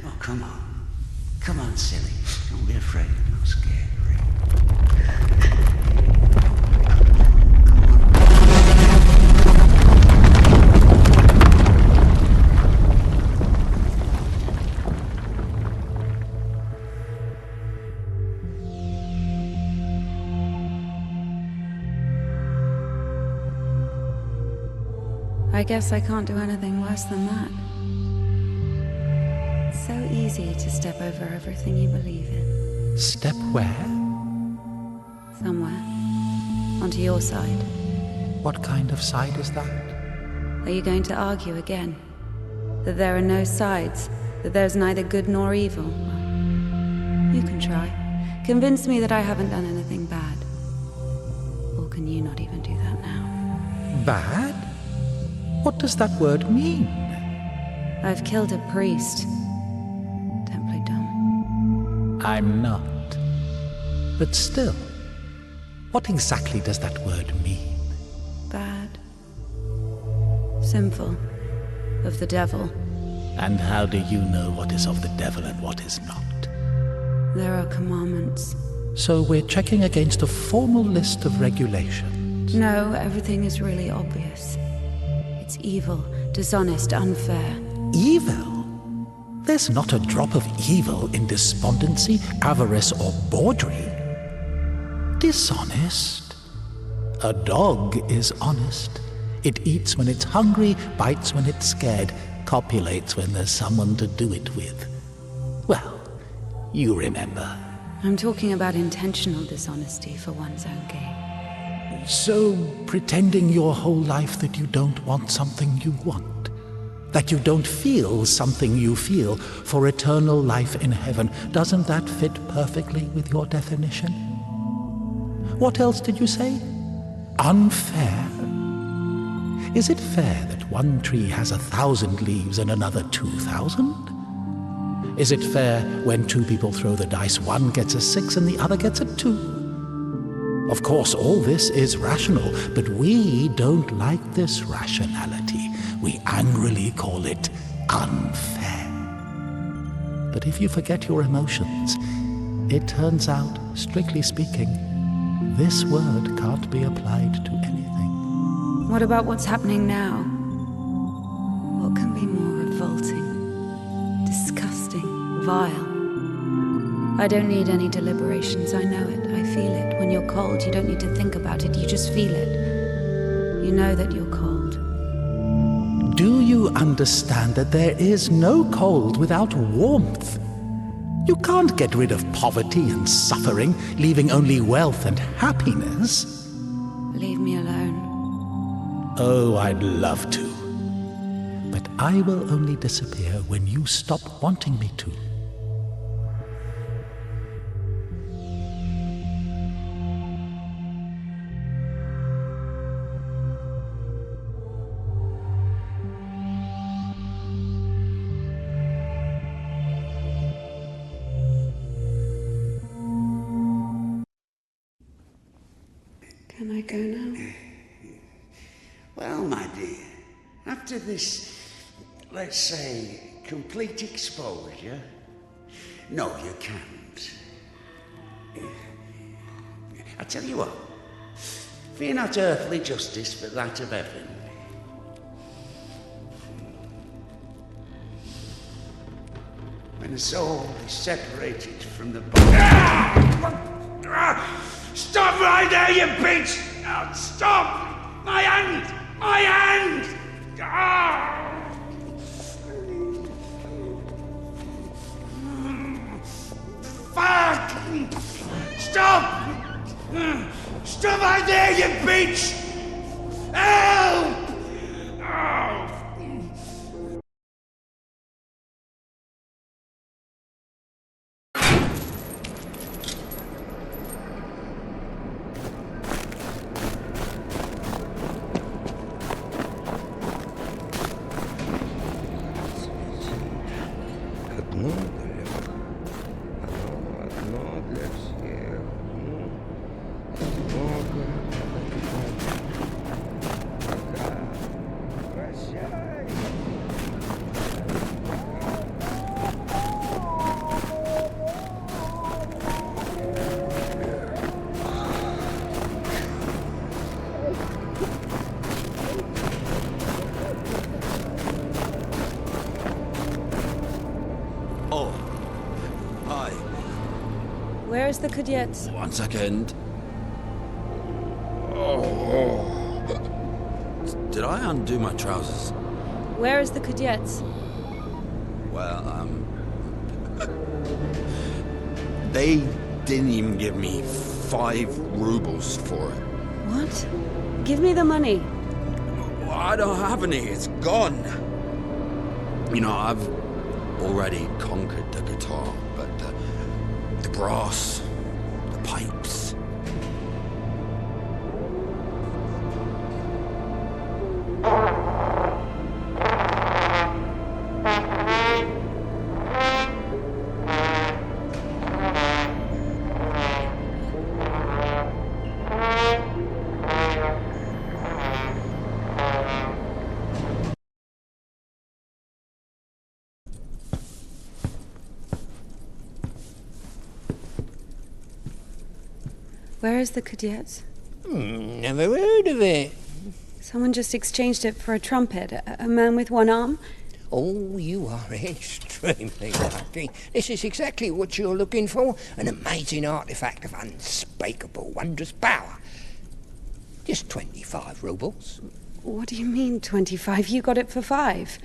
Oh, come on. Come on, silly. Don't be afraid. I'm not scared. I guess I can't do anything worse than that. It's so easy to step over everything you believe in. Step where? Somewhere. Onto your side. What kind of side is that? Are you going to argue again? That there are no sides? That there's neither good nor evil? Well, you can try. Convince me that I haven't done anything bad. Or can you not even do that now? Bad? What does that word mean? I've killed a priest. Don't play dumb. I'm not. But still, what exactly does that word mean? Bad. Sinful. Of the devil. And how do you know what is of the devil and what is not? There are commandments. So we're checking against a formal list of regulations. No, everything is really obvious. It's evil, dishonest, unfair. Evil? There's not a drop of evil in despondency, avarice, or bawdry. Dishonest? A dog is honest. It eats when it's hungry, bites when it's scared, copulates when there's someone to do it with. Well, you remember. I'm talking about intentional dishonesty for one's own gain. So, pretending your whole life that you don't want something you want, that you don't feel something you feel for eternal life in heaven, doesn't that fit perfectly with your definition? What else did you say? Unfair? Is it fair that one tree has 1,000 leaves and another 2,000? Is it fair when two people throw the dice, one gets a 6 and the other gets a 2? Of course, all this is rational, but we don't like this rationality. We angrily call it unfair. But if you forget your emotions, it turns out, strictly speaking, this word can't be applied to anything. What about what's happening now? What can be more revolting, disgusting, vile? I don't need any deliberations, I know it, I feel it. When you're cold, you don't need to think about it, you just feel it. You know that you're cold. Do you understand that there is no cold without warmth? You can't get rid of poverty and suffering, leaving only wealth and happiness. Leave me alone. Oh, I'd love to. But I will only disappear when you stop wanting me to. Can I go now? Well, my dear, after this, let's say, complete exposure, no, you can't. I tell you what, fear not earthly justice, but that of heaven. When the soul is separated from the body... Stop right there, you bitch! Oh, stop! My hand! My hand! Fuck! Stop! Stop right there, you bitch! Help! Where's the cadet? 1 second. Oh. Did I undo my trousers? Where is the cadet? Well, they didn't even give me 5 rubles for it. What? Give me the money. I don't have any, it's gone. You know, I've already conquered the guitar, but the brass, the pipes. Where is the cadet? Never heard of it. Someone just exchanged it for a trumpet. A man with one arm? Oh, you are extremely lucky. This is exactly what you're looking for. An amazing artifact of unspeakable, wondrous power. Just 25 rubles. What do you mean, 25? You got it for 5.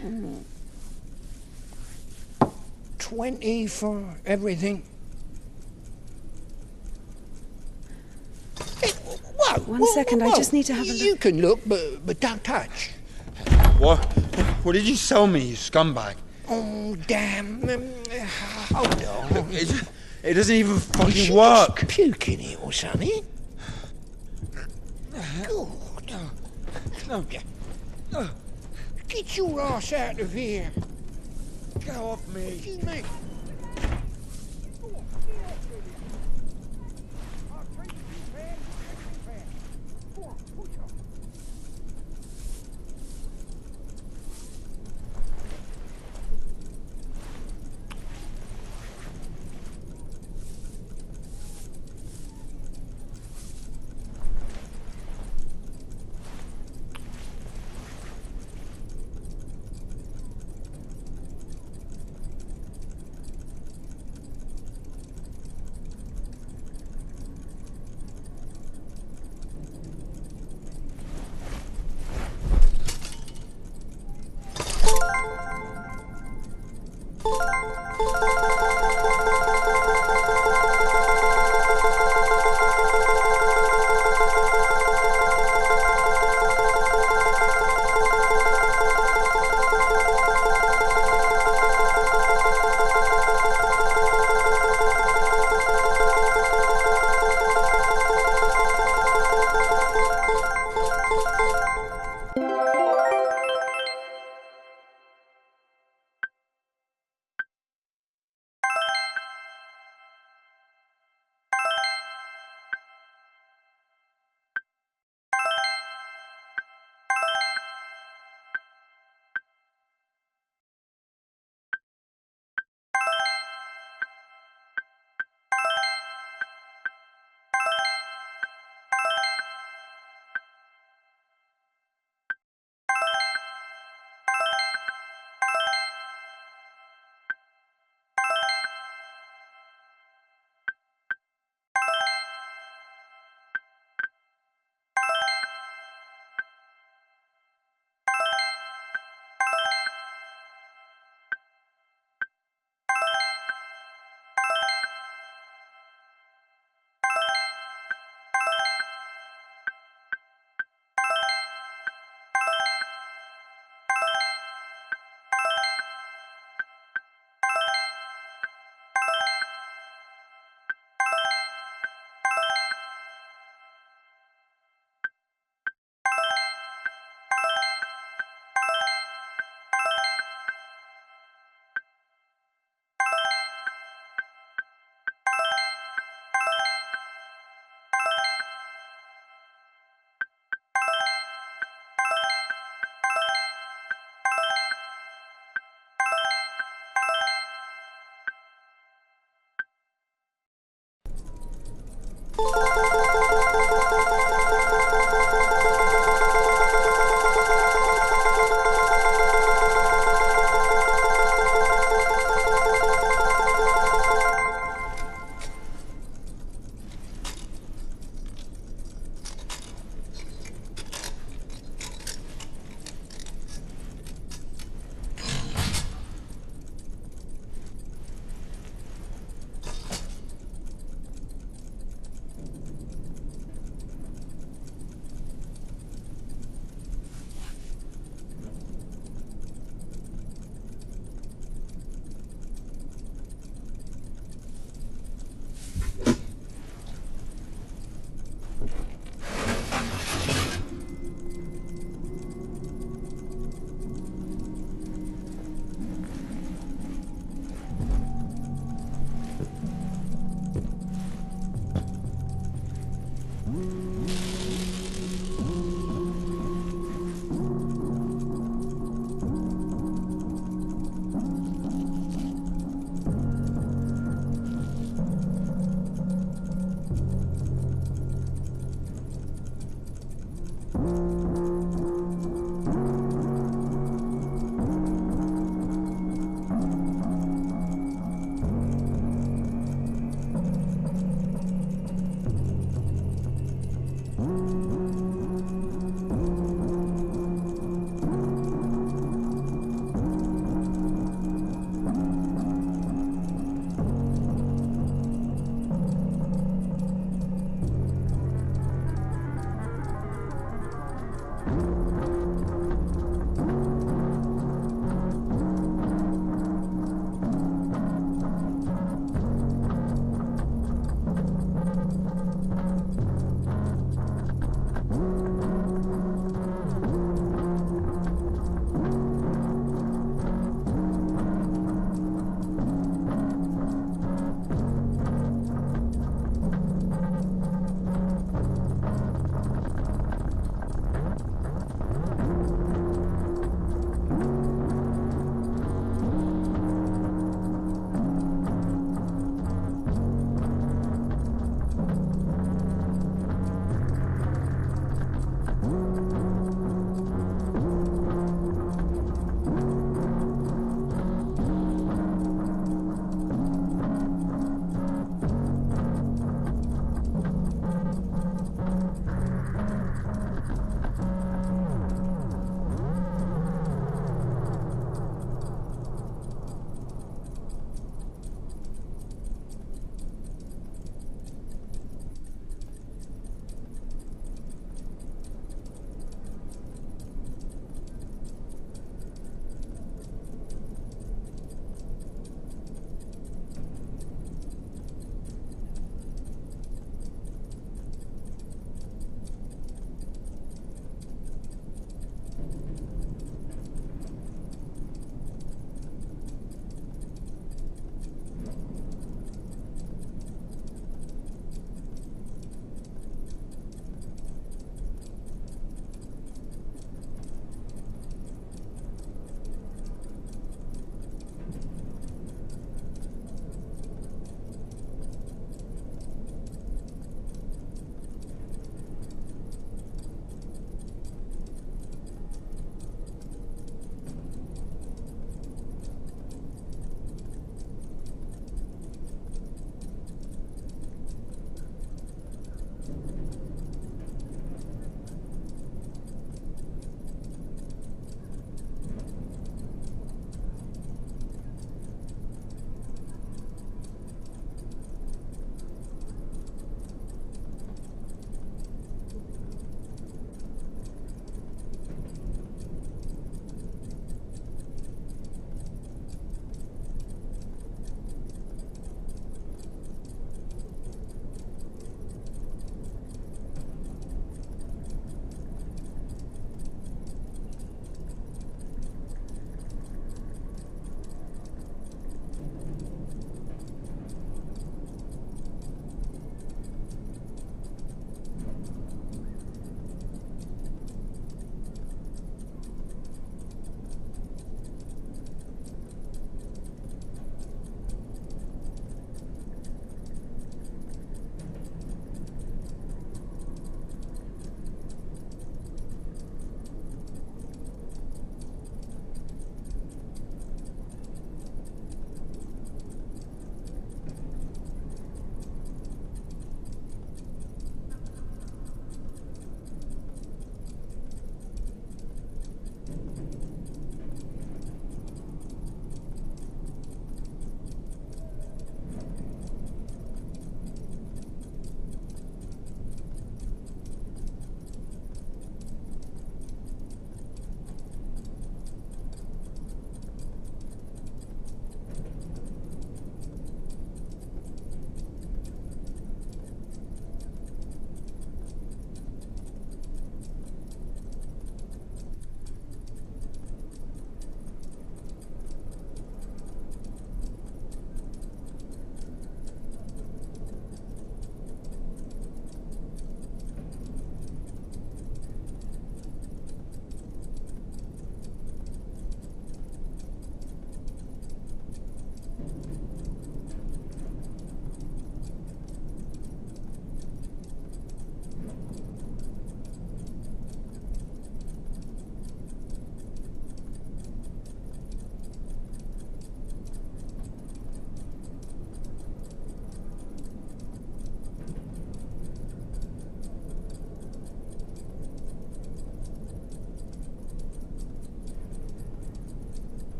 20 for everything. Whoa, One second, I just need to have a look. You can look, but don't touch. What did you sell me, you scumbag? Oh, damn. Hold on. It doesn't even fucking work. Puke in it or something. God. Get your ass out of here. Get off me. What do you mean?